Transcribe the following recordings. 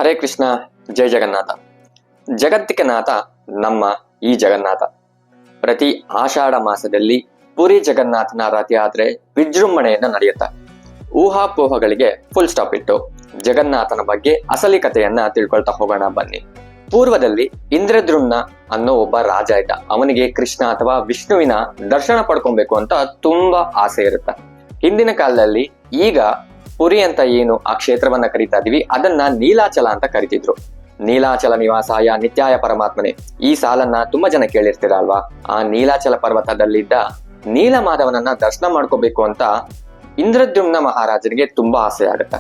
ಹರೇ ಕೃಷ್ಣ, ಜೈ ಜಗನ್ನಾಥ. ಜಗತ್ತಿಗೆ ನಾಥ ನಮ್ಮ ಈ ಜಗನ್ನಾಥ. ಪ್ರತಿ ಆಷಾಢ ಮಾಸದಲ್ಲಿ ಪುರಿ ಜಗನ್ನಾಥನ ರಥಯಾತ್ರೆ ವಿಜೃಂಭಣೆಯಿಂದ ನಡೆಯುತ್ತೆ. ಊಹಾಪೋಹಗಳಿಗೆ ಫುಲ್ ಸ್ಟಾಪ್ ಇಟ್ಟು ಜಗನ್ನಾಥನ ಬಗ್ಗೆ ಅಸಲಿ ಕಥೆಯನ್ನ ತಿಳ್ಕೊಳ್ತಾ ಹೋಗೋಣ ಬನ್ನಿ. ಪೂರ್ವದಲ್ಲಿ ಇಂದ್ರದ್ಯುಮ್ನ ಅನ್ನೋ ಒಬ್ಬ ರಾಜ ಇದ್ದ. ಅವನಿಗೆ ಕೃಷ್ಣ ಅಥವಾ ವಿಷ್ಣುವಿನ ದರ್ಶನ ಪಡ್ಕೊಬೇಕು ಅಂತ ತುಂಬಾ ಆಸೆ ಇರುತ್ತೆ. ಹಿಂದಿನ ಕಾಲದಲ್ಲಿ ಈಗ ಪುರಿ ಅಂತ ಏನು ಆ ಕ್ಷೇತ್ರವನ್ನ ಕರಿತಾ ಇದೀವಿ, ಅದನ್ನ ನೀಲಾಚಲ ಅಂತ ಕರಿತಿದ್ರು. ನೀಲಾಚಲ ನಿವಾಸಾಯ ನಿತ್ಯಾಯ ಪರಮಾತ್ಮನೆ, ಈ ಸಾಲನ್ನ ತುಂಬಾ ಜನ ಕೇಳಿರ್ತೀರ ಅಲ್ವಾ. ಆ ನೀಲಾಚಲ ಪರ್ವತದಲ್ಲಿದ್ದ ನೀಲಮಾಧವನನ್ನ ದರ್ಶನ ಮಾಡ್ಕೋಬೇಕು ಅಂತ ಇಂದ್ರದ್ಯುಮ್ನ ಮಹಾರಾಜನಿಗೆ ತುಂಬಾ ಆಸೆ ಆಗುತ್ತೆ.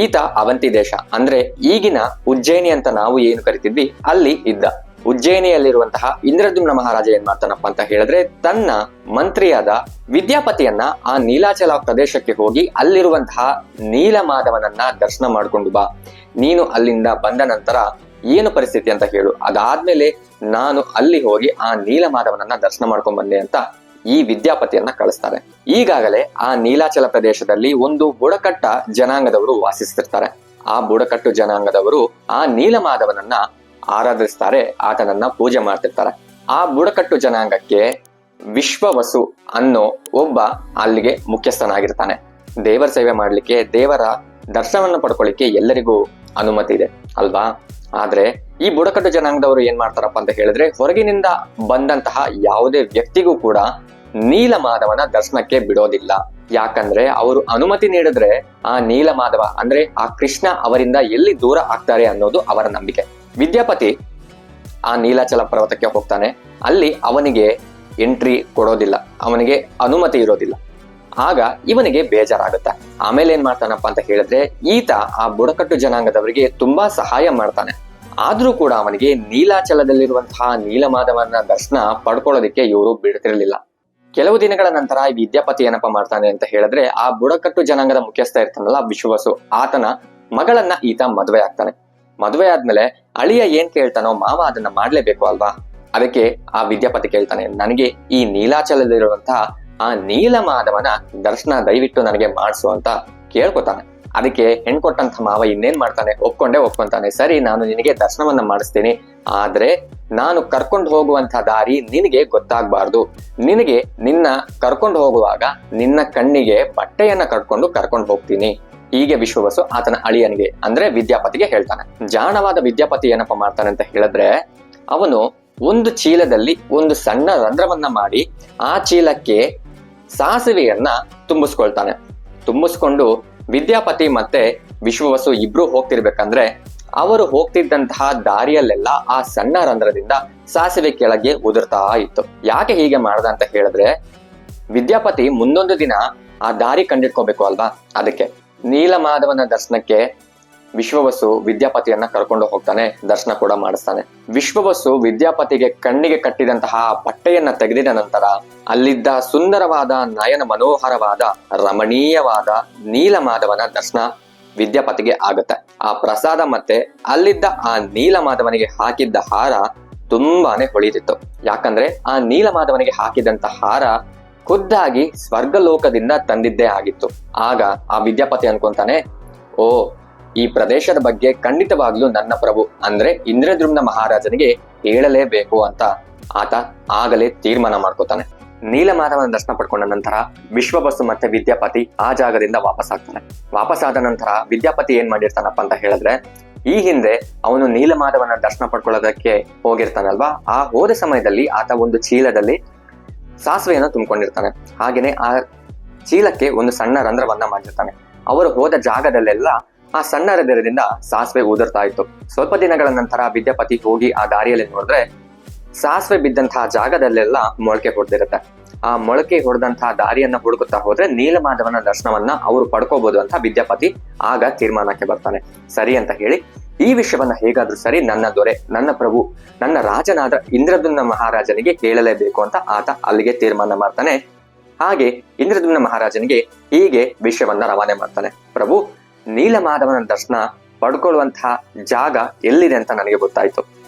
ಈತ ಅವಂತಿ ದೇಶ ಅಂದ್ರೆ ಈಗಿನ ಉಜ್ಜಯಿನಿ ಅಂತ ನಾವು ಏನು ಕರಿತಿದ್ವಿ ಅಲ್ಲಿ ಇದ್ದ. ಉಜ್ಜಯಿನಿಯಲ್ಲಿರುವಂತಹ ಇಂದ್ರದ್ಯುಮ್ನ ಮಹಾರಾಜ ಏನ್ ಮಾಡ್ತಾನಪ್ಪ ಅಂತ ಹೇಳಿದ್ರೆ, ತನ್ನ ಮಂತ್ರಿಯಾದ ವಿದ್ಯಾಪತಿಯನ್ನ ಆ ನೀಲಾಚಲ ಪ್ರದೇಶಕ್ಕೆ ಹೋಗಿ ಅಲ್ಲಿರುವಂತಹ ನೀಲಮಾಧವನನ್ನ ದರ್ಶನ ಮಾಡ್ಕೊಂಡು ಬಾ, ನೀನು ಅಲ್ಲಿಂದ ಬಂದ ನಂತರ ಏನು ಪರಿಸ್ಥಿತಿ ಅಂತ ಹೇಳು, ಅದಾದ್ಮೇಲೆ ನಾನು ಅಲ್ಲಿ ಹೋಗಿ ಆ ನೀಲಮಾಧವನನ್ನ ದರ್ಶನ ಮಾಡ್ಕೊಂಡ್ ಬಂದೆ ಅಂತ ಈ ವಿದ್ಯಾಪತಿಯನ್ನ ಕಳಿಸ್ತಾರೆ. ಈಗಾಗಲೇ ಆ ನೀಲಾಚಲ ಪ್ರದೇಶದಲ್ಲಿ ಒಂದು ಬುಡಕಟ್ಟ ಜನಾಂಗದವರು ವಾಸಿಸ್ತಿರ್ತಾರೆ. ಆ ಬುಡಕಟ್ಟು ಜನಾಂಗದವರು ಆ ನೀಲಮಾಧವನನ್ನ ಆರಾಧಿಸ್ತಾರೆ, ಆತನನ್ನ ಪೂಜೆ ಮಾಡ್ತಿರ್ತಾರೆ. ಆ ಬುಡಕಟ್ಟು ಜನಾಂಗಕ್ಕೆ ವಿಶ್ವವಸು ಅನ್ನೋ ಒಬ್ಬ ಅಲ್ಲಿಗೆ ಮುಖ್ಯಸ್ಥನಾಗಿರ್ತಾನೆ. ದೇವರ ಸೇವೆ ಮಾಡ್ಲಿಕ್ಕೆ, ದೇವರ ದರ್ಶನವನ್ನು ಪಡ್ಕೊಳ್ಳಿಕ್ಕೆ ಎಲ್ಲರಿಗೂ ಅನುಮತಿ ಇದೆ ಅಲ್ವಾ. ಆದ್ರೆ ಈ ಬುಡಕಟ್ಟು ಜನಾಂಗದವರು ಏನ್ ಮಾಡ್ತಾರಪ್ಪ ಅಂತ ಹೇಳಿದ್ರೆ, ಹೊರಗಿನಿಂದ ಬಂದಂತಹ ಯಾವುದೇ ವ್ಯಕ್ತಿಗೂ ಕೂಡ ನೀಲಮಾಧವನ ದರ್ಶನಕ್ಕೆ ಬಿಡೋದಿಲ್ಲ. ಯಾಕಂದ್ರೆ ಅವರು ಅನುಮತಿ ನೀಡಿದ್ರೆ ಆ ನೀಲಮಾಧವ ಅಂದ್ರೆ ಆ ಕೃಷ್ಣ ಅವರಿಂದ ಎಲ್ಲಿ ದೂರ ಆಗ್ತಾರೆ ಅನ್ನೋದು ಅವರ ನಂಬಿಕೆ. ವಿದ್ಯಾಪತಿ ಆ ನೀಲಾಚಲ ಪರ್ವತಕ್ಕೆ ಹೋಗ್ತಾನೆ. ಅಲ್ಲಿ ಅವನಿಗೆ ಎಂಟ್ರಿ ಕೊಡೋದಿಲ್ಲ, ಅವನಿಗೆ ಅನುಮತಿ ಇರೋದಿಲ್ಲ. ಆಗ ಇವನಿಗೆ ಬೇಜಾರಾಗುತ್ತೆ. ಆಮೇಲೆ ಏನ್ ಮಾಡ್ತಾನಪ್ಪ ಅಂತ ಹೇಳಿದ್ರೆ, ಈತ ಆ ಬುಡಕಟ್ಟು ಜನಾಂಗದವರಿಗೆ ತುಂಬಾ ಸಹಾಯ ಮಾಡ್ತಾನೆ. ಆದ್ರೂ ಕೂಡ ಅವನಿಗೆ ನೀಲಾಚಲದಲ್ಲಿರುವಂತಹ ನೀಲಮಾಧವನ ದರ್ಶನ ಪಡ್ಕೊಳ್ಳೋದಿಕ್ಕೆ ಇವರು ಬಿಡ್ತಿರ್ಲಿಲ್ಲ. ಕೆಲವು ದಿನಗಳ ನಂತರ ಈ ವಿದ್ಯಾಪತಿ ಏನಪ್ಪಾ ಮಾಡ್ತಾನೆ ಅಂತ ಹೇಳಿದ್ರೆ, ಆ ಬುಡಕಟ್ಟು ಜನಾಂಗದ ಮುಖ್ಯಸ್ಥ ಇರ್ತಾನಲ್ಲ ವಿಶ್ವವಸು, ಆತನ ಮಗಳನ್ನ ಈತ ಮದುವೆ ಆಗ್ತಾನೆ. ಮದುವೆ ಆದ್ಮೇಲೆ ಅಳಿಯ ಏನ್ ಕೇಳ್ತಾನೋ ಮಾವ ಅದನ್ನ ಮಾಡ್ಲೇಬೇಕು ಅಲ್ವಾ. ಅದಕ್ಕೆ ಆ ವಿದ್ಯಾಪತಿ ಕೇಳ್ತಾನೆ, ನನಗೆ ಈ ನೀಲಾಚಲದಲ್ಲಿರುವಂತಹ ಆ ನೀಲಮಾಧವನ ದರ್ಶನ ದಯವಿಟ್ಟು ನನಗೆ ಮಾಡಿಸು ಅಂತ ಕೇಳ್ಕೊತಾನೆ. ಅದಕ್ಕೆ ಹೆಣ್ಕೊಟ್ಟಂತ ಮಾವ ಇನ್ನೇನ್ ಮಾಡ್ತಾನೆ, ಒಪ್ಕೊಂತಾನೆ. ಸರಿ, ನಾನು ನಿನಗೆ ದರ್ಶನವನ್ನ ಮಾಡಿಸ್ತೀನಿ, ಆದ್ರೆ ನಾನು ಕರ್ಕೊಂಡು ಹೋಗುವಂತ ದಾರಿ ನಿನಗೆ ಗೊತ್ತಾಗ್ಬಾರ್ದು. ನಿನಗೆ ನಿನ್ನ ಕರ್ಕೊಂಡು ಹೋಗುವಾಗ ನಿನ್ನ ಕಣ್ಣಿಗೆ ಬಟ್ಟೆಯನ್ನ ಕರ್ಕೊಂಡು ಹೋಗ್ತೀನಿ. ಹೀಗೆ ವಿಶ್ವವಸು ಆತನ ಅಳಿಯನಿಗೆ ಅಂದ್ರೆ ವಿದ್ಯಾಪತಿಗೆ ಹೇಳ್ತಾನೆ. ಜಾಣವಾದ ವಿದ್ಯಾಪತಿ ಏನಪ್ಪಾ ಮಾಡ್ತಾನೆ ಅಂತ ಹೇಳಿದ್ರೆ, ಅವನು ಒಂದು ಚೀಲದಲ್ಲಿ ಒಂದು ಸಣ್ಣ ರಂಧ್ರವನ್ನ ಮಾಡಿ ಆ ಚೀಲಕ್ಕೆ ಸಾಸಿವೆಯನ್ನ ತುಂಬಿಸ್ಕೊಂಡು ವಿದ್ಯಾಪತಿ ಮತ್ತೆ ವಿಶ್ವವಸು ಇಬ್ರು ಹೋಗ್ತಿರ್ಬೇಕಂದ್ರೆ, ಅವರು ಹೋಗ್ತಿದ್ದಂತಹ ದಾರಿಯಲ್ಲೆಲ್ಲ ಆ ಸಣ್ಣ ರಂಧ್ರದಿಂದ ಸಾಸಿವೆ ಕೆಳಗೆ ಉದುರ್ತಾ ಇತ್ತು. ಯಾಕೆ ಹೀಗೆ ಮಾಡ್ದ ಅಂತ ಹೇಳಿದ್ರೆ, ವಿದ್ಯಾಪತಿ ಮುಂದೊಂದು ದಿನ ಆ ದಾರಿ ಕಂಡಿಡ್ಕೋಬೇಕು ಅಲ್ವಾ. ಅದಕ್ಕೆ ನೀಲಮಾಧವನ ದರ್ಶನಕ್ಕೆ ವಿಶ್ವವಸು ವಿದ್ಯಾಪತಿಯನ್ನ ಕರ್ಕೊಂಡು ಹೋಗ್ತಾನೆ, ದರ್ಶನ ಕೂಡ ಮಾಡಿಸ್ತಾನೆ. ವಿಶ್ವವಸು ವಿದ್ಯಾಪತಿಗೆ ಕಣ್ಣಿಗೆ ಕಟ್ಟಿದಂತಹ ಬಟ್ಟೆಯನ್ನ ತೆಗೆದಿದ ನಂತರ ಅಲ್ಲಿದ್ದ ಸುಂದರವಾದ, ನಯನ ಮನೋಹರವಾದ, ರಮಣೀಯವಾದ ನೀಲಮಾಧವನ ದರ್ಶನ ವಿದ್ಯಾಪತಿಗೆ ಆಗತ್ತೆ. ಆ ಪ್ರಸಾದ ಮತ್ತೆ ಅಲ್ಲಿದ್ದ ಆ ನೀಲಮಾಧವನಿಗೆ ಹಾಕಿದ್ದ ಹಾರ ತುಂಬಾನೇ ಹೊಳಿತಿತ್ತು. ಯಾಕಂದ್ರೆ ಆ ನೀಲಮಾಧವನಿಗೆ ಹಾಕಿದಂತ ಹಾರ ಖುದ್ದಾಗಿ ಸ್ವರ್ಗಲೋಕದಿಂದ ತಂದಿದ್ದೇ ಆಗಿತ್ತು. ಆಗ ಆ ವಿದ್ಯಾಪತಿ ಅನ್ಕೊಂತಾನೆ, ಓ, ಈ ಪ್ರದೇಶದ ಬಗ್ಗೆ ಖಂಡಿತವಾಗ್ಲೂ ನನ್ನ ಪ್ರಭು ಅಂದ್ರೆ ಇಂದ್ರದ್ಯುಮ್ನ ಮಹಾರಾಜನಿಗೆ ಹೇಳಲೇಬೇಕು ಅಂತ ಆತ ಆಗಲೇ ತೀರ್ಮಾನ ಮಾಡ್ಕೋತಾನೆ. ನೀಲಮಾಧವನ ದರ್ಶನ ಪಡ್ಕೊಂಡ ನಂತರ ವಿಶ್ವವಸು ಮತ್ತೆ ವಿದ್ಯಾಪತಿ ಆ ಜಾಗದಿಂದ ವಾಪಸ್ಸಾದ ನಂತರ ವಿದ್ಯಾಪತಿ ಏನ್ ಮಾಡಿರ್ತಾನಪ್ಪ ಅಂತ ಹೇಳಿದ್ರೆ, ಈ ಹಿಂದೆ ಅವನು ನೀಲಮಾಧವನ ದರ್ಶನ ಪಡ್ಕೊಳ್ಳೋದಕ್ಕೆ ಹೋಗಿರ್ತಾನಲ್ವಾ, ಆ ಹೋದ ಸಮಯದಲ್ಲಿ ಆತ ಒಂದು ಚೀಲದಲ್ಲಿ ಸಾಸಿವೆಯನ್ನು ತುಂಬಿಕೊಂಡಿರ್ತಾನೆ. ಹಾಗೇನೆ ಆ ಚೀಲಕ್ಕೆ ಒಂದು ಸಣ್ಣ ರಂಧ್ರವನ್ನ ಮಾಡಿರ್ತಾನೆ. ಅವರು ಹೋದ ಜಾಗದಲ್ಲೆಲ್ಲ ಆ ಸಣ್ಣ ರಂಧ್ರದಿಂದ ಸಾಸಿವೆ ಉದುರ್ತಾ ಇತ್ತು. ಸ್ವಲ್ಪ ದಿನಗಳ ನಂತರ ವಿದ್ಯಾಪತಿ ಹೋಗಿ ಆ ದಾರಿಯಲ್ಲಿ ನೋಡಿದ್ರೆ ಸಾಸಿವೆ ಬಿದ್ದಂತಹ ಜಾಗದಲ್ಲೆಲ್ಲ ಮೊಳಕೆ ಹೊಡೆದಿರುತ್ತೆ. ಆ ಮೊಳಕೆ ಹೊಡೆದಂತಹ ದಾರಿಯನ್ನ ಹುಡುಕುತ್ತಾ ಹೋದ್ರೆ ನೀಲಮಾಧವನ ದರ್ಶನವನ್ನ ಅವರು ಪಡ್ಕೋಬಹುದು ಅಂತ ವಿದ್ಯಾಪತಿ ಆಗ ತೀರ್ಮಾನಕ್ಕೆ ಬರ್ತಾನೆ. ಸರಿ ಅಂತ ಹೇಳಿ, ಈ ವಿಷಯವನ್ನ ಹೇಗಾದ್ರೂ ಸರಿ ನನ್ನ ದೊರೆ, ನನ್ನ ಪ್ರಭು, ನನ್ನ ರಾಜನಾದ ಇಂದ್ರದ್ಯುಮ್ನ ಮಹಾರಾಜನಿಗೆ ಹೇಳಲೇಬೇಕು ಅಂತ ಆತ ಅಲ್ಲಿಗೆ ತೀರ್ಮಾನ ಮಾಡ್ತಾನೆ. ಹಾಗೆ ಇಂದ್ರದ್ಯುಮ್ನ ಮಹಾರಾಜನಿಗೆ ಹೀಗೆ ವಿಷಯವನ್ನ ರವಾನೆ ಮಾಡ್ತಾನೆ. ಪ್ರಭು, ನೀಲಮಾಧವನ ದರ್ಶನ ಪಡ್ಕೊಳ್ಳುವಂತಹ ಜಾಗ ಎಲ್ಲಿದೆ ಅಂತ ನನಗೆ ಗೊತ್ತಾಯ್ತು,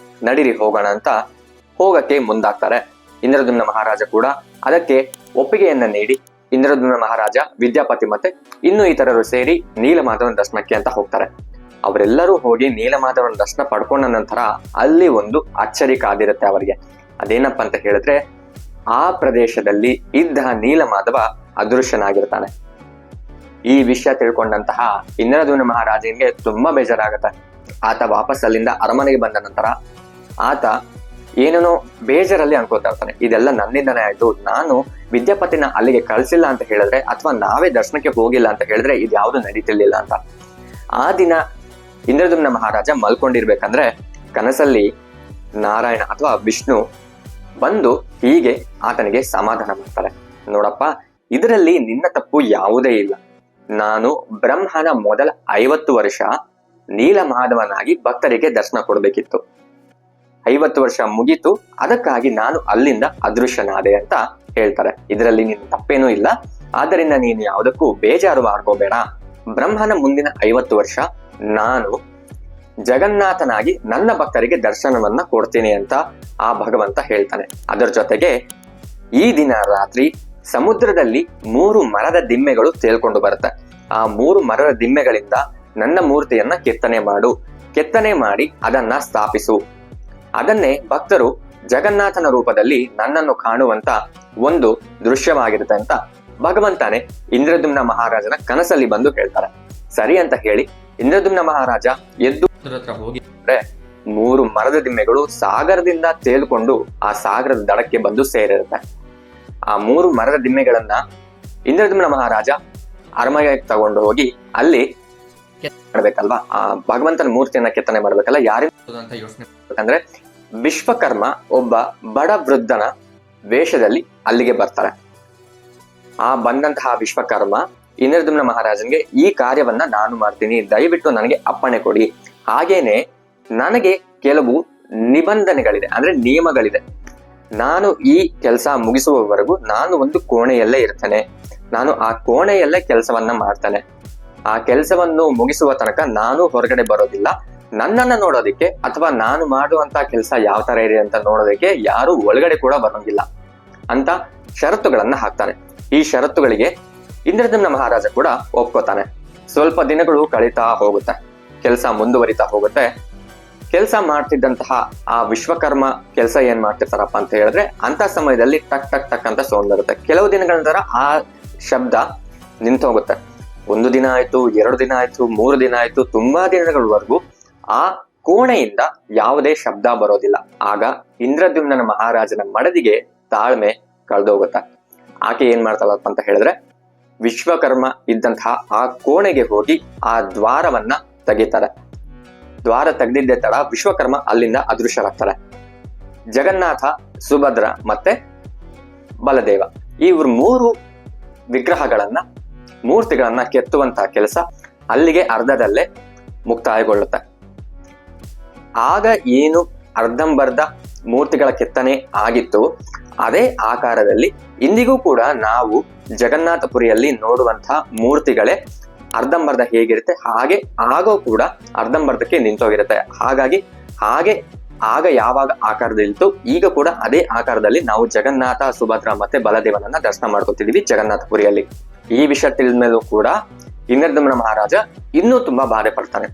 ನಡೀರಿ ಹೋಗೋಣ ಅಂತ ಹೋಗಕ್ಕೆ ಮುಂದಾಗ್ತಾರೆ. ಇಂದ್ರದ್ಯುಮ್ನ ಮಹಾರಾಜ ಕೂಡ ಅದಕ್ಕೆ ಒಪ್ಪಿಗೆಯನ್ನ ನೀಡಿ ಇಂದ್ರದ್ಯುಮ್ನ ಮಹಾರಾಜ, ವಿದ್ಯಾಪತಿ ಮತ್ತೆ ಇನ್ನು ಇತರರು ಸೇರಿ ನೀಲಮಾಧವನ ದರ್ಶನಕ್ಕೆ ಅಂತ ಹೋಗ್ತಾರೆ. ಅವರೆಲ್ಲರೂ ಹೋಗಿ ನೀಲಮಾಧವನ ದರ್ಶನ ಪಡ್ಕೊಂಡ ನಂತರ ಅಲ್ಲಿ ಒಂದು ಅಚ್ಚರಿ ಕಾದಿರುತ್ತೆ ಅವರಿಗೆ. ಅದೇನಪ್ಪ ಅಂತ ಹೇಳಿದ್ರೆ, ಆ ಪ್ರದೇಶದಲ್ಲಿ ಇದ್ದ ನೀಲಮಾಧವ ಅದೃಶ್ಯನಾಗಿರ್ತಾನೆ. ಈ ವಿಷಯ ತಿಳ್ಕೊಂಡಂತಹ ಇಂದ್ರದ್ಯುಮ್ನ ಮಹಾರಾಜನಿಗೆ ತುಂಬಾ ಬೇಜಾರಾಗತ್ತೆ. ಆತ ವಾಪಸ್ ಅಲ್ಲಿಂದ ಅರಮನೆಗೆ ಬಂದ ನಂತರ ಆತ ಏನೇನೋ ಬೇಜಾರಲ್ಲಿ ಅನ್ಕೋತಾ ಇರ್ತಾನೆ. ಇದೆಲ್ಲ ನನ್ನಿಂದನೇ ಆಯ್ತು, ನಾನು ವಿದ್ಯಾಪತಿನ ಅಲ್ಲಿಗೆ ಕಳ್ಸಿಲ್ಲ ಅಂತ ಹೇಳಿದ್ರೆ, ಅಥವಾ ನಾವೇ ದರ್ಶನಕ್ಕೆ ಹೋಗಿಲ್ಲ ಅಂತ ಹೇಳಿದ್ರೆ ಇದ್ಯಾವುದು ನಡೀತಿರ್ಲಿಲ್ಲ ಅಂತ. ಆ ದಿನ ಇಂದ್ರದ್ಯುಮ್ನ ಮಹಾರಾಜ ಮಲ್ಕೊಂಡಿರ್ಬೇಕಂದ್ರೆ ಕನಸಲ್ಲಿ ನಾರಾಯಣ ಅಥವಾ ವಿಷ್ಣು ಬಂದು ಹೀಗೆ ಆತನಿಗೆ ಸಮಾಧಾನ ಮಾಡ್ತಾರೆ. ನೋಡಪ್ಪ, ಇದರಲ್ಲಿ ನಿನ್ನ ತಪ್ಪು ಯಾವುದೇ ಇಲ್ಲ. ನಾನು ಬ್ರಹ್ಮನ ಮೊದಲ 50 ವರ್ಷ ನೀಲಮಾಧವನಾಗಿ ಭಕ್ತರಿಗೆ ದರ್ಶನ ಕೊಡ್ಬೇಕಿತ್ತು. 50 ವರ್ಷ ಮುಗೀತು, ಅದಕ್ಕಾಗಿ ನಾನು ಅಲ್ಲಿಂದ ಅದೃಶ್ಯನಾದೆ ಅಂತ ಹೇಳ್ತಾರೆ. ಇದರಲ್ಲಿ ನಿನ್ನ ತಪ್ಪೇನೂ ಇಲ್ಲ, ಆದ್ದರಿಂದ ನೀನು ಯಾವುದಕ್ಕೂ ಬೇಜಾರು ಮಾಡ್ಕೋಬೇಡ. ಬ್ರಹ್ಮನ ಮುಂದಿನ 50 ವರ್ಷ ನಾನು ಜಗನ್ನಾಥನಾಗಿ ನನ್ನ ಭಕ್ತರಿಗೆ ದರ್ಶನವನ್ನ ಕೊಡ್ತೀನಿ ಅಂತ ಆ ಭಗವಂತ ಹೇಳ್ತಾನೆ. ಅದರ ಜೊತೆಗೆ ಈ ದಿನ ರಾತ್ರಿ ಸಮುದ್ರದಲ್ಲಿ 3 ಮರದ ದಿಮ್ಮೆಗಳು ತೇಲ್ಕೊಂಡು ಬರುತ್ತೆ. ಆ 3 ಮರದ ದಿಮ್ಮೆಗಳಿಂದ ನನ್ನ ಮೂರ್ತಿಯನ್ನ ಕೆತ್ತನೆ ಮಾಡಿ ಅದನ್ನ ಸ್ಥಾಪಿಸು. ಅದನ್ನೇ ಭಕ್ತರು ಜಗನ್ನಾಥನ ರೂಪದಲ್ಲಿ ನನ್ನನ್ನು ಕಾಣುವಂತ ಒಂದು ದೃಶ್ಯವಾಗಿರುತ್ತೆ ಅಂತ ಭಗವಂತನೇ ಇಂದ್ರದ್ಯುಮ್ನ ಮಹಾರಾಜನ ಕನಸಲ್ಲಿ ಬಂದು ಹೇಳ್ತಾರೆ. ಸರಿ ಅಂತ ಹೇಳಿ ಇಂದ್ರದ್ಯುಮ್ನ ಮಹಾರಾಜ ಎದ್ದು ಹೋಗಿ 3 ಮರದ ದಿಮ್ಮೆಗಳು ಸಾಗರದಿಂದ ತೇಲ್ಕೊಂಡು ಆ ಸಾಗರದ ದಡಕ್ಕೆ ಬಂದು ಸೇರಿರುತ್ತೆ. ಆ 3 ಮರದ ದಿಮ್ಮೆಗಳನ್ನ ಇಂದ್ರದ್ಯುಮ್ನ ಮಹಾರಾಜ ಅರಮನೆಗೆ ತಗೊಂಡು ಹೋಗಿ ಅಲ್ಲಿ ಮಾಡ್ಬೇಕಲ್ವಾ, ಆ ಭಗವಂತನ ಮೂರ್ತಿಯನ್ನ ಕೆತ್ತನೆ ಮಾಡ್ಬೇಕಲ್ಲ. ಯಾರಿಂದ ಅಂತ ಯೋಚನೆ ಮಾಡ್ಬೇಕಂದ್ರೆ ವಿಶ್ವಕರ್ಮ ಒಬ್ಬ ಬಡ ವೃದ್ಧನ ವೇಷದಲ್ಲಿ ಅಲ್ಲಿಗೆ ಬರ್ತಾರೆ. ಆ ಬಂದಂತಹ ವಿಶ್ವಕರ್ಮ ಇಂದ್ರದ್ಯುಮ್ನ ಮಹಾರಾಜನ್ಗೆ ಈ ಕಾರ್ಯವನ್ನ ನಾನು ಮಾಡ್ತೀನಿ, ದಯವಿಟ್ಟು ನನಗೆ ಅಪ್ಪಣೆ ಕೊಡಿ. ಹಾಗೇನೆ ನನಗೆ ಕೆಲವು ನಿಬಂಧನೆಗಳಿದೆ, ಅಂದ್ರೆ ನಿಯಮಗಳಿದೆ. ನಾನು ಈ ಕೆಲಸ ಮುಗಿಸುವವರೆಗೂ ನಾನು ಒಂದು ಕೋಣೆಯಲ್ಲೇ ಇರ್ತೇನೆ. ನಾನು ಆ ಕೋಣೆಯಲ್ಲೇ ಕೆಲಸವನ್ನ ಮಾಡ್ತೇನೆ. ಆ ಕೆಲಸವನ್ನು ಮುಗಿಸುವ ತನಕ ನಾನು ಹೊರಗಡೆ ಬರೋದಿಲ್ಲ. ನನ್ನನ್ನ ನೋಡೋದಿಕ್ಕೆ ಅಥವಾ ನಾನು ಮಾಡುವಂತ ಕೆಲಸ ಯಾವ ತರ ಇದೆ ಅಂತ ನೋಡೋದಕ್ಕೆ ಯಾರು ಒಳಗಡೆ ಕೂಡ ಬರೋಂಗಿಲ್ಲ ಅಂತ ಷರತ್ತುಗಳನ್ನ ಹಾಕ್ತಾನೆ. ಈ ಷರತ್ತುಗಳಿಗೆ ಇಂದ್ರದ್ಯುಮ್ನ ಮಹಾರಾಜ ಕೂಡ ಒಪ್ಕೋತಾನೆ. ಸ್ವಲ್ಪ ದಿನಗಳು ಕಳೀತಾ ಹೋಗುತ್ತೆ, ಕೆಲಸ ಮುಂದುವರಿತಾ ಹೋಗುತ್ತೆ. ಕೆಲಸ ಮಾಡ್ತಿದ್ದಂತಹ ಆ ವಿಶ್ವಕರ್ಮ ಕೆಲಸ ಏನ್ ಮಾಡ್ತಿರ್ತಾರಪ್ಪ ಅಂತ ಹೇಳಿದ್ರೆ, ಅಂತ ಸಮಯದಲ್ಲಿ ಟಕ್ ಟಕ್ ಟಕ್ ಅಂತ ಸೌಂಡ್ ಬರುತ್ತೆ. ಕೆಲವು ದಿನಗಳ ನಂತರ ಆ ಶಬ್ದ ನಿಂತೋಗುತ್ತೆ. 1 ದಿನ ಆಯ್ತು, 2 ದಿನ ಆಯ್ತು, 3 ದಿನ ಆಯ್ತು, ತುಂಬಾ ದಿನಗಳವರೆಗೂ ಆ ಕೋಣೆಯಿಂದ ಯಾವುದೇ ಶಬ್ದ ಬರೋದಿಲ್ಲ. ಆಗ ಇಂದ್ರದ್ಯುಮ್ನ ಮಹಾರಾಜನ ಮಡದಿಗೆ ತಾಳ್ಮೆ ಕಳೆದೋಗುತ್ತೆ. ಆಕೆ ಏನ್ ಮಾಡ್ತಾಳಪ್ಪ ಅಂತ ಹೇಳಿದ್ರೆ, ವಿಶ್ವಕರ್ಮ ಇದ್ದಂತಹ ಆ ಕೋಣೆಗೆ ಹೋಗಿ ಆ ದ್ವಾರವನ್ನ ತೆಗಿತಾರೆ. ದ್ವಾರ ತೆಗೆದಿದ್ದೇ ತಡ ವಿಶ್ವಕರ್ಮ ಅಲ್ಲಿಂದ ಅದೃಶ್ಯರಾಗ್ತಾರೆ. ಜಗನ್ನಾಥ, ಸುಭದ್ರ ಮತ್ತೆ ಬಲದೇವ, ಇವ್ರು 3 ವಿಗ್ರಹಗಳನ್ನ, ಮೂರ್ತಿಗಳನ್ನ ಕೆತ್ತುವಂತಹ ಕೆಲಸ ಅಲ್ಲಿಗೆ ಅರ್ಧದಲ್ಲೇ ಮುಕ್ತಾಯಗೊಳ್ಳುತ್ತೆ. ಆಗ ಏನು ಅರ್ಧಂಬರ್ಧ ಮೂರ್ತಿಗಳ ಕೆತ್ತನೆ ಆಗಿತ್ತು, ಅದೇ ಆಕಾರದಲ್ಲಿ ಇಂದಿಗೂ ಕೂಡ ನಾವು ಜಗನ್ನಾಥಪುರಿಯಲ್ಲಿ ನೋಡುವಂತಹ ಮೂರ್ತಿಗಳೇ ಅರ್ಧಂಬರ್ಧ ಹೇಗಿರುತ್ತೆ ಹಾಗೆ ಆಗೋ ಕೂಡ ಅರ್ಧಂಬರ್ಧಕ್ಕೆ ನಿಂತೋಗಿರುತ್ತೆ. ಹಾಗೆ ಆಗ ಯಾವಾಗ ಆಕಾರದಲ್ಲಿತ್ತು, ಈಗ ಕೂಡ ಅದೇ ಆಕಾರದಲ್ಲಿ ನಾವು ಜಗನ್ನಾಥ, ಸುಭದ್ರ ಮತ್ತೆ ಬಲದೇವನನ್ನ ದರ್ಶನ ಮಾಡ್ಕೊತಿದೀವಿ ಜಗನ್ನಾಥಪುರಿಯಲ್ಲಿ. ಈ ವಿಷಯ ತಿಳಿದ ಮೇಲೂ ಕೂಡ ಇಂದ್ರದ್ಯುಮ್ನ ಮಹಾರಾಜ ಇನ್ನೂ ತುಂಬಾ ಬಾಧೆ ಪಡ್ತಾನೆ.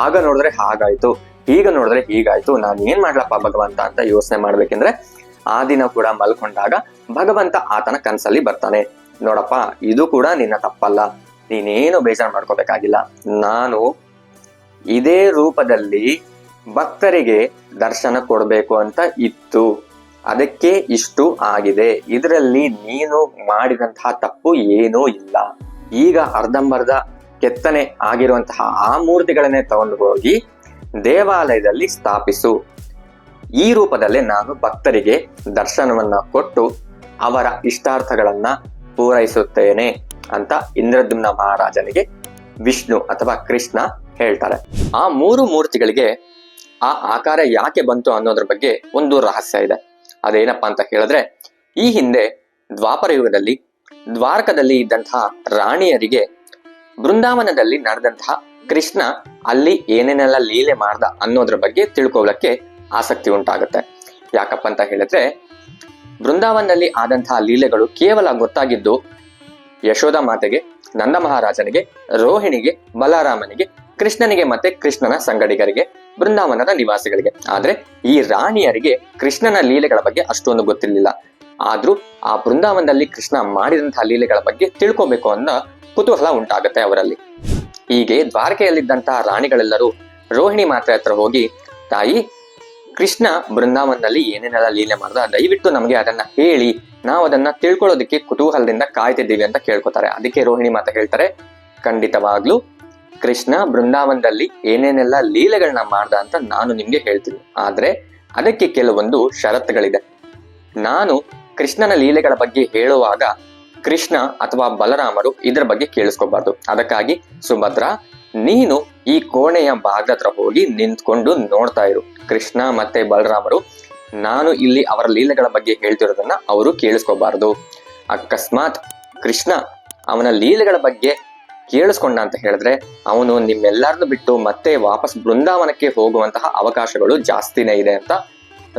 ಆಗ ನೋಡಿದ್ರೆ ಹಾಗಾಯ್ತು, ಈಗ ನೋಡಿದ್ರೆ ಹೀಗಾಯ್ತು, ನಾನು ಏನ್ ಮಾಡ್ಲಪ್ಪ ಭಗವಂತ ಅಂತ ಯೋಚನೆ ಮಾಡ್ಬೇಕೆಂದ್ರೆ, ಆ ದಿನ ಕೂಡ ಮಲ್ಕೊಂಡಾಗ ಭಗವಂತ ಆತನ ಕನಸಲ್ಲಿ ಬರ್ತಾನೆ. ನೋಡಪ್ಪ, ಇದು ಕೂಡ ನಿನ್ನ ತಪ್ಪಲ್ಲ, ನೀನೇನು ಬೇಜಾರು ಮಾಡ್ಕೋಬೇಕಾಗಿಲ್ಲ. ನಾನು ಇದೇ ರೂಪದಲ್ಲಿ ಭಕ್ತರಿಗೆ ದರ್ಶನ ಕೊಡ್ಬೇಕು ಅಂತ ಇತ್ತು, ಅದಕ್ಕೆ ಇಷ್ಟು ಆಗಿದೆ. ಇದರಲ್ಲಿ ನೀನು ಮಾಡಿದಂತಹ ತಪ್ಪು ಏನೂ ಇಲ್ಲ. ಈಗ ಅರ್ಧಂಬರ್ಧ ಕೆತ್ತನೆ ಆಗಿರುವಂತಹ ಆ ಮೂರ್ತಿಗಳನ್ನೇ ತಗೊಂಡು ಹೋಗಿ ದೇವಾಲಯದಲ್ಲಿ ಸ್ಥಾಪಿಸು. ಈ ರೂಪದಲ್ಲೇ ನಾನು ಭಕ್ತರಿಗೆ ದರ್ಶನವನ್ನ ಕೊಟ್ಟು ಅವರ ಇಷ್ಟಾರ್ಥಗಳನ್ನ ಪೂರೈಸುತ್ತೇನೆ ಅಂತ ಇಂದ್ರದ್ಯುಮ್ನ ಮಹಾರಾಜನಿಗೆ ವಿಷ್ಣು ಅಥವಾ ಕೃಷ್ಣ ಹೇಳ್ತಾರೆ. ಆ 3 ಮೂರ್ತಿಗಳಿಗೆ ಆ ಆಕಾರ ಯಾಕೆ ಬಂತು ಅನ್ನೋದ್ರ ಬಗ್ಗೆ ಒಂದು ರಹಸ್ಯ ಇದೆ. ಅದೇನಪ್ಪಾ ಅಂತ ಹೇಳಿದ್ರೆ, ಈ ಹಿಂದೆ ದ್ವಾಪರ ಯುಗದಲ್ಲಿ ದ್ವಾರಕದಲ್ಲಿ ಇದ್ದಂತಹ ರಾಣಿಯರಿಗೆ ಬೃಂದಾವನದಲ್ಲಿ ನಡೆದಂತಹ ಕೃಷ್ಣ ಅಲ್ಲಿ ಏನೇನೆಲ್ಲ ಲೀಲೆ ಮಾಡ್ದ ಅನ್ನೋದ್ರ ಬಗ್ಗೆ ತಿಳ್ಕೊಳ್ಳಕ್ಕೆ ಆಸಕ್ತಿ ಉಂಟಾಗುತ್ತೆ. ಯಾಕಪ್ಪ ಅಂತ ಹೇಳಿದ್ರೆ, ಬೃಂದಾವನದಲ್ಲಿ ಆದಂತಹ ಲೀಲೆಗಳು ಕೇವಲ ಗೊತ್ತಾಗಿದ್ದು ಯಶೋಧ ಮಾತೆಗೆ, ನಂದ ಮಹಾರಾಜನಿಗೆ, ರೋಹಿಣಿಗೆ, ಬಲರಾಮನಿಗೆ, ಕೃಷ್ಣನಿಗೆ ಮತ್ತೆ ಕೃಷ್ಣನ ಸಂಗಡಿಗರಿಗೆ, ಬೃಂದಾವನದ ನಿವಾಸಿಗಳಿಗೆ. ಆದ್ರೆ ಈ ರಾಣಿಯರಿಗೆ ಕೃಷ್ಣನ ಲೀಲೆಗಳ ಬಗ್ಗೆ ಅಷ್ಟೊಂದು ಗೊತ್ತಿರ್ಲಿಲ್ಲ. ಆದ್ರೂ ಆ ಬೃಂದಾವನದಲ್ಲಿ ಕೃಷ್ಣ ಮಾಡಿದಂತಹ ಲೀಲೆಗಳ ಬಗ್ಗೆ ತಿಳ್ಕೊಬೇಕು ಅನ್ನೋ ಕುತೂಹಲ ಉಂಟಾಗತ್ತೆ ಅವರಲ್ಲಿ. ಹೀಗೆ ದ್ವಾರಕೆಯಲ್ಲಿದ್ದಂತಹ ರಾಣಿಗಳೆಲ್ಲರೂ ರೋಹಿಣಿ ಮಾತೆ ಹತ್ರ ಹೋಗಿ, ತಾಯಿ, ಕೃಷ್ಣ ಬೃಂದಾವನದಲ್ಲಿ ಏನೇನೆಲ್ಲ ಲೀಲೆ ಮಾಡ್ದ, ದಯವಿಟ್ಟು ನಮಗೆ ಅದನ್ನ ಹೇಳಿ, ನಾವು ಅದನ್ನ ತಿಳ್ಕೊಳ್ಳೋದಕ್ಕೆ ಕುತೂಹಲದಿಂದ ಕಾಯ್ತಿದ್ದೀವಿ ಅಂತ ಕೇಳ್ಕೊತಾರೆ. ಅದಕ್ಕೆ ರೋಹಿಣಿ ಮಾತೆ ಹೇಳ್ತಾರೆ, ಖಂಡಿತವಾಗ್ಲೂ ಕೃಷ್ಣ ಬೃಂದಾವನದಲ್ಲಿ ಏನೇನೆಲ್ಲ ಲೀಲೆಗಳನ್ನ ಮಾಡ್ದ ಅಂತ ನಾನು ನಿಮ್ಗೆ ಹೇಳ್ತೀನಿ. ಆದ್ರೆ ಅದಕ್ಕೆ ಕೆಲವೊಂದು ಷರತ್ತುಗಳಿದೆ. ನಾನು ಕೃಷ್ಣನ ಲೀಲೆಗಳ ಬಗ್ಗೆ ಹೇಳುವಾಗ ಕೃಷ್ಣ ಅಥವಾ ಬಲರಾಮರು ಇದರ ಬಗ್ಗೆ ಕೇಳಿಸ್ಕೋಬಾರ್ದು. ಅದಕ್ಕಾಗಿ ಸುಭದ್ರ, ನೀನು ಈ ಕೋಣೆಯ ಭಾಗದ ಹತ್ರ ಹೋಗಿ ನಿಂತ್ಕೊಂಡು ನೋಡ್ತಾ ಇರು. ಕೃಷ್ಣ ಮತ್ತೆ ಬಲರಾಮರು ನಾನು ಇಲ್ಲಿ ಅವರ ಲೀಲೆಗಳ ಬಗ್ಗೆ ಹೇಳ್ತಿರೋದನ್ನ ಅವರು ಕೇಳಿಸ್ಕೋಬಾರ್ದು. ಅಕಸ್ಮಾತ್ ಕೃಷ್ಣ ಅವನ ಲೀಲೆಗಳ ಬಗ್ಗೆ ಕೇಳಿಸ್ಕೊಂಡ ಅಂತ ಹೇಳಿದ್ರೆ ಅವನು ನಿಮ್ಮೆಲ್ಲರನ್ನು ಬಿಟ್ಟು ಮತ್ತೆ ವಾಪಸ್ ಬೃಂದಾವನಕ್ಕೆ ಹೋಗುವಂತಹ ಅವಕಾಶಗಳು ಜಾಸ್ತಿನೇ ಇದೆ ಅಂತ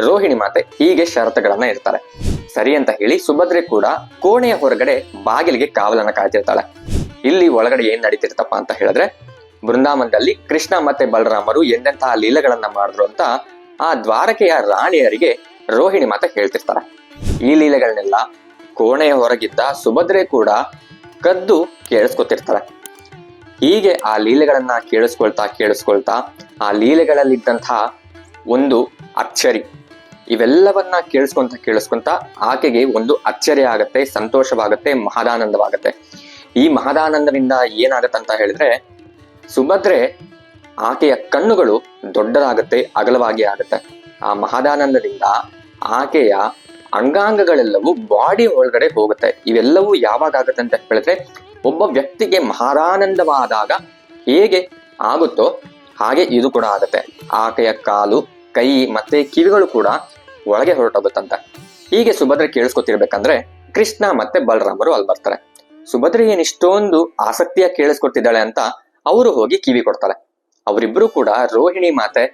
ರೋಹಿಣಿ ಮಾತೆ ಹೀಗೆ ಷರತ್ತುಗಳನ್ನ ಇರ್ತಾರೆ. ಸರಿ ಅಂತ ಹೇಳಿ ಸುಭದ್ರೆ ಕೂಡ ಕೋಣೆಯ ಹೊರಗಡೆ ಬಾಗಿಲಿಗೆ ಕಾವಲನ್ನ ಕಾಯ್ತಿರ್ತಾಳೆ. ಇಲ್ಲಿ ಒಳಗಡೆ ಏನ್ ನಡೀತಿರ್ತಪ್ಪ ಅಂತ ಹೇಳಿದ್ರೆ, ಬೃಂದಾವನದಲ್ಲಿ ಕೃಷ್ಣ ಮತ್ತೆ ಬಲರಾಮರು ಎಂತೆಂತಹ ಲೀಲೆಗಳನ್ನ ಮಾಡಿದ್ರು ಅಂತ ಆ ದ್ವಾರಕೆಯ ರಾಣಿಯರಿಗೆ ರೋಹಿಣಿ ಮಾತೆ ಹೇಳ್ತಿರ್ತಾರೆ. ಈ ಲೀಲೆಗಳನ್ನೆಲ್ಲ ಕೋಣೆಯ ಹೊರಗಿದ್ದ ಸುಭದ್ರೆ ಕೂಡ ಕದ್ದು ಕೇಳಿಸ್ಕೊತಿರ್ತಾರೆ. ಹೀಗೆ ಆ ಲೀಲೆಗಳನ್ನ ಕೇಳಿಸ್ಕೊಳ್ತಾ ಆ ಲೀಲೆಗಳಲ್ಲಿದ್ದಂತಹ ಒಂದು ಅಚ್ಚರಿ, ಇವೆಲ್ಲವನ್ನ ಕೇಳಿಸ್ಕೊಂತ ಆಕೆಗೆ ಒಂದು ಅಚ್ಚರಿ ಆಗತ್ತೆ, ಸಂತೋಷವಾಗತ್ತೆ, ಮಹದಾನಂದವಾಗತ್ತೆ. ಈ ಮಹದಾನಂದದಿಂದ ಏನಾಗತ್ತಂತ ಹೇಳಿದ್ರೆ, ಸುಭದ್ರೆ ಆಕೆಯ ಕಣ್ಣುಗಳು ದೊಡ್ಡದಾಗತ್ತೆ, ಅಗಲವಾಗಿ ಆಗತ್ತೆ. ಆ ಮಹದಾನಂದದಿಂದ ಆಕೆಯ ಅಂಗಾಂಗಗಳೆಲ್ಲವೂ ಬಾಡಿ ಒಳಗಡೆ ಹೋಗುತ್ತೆ. ಇವೆಲ್ಲವೂ ಯಾವಾಗ ಆಗತ್ತೆ ಅಂತ ಹೇಳಿದ್ರೆ, ಒಬ್ಬ ವ್ಯಕ್ತಿಗೆ ಮಹಾದಾನಂದವಾದಾಗ ಹೇಗೆ ಆಗುತ್ತೋ ಹಾಗೆ ಇದು ಕೂಡ ಆಗತ್ತೆ. ಆಕೆಯ ಕಾಲು, ಕೈ ಮತ್ತೆ ಕಿವಿಗಳು ಕೂಡ ಒಳಗೆ ಹೊರಟೋಗುತ್ತಂತೆ. ಹೀಗೆ ಸುಭದ್ರೆ ಕೇಳಿಸ್ಕೊತಿರ್ಬೇಕಂದ್ರೆ ಕೃಷ್ಣ ಮತ್ತೆ ಬಲರಾಮರು ಅಲ್ಲಿ ಬರ್ತಾರೆ. ಸುಭದ್ರೆ ಏನ್ ಇಷ್ಟೊಂದು ಆಸಕ್ತಿಯ ಕೇಳಿಸ್ಕೊತಿದ್ದಾಳೆ ಅಂತ ಅವರು ಹೋಗಿ ಕಿವಿ ಕೊಡ್ತಾರೆ. ಅವರಿಬ್ರು ಕೂಡ ರೋಹಿಣಿ ಮಾತೆ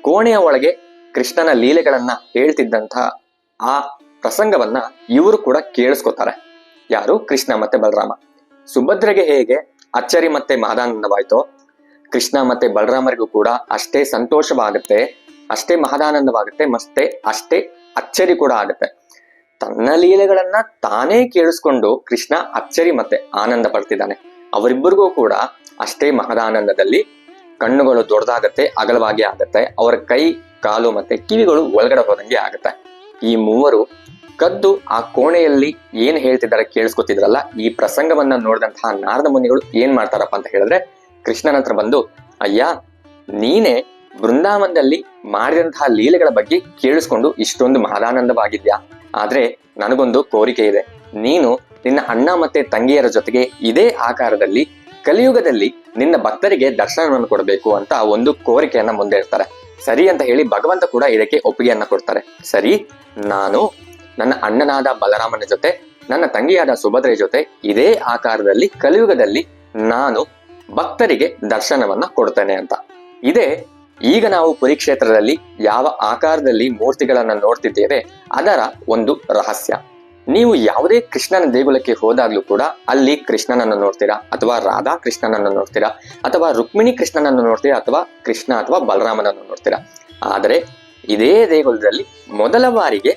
ಕೋಣೆಯ ಒಳಗೆ ಕೃಷ್ಣನ ಲೀಲೆಗಳನ್ನ ಹೇಳ್ತಿದ್ದಂತ ಆ ಪ್ರಸಂಗವನ್ನ ಇವರು ಕೂಡ ಕೇಳಿಸ್ಕೊತಾರೆ. ಯಾರು? ಕೃಷ್ಣ ಮತ್ತೆ ಬಲರಾಮ. ಸುಭದ್ರೆಗೆ ಹೇಗೆ ಅಚ್ಚರಿ ಮತ್ತೆ ಮಹದಾನಂದವಾಯ್ತೋ, ಕೃಷ್ಣ ಮತ್ತೆ ಬಲರಾಮರಿಗೂ ಕೂಡ ಅಷ್ಟೇ ಸಂತೋಷವಾಗುತ್ತೆ, ಅಷ್ಟೇ ಮಹದಾನಂದವಾಗುತ್ತೆ, ಮತ್ತೆ ಅಷ್ಟೇ ಅಚ್ಚರಿ ಕೂಡ ಆಗುತ್ತೆ. ತನ್ನ ಲೀಲೆಗಳನ್ನ ತಾನೇ ಕೇಳಿಸ್ಕೊಂಡು ಕೃಷ್ಣ ಅಚ್ಚರಿ ಮತ್ತೆ ಆನಂದ ಪಡ್ತಿದ್ದಾನೆ. ಅವರಿಬ್ಬರಿಗೂ ಕೂಡ ಅಷ್ಟೇ ಮಹದಾನಂದದಲ್ಲಿ ಕಣ್ಣುಗಳು ದೊಡ್ಡದಾಗತ್ತೆ, ಅಗಲವಾಗಿ ಆಗತ್ತೆ, ಅವರ ಕೈ, ಕಾಲು ಮತ್ತೆ ಕಿವಿಗಳು ಒಳಗಡೆ ಹೋದಂಗೆ ಆಗತ್ತೆ. ಈ ಮೂವರು ಕದ್ದು ಆ ಕೋಣೆಯಲ್ಲಿ ಏನ್ ಹೇಳ್ತಿದ್ದಾರೆ ಕೇಳಿಸ್ಕೊತಿದ್ರಲ್ಲ, ಈ ಪ್ರಸಂಗವನ್ನ ನೋಡಿದಂತಹ ನಾರದ ಮುನಿಗಳು ಏನ್ ಮಾಡ್ತಾರಪ್ಪ ಅಂತ ಹೇಳಿದ್ರೆ, ಕೃಷ್ಣನ ಹತ್ರ ಬಂದು, ಅಯ್ಯ, ನೀನೇ ಬೃಂದಾವನದಲ್ಲಿ ಮಾಡಿದಂತಹ ಲೀಲೆಗಳ ಬಗ್ಗೆ ಕೇಳಿಸ್ಕೊಂಡು ಇಷ್ಟೊಂದು ಮಹದಾನಂದವಾಗಿದ್ಯಾ, ಆದ್ರೆ ನನಗೊಂದು ಕೋರಿಕೆ ಇದೆ. ನೀನು ನಿನ್ನ ಅಣ್ಣ ಮತ್ತೆ ತಂಗಿಯರ ಜೊತೆಗೆ ಇದೇ ಆಕಾರದಲ್ಲಿ ಕಲಿಯುಗದಲ್ಲಿ ನಿನ್ನ ಭಕ್ತರಿಗೆ ದರ್ಶನವನ್ನು ಕೊಡಬೇಕು ಅಂತ ಒಂದು ಕೋರಿಕೆಯನ್ನ ಮುಂದೆ ಇರ್ತಾರೆ. ಸರಿ ಅಂತ ಹೇಳಿ ಭಗವಂತ ಕೂಡ ಇದಕ್ಕೆ ಒಪ್ಪಿಗೆಯನ್ನ ಕೊಡ್ತಾರೆ. ಸರಿ, ನಾನು ನನ್ನ ಅಣ್ಣನಾದ ಬಲರಾಮನ ಜೊತೆ, ನನ್ನ ತಂಗಿಯಾದ ಸುಭದ್ರೆ ಜೊತೆ ಇದೇ ಆಕಾರದಲ್ಲಿ ಕಲಿಯುಗದಲ್ಲಿ ನಾನು ಭಕ್ತರಿಗೆ ದರ್ಶನವನ್ನ ಕೊಡ್ತೇನೆ ಅಂತ. ಇದೇ ಈಗ ನಾವು ಪುರಿ ಕ್ಷೇತ್ರದಲ್ಲಿ ಯಾವ ಆಕಾರದಲ್ಲಿ ಮೂರ್ತಿಗಳನ್ನ ನೋಡ್ತಿದ್ದೇವೆ ಅದರ ಒಂದು ರಹಸ್ಯ. ನೀವು ಯಾವುದೇ ಕೃಷ್ಣನ ದೇಗುಲಕ್ಕೆ ಹೋದಾಗ್ಲೂ ಕೂಡ ಅಲ್ಲಿ ಕೃಷ್ಣನನ್ನು ನೋಡ್ತೀರಾ, ಅಥವಾ ರಾಧಾ ಕೃಷ್ಣನನ್ನು ನೋಡ್ತೀರಾ, ಅಥವಾ ರುಕ್ಮಿಣಿ ಕೃಷ್ಣನನ್ನು ನೋಡ್ತೀರಾ, ಅಥವಾ ಕೃಷ್ಣ ಅಥವಾ ಬಲರಾಮನನ್ನು ನೋಡ್ತೀರಾ. ಆದರೆ ಇದೇ ದೇಗುಲದಲ್ಲಿ ಮೊದಲ ಬಾರಿಗೆ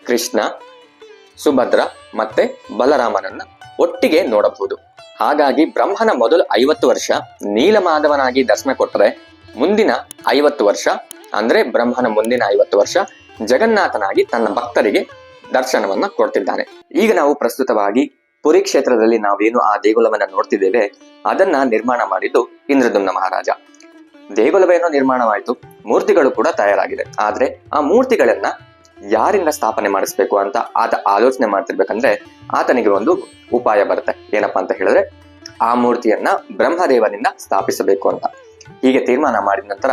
ಕೃಷ್ಣ, ಸುಭದ್ರ ಮತ್ತೆ ಬಲರಾಮನನ್ನ ಒಟ್ಟಿಗೆ ನೋಡಬಹುದು. ಹಾಗಾಗಿ ಬ್ರಹ್ಮನ ಮೊದಲು 50 ವರ್ಷ ನೀಲಮಾಧವನಾಗಿ ದರ್ಶನ ಕೊಟ್ಟರೆ, ಮುಂದಿನ 50 ವರ್ಷ ಅಂದ್ರೆ ಬ್ರಹ್ಮನ ಮುಂದಿನ 50 ವರ್ಷ ಜಗನ್ನಾಥನಾಗಿ ತನ್ನ ಭಕ್ತರಿಗೆ ದರ್ಶನವನ್ನ ಕೊಡ್ತಿದ್ದಾನೆ. ಈಗ ನಾವು ಪ್ರಸ್ತುತವಾಗಿ ಪುರಿ ಕ್ಷೇತ್ರದಲ್ಲಿ ನಾವೇನು ಆ ದೇಗುಲವನ್ನ ನೋಡ್ತಿದ್ದೇವೆ ಅದನ್ನ ನಿರ್ಮಾಣ ಮಾಡಿದ್ದು ಇಂದ್ರದ್ಯುಮ್ನ ಮಹಾರಾಜ. ದೇಗುಲವೇನೋ ನಿರ್ಮಾಣವಾಯಿತು, ಮೂರ್ತಿಗಳು ಕೂಡ ತಯಾರಾಗಿದೆ. ಆದ್ರೆ ಆ ಮೂರ್ತಿಗಳನ್ನ ಯಾರಿಂದ ಸ್ಥಾಪನೆ ಮಾಡಿಸ್ಬೇಕು ಅಂತ ಆತ ಆಲೋಚನೆ ಮಾಡ್ತಿರ್ಬೇಕಂದ್ರೆ ಆತನಿಗೆ ಒಂದು ಉಪಾಯ ಬರುತ್ತೆ. ಏನಪ್ಪಾ ಅಂತ ಹೇಳಿದ್ರೆ, ಆ ಮೂರ್ತಿಯನ್ನ ಬ್ರಹ್ಮದೇವನಿಂದ ಸ್ಥಾಪಿಸಬೇಕು ಅಂತ. ಹೀಗೆ ತೀರ್ಮಾನ ಮಾಡಿದ ನಂತರ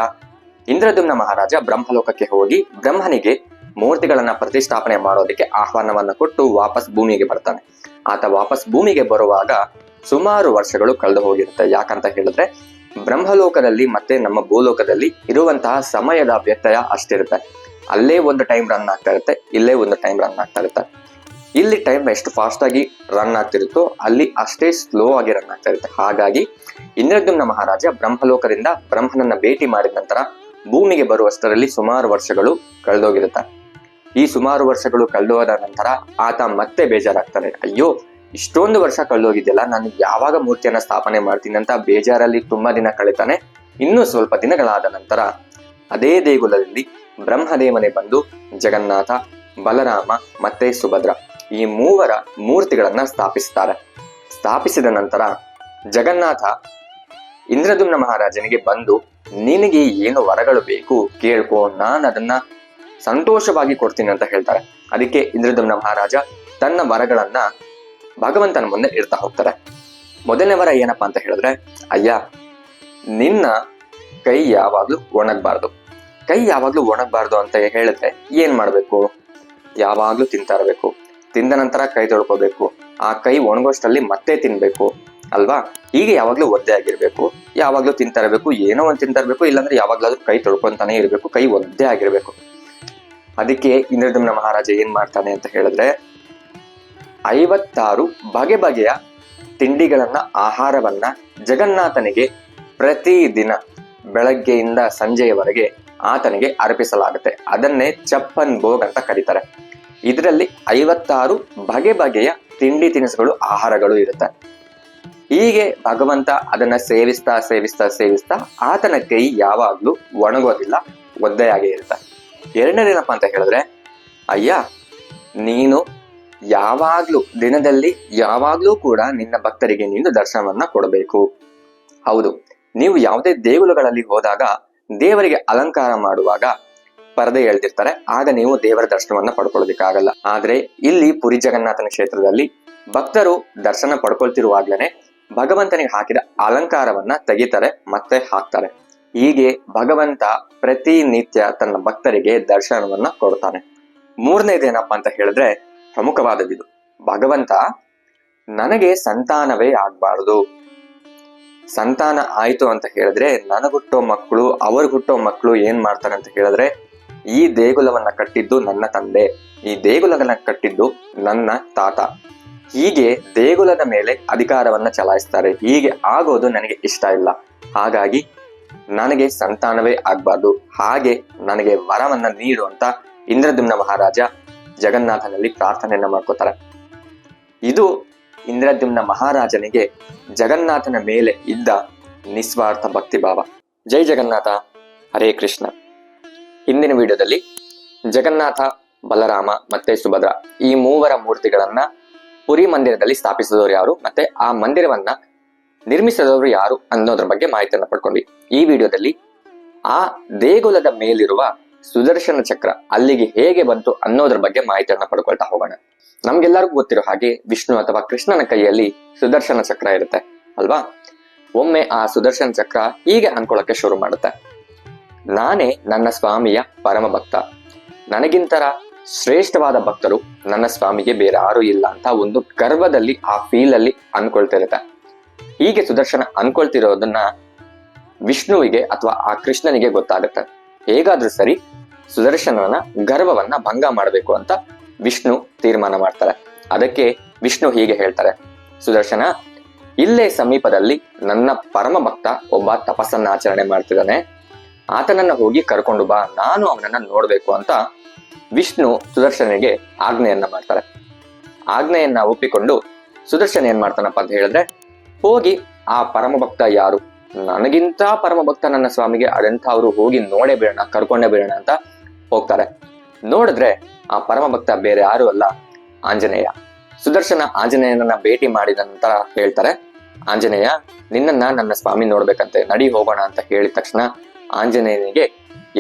ಇಂದ್ರದ್ಯುಮ್ನ ಮಹಾರಾಜ ಬ್ರಹ್ಮಲೋಕಕ್ಕೆ ಹೋಗಿ ಬ್ರಹ್ಮನಿಗೆ ಮೂರ್ತಿಗಳನ್ನ ಪ್ರತಿಷ್ಠಾಪನೆ ಮಾಡೋದಕ್ಕೆ ಆಹ್ವಾನವನ್ನ ಕೊಟ್ಟು ವಾಪಸ್ ಭೂಮಿಗೆ ಬರ್ತಾನೆ. ಆತ ವಾಪಸ್ ಭೂಮಿಗೆ ಬರುವಾಗ ಸುಮಾರು ವರ್ಷಗಳು ಕಳೆದು ಹೋಗಿರುತ್ತೆ. ಯಾಕಂತ ಹೇಳಿದ್ರೆ ಬ್ರಹ್ಮಲೋಕದಲ್ಲಿ ಮತ್ತೆ ನಮ್ಮ ಭೂಲೋಕದಲ್ಲಿ ಇರುವಂತಹ ಸಮಯದ ವ್ಯತ್ಯಯ ಅಷ್ಟಿರುತ್ತೆ. ಅಲ್ಲೇ ಒಂದು ಟೈಮ್ ರನ್ ಆಗ್ತಾ ಇರುತ್ತೆ, ಇಲ್ಲೇ ಒಂದು ಟೈಮ್ ರನ್ ಆಗ್ತಾ ಇರುತ್ತೆ. ಇಲ್ಲಿ ಟೈಮ್ ಎಷ್ಟು ಫಾಸ್ಟ್ ಆಗಿ ರನ್ ಆಗ್ತಿರುತ್ತೋ ಅಲ್ಲಿ ಅಷ್ಟೇ ಸ್ಲೋ ಆಗಿ ರನ್ ಆಗ್ತಾ ಇರುತ್ತೆ. ಹಾಗಾಗಿ ಇಂದ್ರದ್ಯುಮ್ನ ಮಹಾರಾಜ ಬ್ರಹ್ಮಲೋಕದಿಂದ ಬ್ರಹ್ಮನನ್ನ ಭೇಟಿ ಮಾಡಿದ ನಂತರ ಭೂಮಿಗೆ ಬರುವಷ್ಟರಲ್ಲಿ ಸುಮಾರು ವರ್ಷಗಳು ಕಳೆದೋಗಿರುತ್ತೆ. ಈ ಸುಮಾರು ವರ್ಷಗಳು ಕಳೆದೋದ ನಂತರ ಆತ ಮತ್ತೆ ಬೇಜಾರಾಗ್ತಾನೆ. ಅಯ್ಯೋ, ಇಷ್ಟೊಂದು ವರ್ಷ ಕಳೆದೋಗಿದ್ಯಲ್ಲ, ನಾನು ಯಾವಾಗ ಮೂರ್ತಿಯನ್ನ ಸ್ಥಾಪನೆ ಮಾಡ್ತೀನಿ ಅಂತ ಬೇಜಾರಲ್ಲಿ ತುಂಬಾ ದಿನ ಕಳೀತಾನೆ. ಇನ್ನೂ ಸ್ವಲ್ಪ ದಿನಗಳಾದ ನಂತರ ಅದೇ ದೇಗುಲದಲ್ಲಿ ಬ್ರಹ್ಮದೇವನೇ ಬಂದು ಜಗನ್ನಾಥ, ಬಲರಾಮ ಮತ್ತೆ ಸುಭದ್ರ ಈ ಮೂವರ ಮೂರ್ತಿಗಳನ್ನ ಸ್ಥಾಪಿಸ್ತಾರೆ. ಸ್ಥಾಪಿಸಿದ ನಂತರ ಜಗನ್ನಾಥ ಇಂದ್ರದ್ಯುಮ್ನ ಮಹಾರಾಜನಿಗೆ ಬಂದು, ನಿನಗೆ ಏನು ವರಗಳು ಬೇಕು ಕೇಳ್ಕೊ, ನಾನು ಅದನ್ನ ಸಂತೋಷವಾಗಿ ಕೊಡ್ತೀನಿ ಅಂತ ಹೇಳ್ತಾರೆ. ಅದಕ್ಕೆ ಇಂದ್ರದ್ಯುಮ್ನ ಮಹಾರಾಜ ತನ್ನ ವರಗಳನ್ನ ಭಗವಂತನ ಮುಂದೆ ಇಡ್ತಾ ಹೋಗ್ತಾರೆ. ಮೊದಲನೇ ವರ ಏನಪ್ಪಾ ಅಂತ ಹೇಳಿದ್ರೆ, ಅಯ್ಯ, ನಿನ್ನ ಕೈ ಯಾವಾಗ್ಲೂ ಒಣಗಬಾರ್ದು. ಕೈ ಯಾವಾಗ್ಲೂ ಒಣಗಬಾರ್ದು ಅಂತ ಹೇಳಿದ್ರೆ ಏನ್ ಮಾಡ್ಬೇಕು? ಯಾವಾಗ್ಲೂ ತಿಂತಾ ಇರಬೇಕು, ತಿಂದ ನಂತರ ಕೈ ತೊಳ್ಕೋಬೇಕು, ಆ ಕೈ ಒಣಗೋಷ್ಟಲ್ಲಿ ಮತ್ತೆ ತಿನ್ಬೇಕು ಅಲ್ವಾ? ಹೀಗೆ ಯಾವಾಗ್ಲೂ ಒದ್ದೆ ಆಗಿರ್ಬೇಕು, ಯಾವಾಗ್ಲೂ ತಿಂತಾ ಇರಬೇಕು, ಏನೋ ಒಂದು ತಿಂತಾ ಇರ್ಬೇಕು, ಇಲ್ಲಾಂದ್ರೆ ಯಾವಾಗ್ಲಾದ್ರೂ ಕೈ ತೊಳ್ಕೊಂತಾನೆ ಇರ್ಬೇಕು, ಕೈ ಒದ್ದೆ ಆಗಿರ್ಬೇಕು. ಅದಕ್ಕೆ ಇಂದ್ರದ್ಯುಮ್ನ ಮಹಾರಾಜ ಏನ್ ಮಾಡ್ತಾನೆ ಅಂತ ಹೇಳಿದ್ರೆ, 56 ಬಗೆ ಬಗೆಯ ತಿಂಡಿಗಳನ್ನ, ಆಹಾರವನ್ನ ಜಗನ್ನಾಥನಿಗೆ ಪ್ರತಿದಿನ ಬೆಳಗ್ಗೆಯಿಂದ ಸಂಜೆಯವರೆಗೆ ಆತನಿಗೆ ಅರ್ಪಿಸಲಾಗುತ್ತೆ. ಅದನ್ನೇ ಚಪ್ಪನ್ ಭೋಗ್ ಅಂತ ಕರೀತಾರೆ. ಇದರಲ್ಲಿ 56 ಬಗೆ ಬಗೆಯ ತಿಂಡಿ ತಿನಿಸುಗಳು, ಆಹಾರಗಳು ಇರುತ್ತೆ. ಹೀಗೆ ಭಗವಂತ ಅದನ್ನ ಸೇವಿಸ್ತಾ ಸೇವಿಸ್ತಾ ಸೇವಿಸ್ತಾ ಆತನ ಕೈ ಯಾವಾಗ್ಲೂ ಒಣಗೋದಿಲ್ಲ, ಒದ್ದೆಯಾಗೇ ಇರುತ್ತೆ. ಎರಡನೇದೇನಪ್ಪ ಅಂತ ಹೇಳಿದ್ರೆ, ಅಯ್ಯ, ನೀನು ಯಾವಾಗ್ಲೂ ದಿನದಲ್ಲಿ ಯಾವಾಗ್ಲೂ ಕೂಡ ನಿನ್ನ ಭಕ್ತರಿಗೆ ನೀನು ದರ್ಶನವನ್ನ ಕೊಡಬೇಕು. ಹೌದು, ನೀವು ಯಾವುದೇ ದೇಗುಲಗಳಲ್ಲಿ ಹೋದಾಗ ದೇವರಿಗೆ ಅಲಂಕಾರ ಮಾಡುವಾಗ ಪರದೆ ಎಳ್ದಿರ್ತಾರೆ, ಆಗ ನೀವು ದೇವರ ದರ್ಶನವನ್ನ ಪಡ್ಕೊಳ್ಳೋದಿಕ್ಕಾಗಲ್ಲ. ಆದ್ರೆ ಇಲ್ಲಿ ಪುರಿ ಜಗನ್ನಾಥನ ಕ್ಷೇತ್ರದಲ್ಲಿ ಭಕ್ತರು ದರ್ಶನ ಪಡ್ಕೊಳ್ತಿರುವಾಗ್ಲೇನೆ ಭಗವಂತನಿಗೆ ಹಾಕಿದ ಅಲಂಕಾರವನ್ನ ತೆಗಿತಾರೆ ಮತ್ತೆ ಹಾಕ್ತಾರೆ. ಹೀಗೆ ಭಗವಂತ ಪ್ರತಿನಿತ್ಯ ತನ್ನ ಭಕ್ತರಿಗೆ ದರ್ಶನವನ್ನ ಕೊಡ್ತಾನೆ. ಮೂರನೇದೇನಪ್ಪ ಅಂತ ಹೇಳಿದ್ರೆ ಪ್ರಮುಖವಾದದ್ದು, ಭಗವಂತ ನನಗೆ ಸಂತಾನವೇ ಆಗ್ಬಾರ್ದು. ಸಂತಾನ ಆಯ್ತು ಅಂತ ಹೇಳಿದ್ರೆ ನನಗುಟ್ಟೋ ಮಕ್ಕಳು, ಅವ್ರಿಗೆ ಹುಟ್ಟೋ ಮಕ್ಕಳು ಏನ್ ಮಾಡ್ತಾರೆ ಅಂತ ಹೇಳಿದ್ರೆ, ಈ ದೇಗುಲವನ್ನ ಕಟ್ಟಿದ್ದು ನನ್ನ ತಂದೆ, ಈ ದೇಗುಲವನ್ನ ಕಟ್ಟಿದ್ದು ನನ್ನ ತಾತ, ಹೀಗೆ ದೇಗುಲದ ಮೇಲೆ ಅಧಿಕಾರವನ್ನ ಚಲಾಯಿಸ್ತಾರೆ. ಹೀಗೆ ಆಗೋದು ನನಗೆ ಇಷ್ಟ ಇಲ್ಲ. ಹಾಗಾಗಿ ನನಗೆ ಸಂತಾನವೇ ಆಗ್ಬಾರ್ದು, ಹಾಗೆ ನನಗೆ ವರವನ್ನ ನೀಡು ಅಂತ ಇಂದ್ರದ್ಯುಮ್ನ ಮಹಾರಾಜ ಜಗನ್ನಾಥನಲ್ಲಿ ಪ್ರಾರ್ಥನೆಯನ್ನ ಮಾಡ್ಕೋತಾರೆ. ಇದು ಇಂದ್ರದ್ಯುಮ್ನ ಮಹಾರಾಜನಿಗೆ ಜಗನ್ನಾಥನ ಮೇಲೆ ಇದ್ದ ನಿಸ್ವಾರ್ಥ ಭಕ್ತಿಭಾವ. ಜೈ ಜಗನ್ನಾಥ, ಹರೇ ಕೃಷ್ಣ. ಹಿಂದಿನ ವಿಡಿಯೋದಲ್ಲಿ ಜಗನ್ನಾಥ, ಬಲರಾಮ ಮತ್ತೆ ಸುಭದ್ರ ಈ ಮೂವರ ಮೂರ್ತಿಗಳನ್ನ ಪುರಿ ಮಂದಿರದಲ್ಲಿ ಸ್ಥಾಪಿಸಿದವರು ಯಾರು, ಮತ್ತೆ ಆ ಮಂದಿರವನ್ನ ನಿರ್ಮಿಸಿದವರು ಯಾರು ಅನ್ನೋದ್ರ ಬಗ್ಗೆ ಮಾಹಿತಿಯನ್ನ ಪಡ್ಕೊಂಡ್ವಿ. ಈ ವಿಡಿಯೋದಲ್ಲಿ ಆ ದೇಗುಲದ ಮೇಲಿರುವ ಸುದರ್ಶನ ಚಕ್ರ ಅಲ್ಲಿಗೆ ಹೇಗೆ ಬಂತು ಅನ್ನೋದ್ರ ಬಗ್ಗೆ ಮಾಹಿತಿಯನ್ನ ಪಡ್ಕೊಳ್ತಾ ಹೋಗೋಣ. ನಮ್ಗೆಲ್ಲರಿಗೂ ಗೊತ್ತಿರೋ ಹಾಗೆ ವಿಷ್ಣು ಅಥವಾ ಕೃಷ್ಣನ ಕೈಯಲ್ಲಿ ಸುದರ್ಶನ ಚಕ್ರ ಇರುತ್ತೆ ಅಲ್ವಾ? ಒಮ್ಮೆ ಆ ಸುದರ್ಶನ ಚಕ್ರ ಹೀಗೆ ಅನ್ಕೊಳ್ಳಕ್ಕೆ ಶುರು ಮಾಡುತ್ತೆ, ನಾನೇ ನನ್ನ ಸ್ವಾಮಿಯ ಪರಮ ಭಕ್ತ, ನನಗಿಂತರ ಶ್ರೇಷ್ಠವಾದ ಭಕ್ತರು ನನ್ನ ಸ್ವಾಮಿಗೆ ಬೇರೆ ಯಾರು ಇಲ್ಲ ಅಂತ ಒಂದು ಗರ್ವದಲ್ಲಿ ಆ ಫೀಲ್ ಅಲ್ಲಿ ಅನ್ಕೊಳ್ತಿರುತ್ತೆ. ಹೀಗೆ ಸುದರ್ಶನ ಅನ್ಕೊಳ್ತಿರೋದನ್ನ ವಿಷ್ಣುವಿಗೆ ಅಥವಾ ಆ ಕೃಷ್ಣನಿಗೆ ಗೊತ್ತಾಗುತ್ತೆ. ಹೇಗಾದ್ರೂ ಸರಿ ಸುದರ್ಶನನ ಗರ್ವವನ್ನ ಭಂಗ ಮಾಡಬೇಕು ಅಂತ ವಿಷ್ಣು ತೀರ್ಮಾನ ಮಾಡ್ತಾರೆ. ಅದಕ್ಕೆ ವಿಷ್ಣು ಹೀಗೆ ಹೇಳ್ತಾರೆ, ಸುದರ್ಶನ, ಇಲ್ಲೇ ಸಮೀಪದಲ್ಲಿ ನನ್ನ ಪರಮ ಭಕ್ತ ಒಬ್ಬ ತಪಸ್ಸನ್ನ ಆಚರಣೆ ಮಾಡ್ತಿದ್ದಾನೆ, ಆತನನ್ನ ಹೋಗಿ ಕರ್ಕೊಂಡು ಬಾ, ನಾನು ಅವನನ್ನ ನೋಡ್ಬೇಕು ಅಂತ ವಿಷ್ಣು ಸುದರ್ಶನಿಗೆ ಆಜ್ಞೆಯನ್ನ ಮಾಡ್ತಾರೆ. ಆಜ್ಞೆಯನ್ನ ಒಪ್ಪಿಕೊಂಡು ಸುದರ್ಶನ ಏನ್ ಮಾಡ್ತಾನಪ್ಪ ಅಂತ ಹೇಳಿದ್ರೆ, ಹೋಗಿ ಆ ಪರಮ ಭಕ್ತ ಯಾರು, ನನಗಿಂತ ಪರಮ ಭಕ್ತ ನನ್ನ ಸ್ವಾಮಿಗೆ, ಅದಂತ ಅವರು ಹೋಗಿ ನೋಡೇ ಬಿಡೋಣ, ಕರ್ಕೊಂಡೇ ಬಿಡೋಣ ಅಂತ ಹೋಗ್ತಾರೆ. ನೋಡಿದ್ರೆ ಆ ಪರಮ ಭಕ್ತ ಬೇರೆ ಯಾರು ಅಲ್ಲ, ಆಂಜನೇಯ. ಸುದರ್ಶನ ಆಂಜನೇಯನನ್ನ ಭೇಟಿ ಮಾಡಿದ ನಂತರ ಹೇಳ್ತಾರೆ, ಆಂಜನೇಯ, ನಿನ್ನನ್ನ ನನ್ನ ಸ್ವಾಮಿ ನೋಡ್ಬೇಕಂತೆ, ನಡಿ ಹೋಗೋಣ ಅಂತ ಹೇಳಿದ ತಕ್ಷಣ ಆಂಜನೇಯನಿಗೆ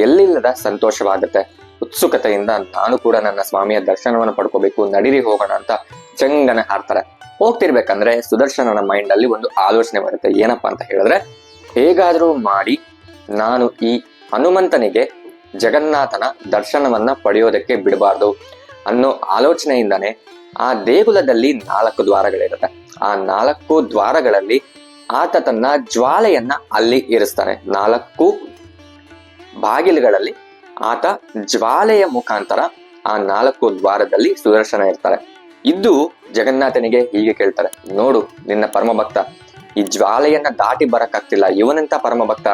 ಎಲ್ಲಿಲ್ಲದ ಸಂತೋಷವಾಗುತ್ತೆ. ಉತ್ಸುಕತೆಯಿಂದ ನಾನು ಕೂಡ ನನ್ನ ಸ್ವಾಮಿಯ ದರ್ಶನವನ್ನು ಪಡ್ಕೋಬೇಕು, ನಡಿರಿ ಹೋಗೋಣ ಅಂತ ಚಂಗನೆ ಹಾರ್ತಾರೆ. ಹೋಗ್ತಿರ್ಬೇಕಂದ್ರೆ ಸುದರ್ಶನನ ಮೈಂಡ್ ಅಲ್ಲಿ ಒಂದು ಆಲೋಚನೆ ಬರುತ್ತೆ. ಏನಪ್ಪಾ ಅಂತ ಹೇಳಿದ್ರೆ, ಹೇಗಾದ್ರೂ ಮಾಡಿ ನಾನು ಈ ಹನುಮಂತನಿಗೆ ಜಗನ್ನಾಥನ ದರ್ಶನವನ್ನ ಪಡೆಯೋದಕ್ಕೆ ಬಿಡಬಾರ್ದು ಅನ್ನೋ ಆಲೋಚನೆಯಿಂದಾನೆ ಆ ದೇಗುಲದಲ್ಲಿ 4 ದ್ವಾರಗಳಿರುತ್ತೆ. ಆ 4 ದ್ವಾರಗಳಲ್ಲಿ ಆತ ತನ್ನ ಜ್ವಾಲೆಯನ್ನ ಅಲ್ಲಿ ಇರಿಸ್ತಾನೆ. 4 ಬಾಗಿಲುಗಳಲ್ಲಿ ಆತ ಜ್ವಾಲೆಯ ಮುಖಾಂತರ ಆ 4 ದ್ವಾರದಲ್ಲಿ ಸುದರ್ಶನ ಇರ್ತಾರೆ. ಇದ್ದು ಜಗನ್ನಾಥನಿಗೆ ಹೀಗೆ ಕೇಳ್ತಾರೆ, ನೋಡು ನಿನ್ನ ಪರಮಭಕ್ತ ಈ ಜ್ವಾಲೆಯನ್ನ ದಾಟಿ ಬರಕ್ಕಾಗ್ತಿಲ್ಲ, ಇವನಂತ ಪರಮಭಕ್ತ,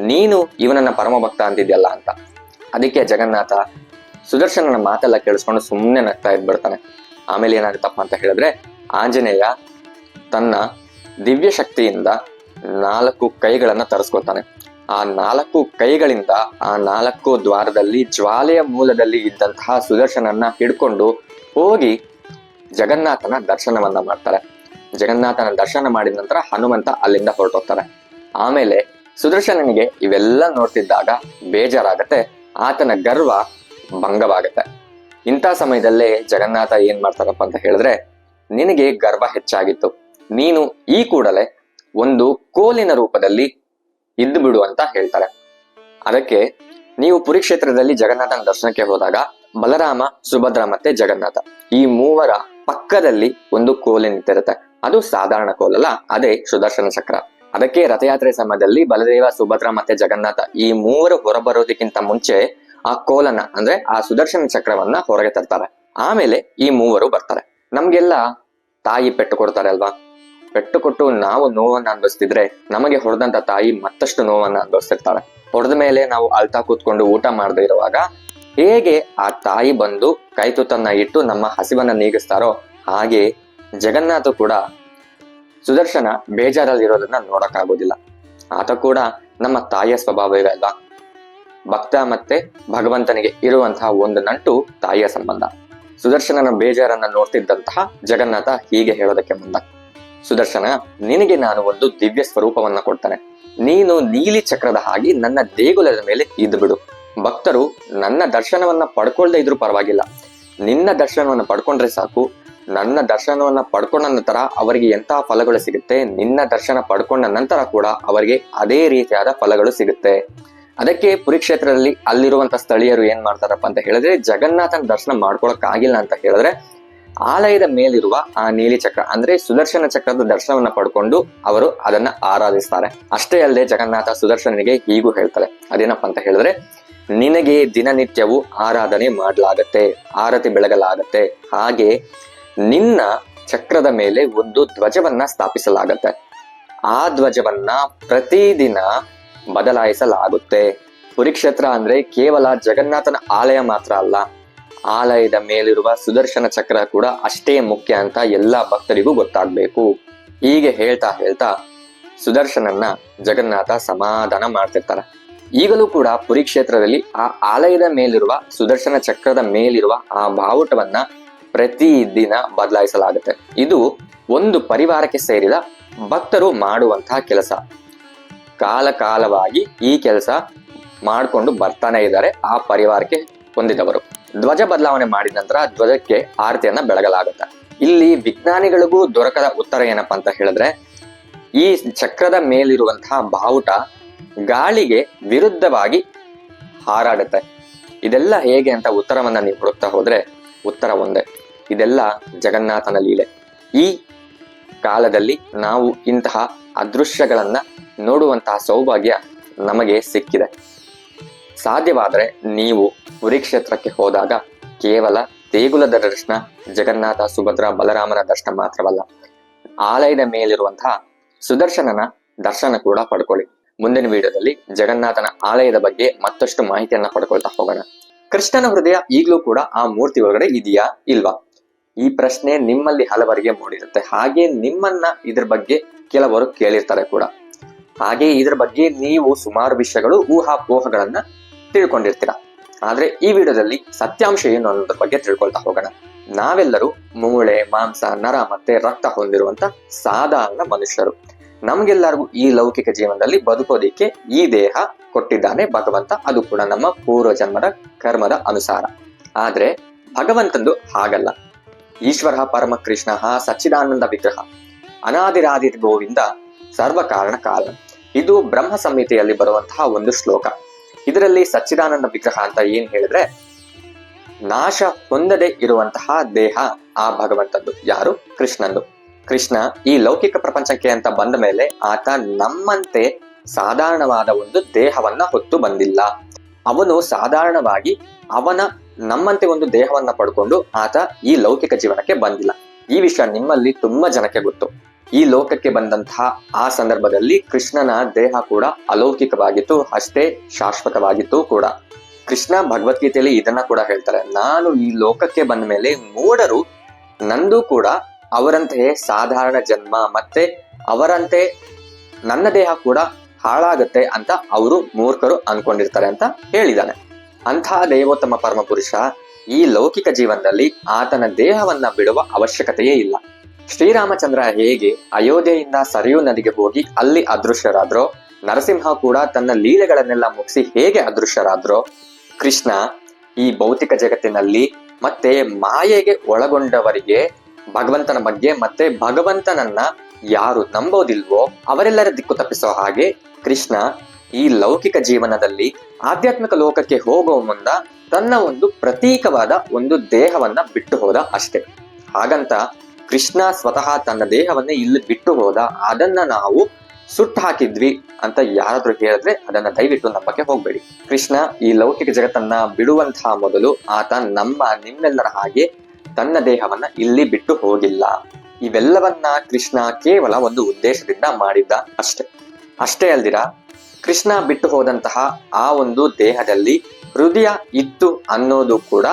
ನೀನು ಇವನನ್ನ ಪರಮಭಕ್ತ ಅಂತಿದ್ಯಲ್ಲ ಅಂತ. ಅದಕ್ಕೆ ಜಗನ್ನಾಥ ಸುದರ್ಶನನ ಮಾತೆಲ್ಲ ಕೇಳಿಸ್ಕೊಂಡು ಸುಮ್ಮನೆ ನಗ್ತಾ ಇದ್ಬಿಡ್ತಾನೆ. ಆಮೇಲೆ ಏನಾಗುತ್ತಪ್ಪ ಅಂತ ಹೇಳಿದ್ರೆ, ಆಂಜನೇಯ ತನ್ನ ದಿವ್ಯ ಶಕ್ತಿಯಿಂದ 4 ಕೈಗಳನ್ನ ತರಿಸ್ಕೊತಾನೆ. ಆ 4 ಕೈಗಳಿಂದ ಆ 4 ದ್ವಾರದಲ್ಲಿ ಜ್ವಾಲೆಯ ಮೂಲದಲ್ಲಿ ಇದ್ದಂತಹ ಸುದರ್ಶನನ್ನ ಹಿಡ್ಕೊಂಡು ಹೋಗಿ ಜಗನ್ನಾಥನ ದರ್ಶನವನ್ನ ಮಾಡ್ತಾರೆ. ಜಗನ್ನಾಥನ ದರ್ಶನ ಮಾಡಿದ ನಂತರ ಹನುಮಂತ ಅಲ್ಲಿಂದ ಹೊರಟೋಗ್ತಾರೆ. ಆಮೇಲೆ ಸುದರ್ಶನನಿಗೆ ಇವೆಲ್ಲ ನೋಡ್ತಿದ್ದಾಗ ಬೇಜಾರಾಗತ್ತೆ, ಆತನ ಗರ್ವ ಭಂಗವಾಗತ್ತೆ. ಇಂಥ ಸಮಯದಲ್ಲೇ ಜಗನ್ನಾಥ ಏನ್ ಮಾಡ್ತಾರಪ್ಪ ಅಂತ ಹೇಳಿದ್ರೆ, ನಿನಗೆ ಗರ್ವ ಹೆಚ್ಚಾಗಿತ್ತು, ನೀನು ಈ ಕೂಡಲೇ ಒಂದು ಕೋಲಿನ ರೂಪದಲ್ಲಿ ಇದ್ದು ಬಿಡು ಅಂತ ಹೇಳ್ತಾರೆ. ಅದಕ್ಕೆ ನೀವು ಪುರಿ ಕ್ಷೇತ್ರದಲ್ಲಿ ಜಗನ್ನಾಥನ ದರ್ಶನಕ್ಕೆ ಹೋದಾಗ ಬಲರಾಮ, ಸುಭದ್ರ ಮತ್ತೆ ಜಗನ್ನಾಥ ಈ 3 ಪಕ್ಕದಲ್ಲಿ ಒಂದು ಕೋಲು ನಿಂತಿರುತ್ತೆ. ಅದು ಸಾಧಾರಣ ಕೋಲಲ್ಲ, ಅದೇ ಸುದರ್ಶನ ಚಕ್ರ. ಅದಕ್ಕೆ ರಥಯಾತ್ರೆ ಸಮಯದಲ್ಲಿ ಬಲದೇವ, ಸುಭದ್ರ ಮತ್ತೆ ಜಗನ್ನಾಥ ಈ 3 ಹೊರಬರೋದಕ್ಕಿಂತ ಮುಂಚೆ ಆ ಕೋಲನ್ನ ಅಂದ್ರೆ ಆ ಸುದರ್ಶನ ಚಕ್ರವನ್ನ ಹೊರಗೆ ತರ್ತಾರೆ. ಆಮೇಲೆ ಈ 3 ಬರ್ತಾರೆ. ನಮ್ಗೆಲ್ಲ ತಾಯಿ ಪೆಟ್ಟು ಕೊಡ್ತಾರೆ ಅಲ್ವಾ, ಪೆಟ್ಟು ಕೊಟ್ಟು ನಾವು ನೋವನ್ನ ಅನುಭವಿಸ್ತಿದ್ರೆ ನಮಗೆ ಹೊಡೆದಂತ ತಾಯಿ ಮತ್ತಷ್ಟು ನೋವನ್ನ ಅನುಭವಿಸ್ತಿರ್ತಾರೆ. ಹೊಡೆದ ಮೇಲೆ ನಾವು ಅಳ್ತಾ ಕೂತ್ಕೊಂಡು ಊಟ ಮಾಡದೇ ಇರುವಾಗ ಹೇಗೆ ಆ ತಾಯಿ ಬಂದು ಕೈ ತುತ್ತನ್ನ ಇಟ್ಟು ನಮ್ಮ ಹಸಿವನ್ನ ನೀಗಿಸ್ತಾರೋ, ಹಾಗೆ ಜಗನ್ನಾಥ ಕೂಡ ಸುದರ್ಶನ ಬೇಜಾರಲ್ಲಿರೋದನ್ನ ನೋಡಕ್ಕಾಗೋದಿಲ್ಲ. ಆತ ಕೂಡ ನಮ್ಮ ತಾಯಿಯ ಸ್ವಭಾವವೇ ಅಲ್ವಾ. ಭಕ್ತ ಮತ್ತೆ ಭಗವಂತನಿಗೆ ಇರುವಂತಹ ಒಂದು ನಂಟು ತಾಯಿಯ ಸಂಬಂಧ. ಸುದರ್ಶನನ ಬೇಜಾರನ್ನ ನೋಡ್ತಿದ್ದಂತಹ ಜಗನ್ನಾಥ ಹೀಗೆ ಹೇಳೋದಕ್ಕೆ ಮುಂದ, ಸುದರ್ಶನ, ನಿನಗೆ ನಾನು ಒಂದು ದಿವ್ಯ ಸ್ವರೂಪವನ್ನ ಕೊಡ್ತಾನೆ. ನೀನು ನೀಲಿ ಚಕ್ರದ ಹಾಗೆ ನನ್ನ ದೇಗುಲದ ಮೇಲೆ ಇದ್ದು ಬಿಡು. ಭಕ್ತರು ನನ್ನ ದರ್ಶನವನ್ನ ಪಡ್ಕೊಳ್ದೇ ಇದ್ರು ಪರವಾಗಿಲ್ಲ, ನಿನ್ನ ದರ್ಶನವನ್ನ ಪಡ್ಕೊಂಡ್ರೆ ಸಾಕು. ನನ್ನ ದರ್ಶನವನ್ನ ಪಡ್ಕೊಂಡ ನಂತರ ಅವರಿಗೆ ಎಂತಹ ಫಲಗಳು ಸಿಗುತ್ತೆ, ನಿನ್ನ ದರ್ಶನ ಪಡ್ಕೊಂಡ ನಂತರ ಕೂಡ ಅವರಿಗೆ ಅದೇ ರೀತಿಯಾದ ಫಲಗಳು ಸಿಗುತ್ತೆ. ಅದಕ್ಕೆ ಪುರಿ ಕ್ಷೇತ್ರದಲ್ಲಿ ಅಲ್ಲಿರುವಂತ ಸ್ಥಳೀಯರು ಏನ್ ಮಾಡ್ತಾರಪ್ಪ ಅಂತ ಹೇಳಿದ್ರೆ, ಜಗನ್ನಾಥನ ದರ್ಶನ ಮಾಡ್ಕೊಳಕ್ ಆಗಿಲ್ಲ ಅಂತ ಹೇಳಿದ್ರೆ ಆಲಯದ ಮೇಲಿರುವ ಆ ನೀಲಿ ಚಕ್ರ ಅಂದ್ರೆ ಸುದರ್ಶನ ಚಕ್ರದ ದರ್ಶನವನ್ನ ಪಡ್ಕೊಂಡು ಅವರು ಅದನ್ನ ಆರಾಧಿಸ್ತಾರೆ. ಅಷ್ಟೇ ಅಲ್ಲದೆ ಜಗನ್ನಾಥ ಸುದರ್ಶನಿಗೆ ಹೀಗೂ ಹೇಳ್ತಾರೆ, ಅದೇನಪ್ಪ ಅಂತ ಹೇಳಿದ್ರೆ, ನಿನಗೆ ದಿನನಿತ್ಯವೂ ಆರಾಧನೆ ಮಾಡ್ಲಾಗತ್ತೆ, ಆರತಿ ಬೆಳಗಲಾಗತ್ತೆ. ಹಾಗೆ ನಿನ್ನ ಚಕ್ರದ ಮೇಲೆ ಒಂದು ಧ್ವಜವನ್ನ ಸ್ಥಾಪಿಸಲಾಗತ್ತೆ. ಆ ಧ್ವಜವನ್ನ ಪ್ರತಿದಿನ ಬದಲಾಯಿಸಲಾಗುತ್ತೆ. ಪುರಿಕ್ಷೇತ್ರ ಅಂದ್ರೆ ಕೇವಲ ಜಗನ್ನಾಥನ ಆಲಯ ಮಾತ್ರ ಅಲ್ಲ, ಆಲಯದ ಮೇಲಿರುವ ಸುದರ್ಶನ ಚಕ್ರ ಕೂಡ ಅಷ್ಟೇ ಮುಖ್ಯ ಅಂತ ಎಲ್ಲಾ ಭಕ್ತರಿಗೂ ಗೊತ್ತಾಗ್ಬೇಕು. ಹೀಗೆ ಹೇಳ್ತಾ ಹೇಳ್ತಾ ಸುದರ್ಶನನ್ನ ಜಗನ್ನಾಥ ಸಮಾಧಾನ ಮಾಡ್ತಿರ್ತಾರೆ. ಈಗಲೂ ಕೂಡ ಪುರಿ ಕ್ಷೇತ್ರದಲ್ಲಿ ಆ ಆಲಯದ ಮೇಲಿರುವ ಸುದರ್ಶನ ಚಕ್ರದ ಮೇಲಿರುವ ಆ ಬಾವುಟವನ್ನ ಪ್ರತಿದಿನ ಬದಲಾಯಿಸಲಾಗುತ್ತೆ. ಇದು ಒಂದು ಪರಿವಾರಕ್ಕೆ ಸೇರಿದ ಭಕ್ತರು ಮಾಡುವಂತಹ ಕೆಲಸ. ಕಾಲ ಕಾಲವಾಗಿ ಈ ಕೆಲಸ ಮಾಡಿಕೊಂಡು ಬರ್ತಾನೆ ಇದ್ದಾರೆ ಆ ಪರಿವಾರಕ್ಕೆ ಹೊಂದಿದವರು. ಧ್ವಜ ಬದಲಾವಣೆ ಮಾಡಿದ ನಂತರ ಧ್ವಜಕ್ಕೆ ಆರತಿಯನ್ನ ಬೆಳಗಲಾಗುತ್ತೆ. ಇಲ್ಲಿ ವಿಜ್ಞಾನಿಗಳಿಗೂ ದೊರಕದ ಉತ್ತರ ಏನಪ್ಪಾ ಅಂತ ಹೇಳಿದ್ರೆ, ಈ ಚಕ್ರದ ಮೇಲಿರುವಂತಹ ಬಾವುಟ ಗಾಳಿಗೆ ವಿರುದ್ಧವಾಗಿ ಹಾರಾಡುತ್ತೆ. ಇದೆಲ್ಲ ಹೇಗೆ ಅಂತ ಉತ್ತರವನ್ನ ನೀವು ಹುಡುಕ್ತಾ ಹೋದ್ರೆ ಉತ್ತರ ಒಂದೇ, ಇದೆಲ್ಲ ಜಗನ್ನಾಥನ ಲೀಲೆ. ಈ ಕಾಲದಲ್ಲಿ ನಾವು ಇಂತಹ ಅದೃಶ್ಯಗಳನ್ನ ನೋಡುವಂತಹ ಸೌಭಾಗ್ಯ ನಮಗೆ ಸಿಕ್ಕಿದೆ. ಸಾಧ್ಯವಾದರೆ ನೀವು ಪುರಿ ಕ್ಷೇತ್ರಕ್ಕೆ ಹೋದಾಗ ಕೇವಲ ದೇಗುಲದ ದರ್ಶನ, ಜಗನ್ನಾಥ, ಸುಭದ್ರ, ಬಲರಾಮನ ದರ್ಶನ ಮಾತ್ರವಲ್ಲ, ಆಲಯದ ಮೇಲಿರುವಂತಹ ಸುದರ್ಶನನ ದರ್ಶನ ಕೂಡ ಪಡ್ಕೊಳ್ಳಿ. ಮುಂದಿನ ವಿಡಿಯೋದಲ್ಲಿ ಜಗನ್ನಾಥನ ಆಲಯದ ಬಗ್ಗೆ ಮತ್ತಷ್ಟು ಮಾಹಿತಿಯನ್ನ ಪಡ್ಕೊಳ್ತಾ ಹೋಗೋಣ. ಕೃಷ್ಣನ ಹೃದಯ ಈಗಲೂ ಕೂಡ ಆ ಮೂರ್ತಿ ಒಳಗಡೆ ಇದೆಯಾ ಇಲ್ವಾ? ಈ ಪ್ರಶ್ನೆ ನಿಮ್ಮಲ್ಲಿ ಹಲವರಿಗೆ ಮೂಡಿರುತ್ತೆ. ಹಾಗೆ ನಿಮ್ಮನ್ನ ಇದ್ರ ಬಗ್ಗೆ ಕೆಲವರು ಕೇಳಿರ್ತಾರೆ ಕೂಡ. ಹಾಗೆ ಇದ್ರ ಬಗ್ಗೆ ನೀವು ಸುಮಾರು ವಿಷಯಗಳು ಊಹಾಪೋಹಗಳನ್ನ ತಿಳ್ಕೊಂಡಿರ್ತೀರ. ಆದ್ರೆ ಈ ವಿಡಿಯೋದಲ್ಲಿ ಸತ್ಯಾಂಶ ಏನು ಅನ್ನೋದ್ರ ಬಗ್ಗೆ ತಿಳ್ಕೊಳ್ತಾ ಹೋಗೋಣ. ನಾವೆಲ್ಲರೂ ಮೂಳೆ, ಮಾಂಸ, ನರ ಮತ್ತೆ ರಕ್ತ ಹೊಂದಿರುವಂತ ಸಾಧಾರಣ ಮನುಷ್ಯರು. ನಮ್ಗೆಲ್ಲರಿಗೂ ಈ ಲೌಕಿಕ ಜೀವನದಲ್ಲಿ ಬದುಕೋದಿಕ್ಕೆ ಈ ದೇಹ ಕೊಟ್ಟಿದ್ದಾನೆ ಭಗವಂತ. ಅದು ಕೂಡ ನಮ್ಮ ಪೂರ್ವ ಜನ್ಮದ ಕರ್ಮದ ಅನುಸಾರ. ಆದ್ರೆ ಭಗವಂತಂದು ಹಾಗಲ್ಲ. ಈಶ್ವರ ಪರಮ ಕೃಷ್ಣ ಸಚ್ಚಿದಾನಂದ ವಿಗ್ರಹ ಅನಾದಿರಾದಿ ಗೋವಿಂದ ಸರ್ವ ಕಾರಣ ಕಾರಣ. ಇದು ಬ್ರಹ್ಮ ಸಂಹಿತೆಯಲ್ಲಿ ಬರುವಂತಹ ಒಂದು ಶ್ಲೋಕ. ಇದರಲ್ಲಿ ಸಚ್ಚಿದಾನಂದ ವಿಗ್ರಹ ಅಂತ ಏನ್ ಹೇಳಿದ್ರೆ, ನಾಶ ಹೊಂದದೆ ಇರುವಂತಹ ದೇಹ ಆ ಭಗವಂತದ್ದು. ಯಾರು? ಕೃಷ್ಣಂದು. ಕೃಷ್ಣ ಈ ಲೌಕಿಕ ಪ್ರಪಂಚಕ್ಕೆ ಅಂತ ಬಂದ ಮೇಲೆ ಆತ ನಮ್ಮಂತೆ ಸಾಧಾರಣವಾದ ಒಂದು ದೇಹವನ್ನ ಹೊತ್ತು ಬಂದಿಲ್ಲ. ಅವನು ಸಾಧಾರಣವಾಗಿ ಅವನ ನಮ್ಮಂತೆ ಒಂದು ದೇಹವನ್ನ ಪಡ್ಕೊಂಡು ಆತ ಈ ಲೌಕಿಕ ಜೀವನಕ್ಕೆ ಬಂದಿಲ್ಲ. ಈ ವಿಷಯ ನಿಮ್ಮಲ್ಲಿ ತುಂಬಾ ಜನಕ್ಕೆ ಗೊತ್ತು. ಈ ಲೋಕಕ್ಕೆ ಬಂದಂತಹ ಆ ಸಂದರ್ಭದಲ್ಲಿ ಕೃಷ್ಣನ ದೇಹ ಕೂಡ ಅಲೌಕಿಕವಾಗಿತ್ತು, ಅಷ್ಟೇ ಶಾಶ್ವತವಾಗಿತ್ತು ಕೂಡ. ಕೃಷ್ಣ ಭಗವದ್ಗೀತೆಯಲ್ಲಿ ಇದನ್ನ ಕೂಡ ಹೇಳ್ತಾರೆ, ನಾನು ಈ ಲೋಕಕ್ಕೆ ಬಂದ ಮೇಲೆ ಮೂಢರು ನಂದು ಕೂಡ ಅವರಂತೆಯೇ ಸಾಧಾರಣ ಜನ್ಮ, ಮತ್ತೆ ಅವರಂತೆ ನನ್ನ ದೇಹ ಕೂಡ ಹಾಳಾಗುತ್ತೆ ಅಂತ ಅವರು ಮೂರ್ಖರು ಅನ್ಕೊಂಡಿರ್ತಾರೆ ಅಂತ ಹೇಳಿದಾನೆ. ಅಂತಹ ದೇವೋತ್ತಮ ಪರಮ ಪುರುಷ ಈ ಲೌಕಿಕ ಜೀವನದಲ್ಲಿ ಆತನ ದೇಹವನ್ನ ಬಿಡುವ ಅವಶ್ಯಕತೆಯೇ ಇಲ್ಲ. ಶ್ರೀರಾಮಚಂದ್ರ ಹೇಗೆ ಅಯೋಧ್ಯೆಯಿಂದ ಸರಿಯೂ ನದಿಗೆ ಹೋಗಿ ಅಲ್ಲಿ ಅದೃಶ್ಯರಾದ್ರೋ, ನರಸಿಂಹ ಕೂಡ ತನ್ನ ಲೀಲೆಗಳನ್ನೆಲ್ಲ ಮುಗಿಸಿ ಹೇಗೆ ಅದೃಶ್ಯರಾದ್ರೋ, ಕೃಷ್ಣ ಈ ಭೌತಿಕ ಜಗತ್ತಿನಲ್ಲಿ ಮತ್ತೆ ಮಾಯೆಗೆ ಒಳಗೊಂಡವರಿಗೆ ಭಗವಂತನ ಬಗ್ಗೆ ಮತ್ತೆ ಭಗವಂತನನ್ನ ಯಾರು ನಂಬೋದಿಲ್ವೋ ಅವರೆಲ್ಲರ ದಿಕ್ಕು ತಪ್ಪಿಸೋ ಹಾಗೆ ಕೃಷ್ಣ ಈ ಲೌಕಿಕ ಜೀವನದಲ್ಲಿ ಆಧ್ಯಾತ್ಮಿಕ ಲೋಕಕ್ಕೆ ಹೋಗುವ ಮುನ್ನ ತನ್ನ ಒಂದು ಪ್ರತೀಕವಾದ ಒಂದು ದೇಹವನ್ನ ಬಿಟ್ಟು ಹೋದ ಅಷ್ಟೇ. ಹಾಗಂತ ಕೃಷ್ಣ ಸ್ವತಃ ತನ್ನ ದೇಹವನ್ನೇ ಇಲ್ಲಿ ಬಿಟ್ಟು ಹೋದ, ಅದನ್ನ ನಾವು ಸುಟ್ಟು ಹಾಕಿದ್ವಿ ಅಂತ ಯಾರಾದ್ರೂ ಹೇಳಿದ್ರೆ ಅದನ್ನ ದಯವಿಟ್ಟು ನಂಬಕ್ಕೆ ಹೋಗ್ಬೇಡಿ. ಕೃಷ್ಣ ಈ ಲೌಕಿಕ ಜಗತ್ತನ್ನ ಬಿಡುವಂತಹ ಮೊದಲು ಆತ ನಿಮ್ಮೆಲ್ಲರ ಹಾಗೆ ತನ್ನ ದೇಹವನ್ನ ಇಲ್ಲಿ ಬಿಟ್ಟು ಹೋಗಿಲ್ಲ. ಇವೆಲ್ಲವನ್ನ ಕೃಷ್ಣ ಕೇವಲ ಒಂದು ಉದ್ದೇಶದಿಂದ ಮಾಡಿದ್ದ ಅಷ್ಟೇ ಅಲ್ದಿರ ಕೃಷ್ಣ ಬಿಟ್ಟು ಹೋದಂತಹ ಆ ಒಂದು ದೇಹದಲ್ಲಿ ಹೃದಯ ಇತ್ತು ಅನ್ನೋದು ಕೂಡ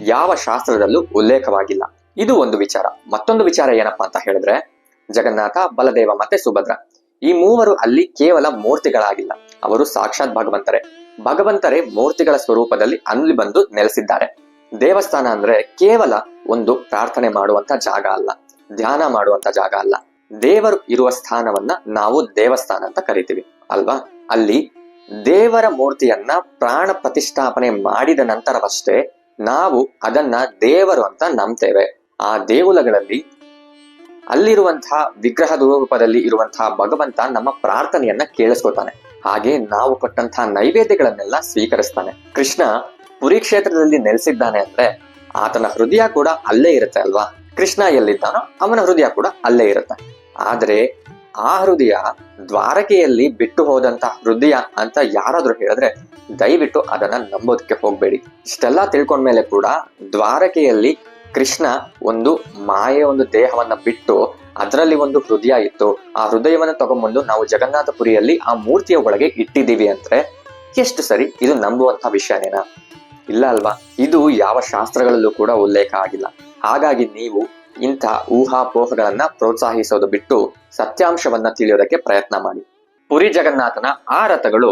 ಯಾವ ಶಾಸ್ತ್ರದಲ್ಲೂ ಉಲ್ಲೇಖವಾಗಿಲ್ಲ. ಇದು ಒಂದು ವಿಚಾರ. ಮತ್ತೊಂದು ವಿಚಾರ ಏನಪ್ಪಾ ಅಂತ ಹೇಳಿದ್ರೆ, ಜಗನ್ನಾಥ, ಬಲದೇವ ಮತ್ತೆ ಸುಭದ್ರ ಈ ಮೂವರು ಅಲ್ಲಿ ಕೇವಲ ಮೂರ್ತಿಗಳಾಗಿಲ್ಲ, ಅವರು ಸಾಕ್ಷಾತ್ ಭಗವಂತರೇ ಮೂರ್ತಿಗಳ ಸ್ವರೂಪದಲ್ಲಿ ಅಲ್ಲಿ ಬಂದು ನೆಲೆಸಿದ್ದಾರೆ. ದೇವಸ್ಥಾನ ಅಂದ್ರೆ ಕೇವಲ ಒಂದು ಪ್ರಾರ್ಥನೆ ಮಾಡುವಂತ ಜಾಗ ಅಲ್ಲ, ಧ್ಯಾನ ಮಾಡುವಂತ ಜಾಗ ಅಲ್ಲ. ದೇವರು ಇರುವ ಸ್ಥಾನವನ್ನ ನಾವು ದೇವಸ್ಥಾನ ಅಂತ ಕರಿತೀವಿ ಅಲ್ವಾ. ಅಲ್ಲಿ ದೇವರ ಮೂರ್ತಿಯನ್ನ ಪ್ರಾಣ ಪ್ರತಿಷ್ಠಾಪನೆ ಮಾಡಿದ ನಂತರವಷ್ಟೇ ನಾವು ಅದನ್ನ ದೇವರು ಅಂತ ನಂಬ್ತೇವೆ. ಆ ದೇಗುಲಗಳಲ್ಲಿ ಅಲ್ಲಿರುವಂತಹ ವಿಗ್ರಹದ ರೂಪದಲ್ಲಿ ಇರುವಂತಹ ಭಗವಂತ ನಮ್ಮ ಪ್ರಾರ್ಥನೆಯನ್ನ ಕೇಳಿಸ್ಕೊತಾನೆ. ಹಾಗೆ ನಾವು ಕೊಟ್ಟಂತಹ ನೈವೇದ್ಯಗಳನ್ನೆಲ್ಲ ಸ್ವೀಕರಿಸ್ತಾನೆ. ಕೃಷ್ಣ ಪುರಿ ಕ್ಷೇತ್ರದಲ್ಲಿ ನೆಲೆಸಿದ್ದಾನೆ ಅಂದ್ರೆ ಆತನ ಹೃದಯ ಕೂಡ ಅಲ್ಲೇ ಇರುತ್ತೆ ಅಲ್ವಾ. ಕೃಷ್ಣ ಎಲ್ಲಿದ್ದಾನೋ ಅವನ ಹೃದಯ ಕೂಡ ಅಲ್ಲೇ ಇರುತ್ತೆ. ಆದ್ರೆ ಆ ಹೃದಯ ದ್ವಾರಕೆಯಲ್ಲಿ ಬಿಟ್ಟು ಹೋದಂತ ಹೃದಯ ಅಂತ ಯಾರಾದ್ರೂ ಹೇಳಿದ್ರೆ ದಯವಿಟ್ಟು ಅದನ್ನ ನಂಬೋದಕ್ಕೆ ಹೋಗ್ಬೇಡಿ. ಇಷ್ಟೆಲ್ಲಾ ತಿಳ್ಕೊಂಡ್ಮೇಲೆ ಕೂಡ ದ್ವಾರಕೆಯಲ್ಲಿ ಕೃಷ್ಣ ಒಂದು ಒಂದು ದೇಹವನ್ನ ಬಿಟ್ಟು ಅದರಲ್ಲಿ ಒಂದು ಹೃದಯ ಇತ್ತು, ಆ ಹೃದಯವನ್ನ ತಗೊಂಡ್ಬಂದು ನಾವು ಜಗನ್ನಾಥಪುರಿಯಲ್ಲಿ ಆ ಮೂರ್ತಿಯ ಒಳಗೆ ಇಟ್ಟಿದ್ದೀವಿ ಅಂದ್ರೆ ಎಷ್ಟು ಸರಿ? ಇದು ನಂಬುವಂತ ವಿಷಯನೇನಾ? ಇಲ್ಲ ಅಲ್ವಾ. ಇದು ಯಾವ ಶಾಸ್ತ್ರಗಳಲ್ಲೂ ಕೂಡ ಉಲ್ಲೇಖ ಆಗಿಲ್ಲ. ಹಾಗಾಗಿ ನೀವು ಇಂಥ ಊಹಾಪೋಹಗಳನ್ನ ಪ್ರೋತ್ಸಾಹಿಸೋದು ಬಿಟ್ಟು ಸತ್ಯಾಂಶವನ್ನ ತಿಳಿಯೋದಕ್ಕೆ ಪ್ರಯತ್ನ ಮಾಡಿ. ಪುರಿ ಜಗನ್ನಾಥನ ಆ ರಥಗಳು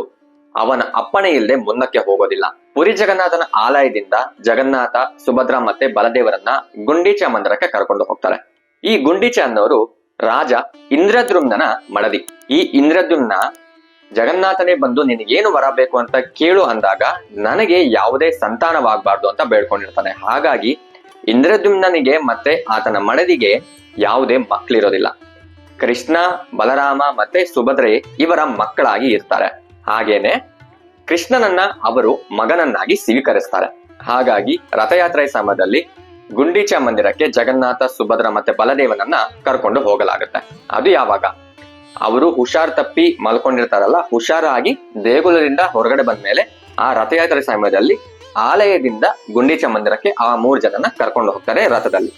ಅವನ ಅಪ್ಪಣೆ ಇಲ್ಲದೆ ಮುಂದಕ್ಕೆ ಹೋಗೋದಿಲ್ಲ. ಪುರಿ ಜಗನ್ನಾಥನ ಆಲಯದಿಂದ ಜಗನ್ನಾಥ, ಸುಭದ್ರ ಮತ್ತೆ ಬಲದೇವರನ್ನ ಗುಂಡೀಚ ಮಂದಿರಕ್ಕೆ ಕರ್ಕೊಂಡು ಹೋಗ್ತಾರೆ. ಈ ಗುಂಡೀಚ ಅನ್ನೋರು ರಾಜ ಇಂದ್ರದ್ಯುಮ್ನನ ಮಡದಿ. ಈ ಇಂದ್ರದ್ಯುಮ್ನ ಜಗನ್ನಾಥನೇ ಬಂದು ನಿನಗೇನು ವರ ಬೇಕು ಅಂತ ಕೇಳು ಅಂದಾಗ ನನಗೆ ಯಾವುದೇ ಸಂತಾನವಾಗಬಾರ್ದು ಅಂತ ಬೇಡ್ಕೊಂಡಿರ್ತಾನೆ. ಹಾಗಾಗಿ ಇಂದ್ರದ್ಯುಮ್ನನಿಗೆ ಮತ್ತೆ ಆತನ ಮಡದಿಗೆ ಯಾವುದೇ ಮಕ್ಕಳಿರೋದಿಲ್ಲ. ಕೃಷ್ಣ, ಬಲರಾಮ ಮತ್ತೆ ಸುಭದ್ರೆ ಇವರ ಮಕ್ಕಳಾಗಿ ಇರ್ತಾರೆ. ಹಾಗೇನೆ ಕೃಷ್ಣನನ್ನ ಅವರು ಮಗನನ್ನಾಗಿ ಸ್ವೀಕರಿಸ್ತಾರೆ. ಹಾಗಾಗಿ ರಥಯಾತ್ರೆಯ ಸಮಯದಲ್ಲಿ ಗುಂಡೀಚ ಮಂದಿರಕ್ಕೆ ಜಗನ್ನಾಥ, ಸುಭದ್ರ ಮತ್ತೆ ಬಲದೇವನನ್ನ ಕರ್ಕೊಂಡು ಹೋಗಲಾಗುತ್ತೆ. ಅದು ಯಾವಾಗ ಅವರು ಹುಷಾರ್ ತಪ್ಪಿ ಮಲ್ಕೊಂಡಿರ್ತಾರಲ್ಲ, ಹುಷಾರಾಗಿ ದೇಗುಲದಿಂದ ಹೊರಗಡೆ ಬಂದ್ಮೇಲೆ ಆ ರಥಯಾತ್ರೆ ಸಮಯದಲ್ಲಿ ಆಲಯದಿಂದ ಗುಂಡೀಚ ಮಂದಿರಕ್ಕೆ ಆ 3 ಜನನ ಕರ್ಕೊಂಡು ಹೋಗ್ತಾರೆ ರಥದಲ್ಲಿ.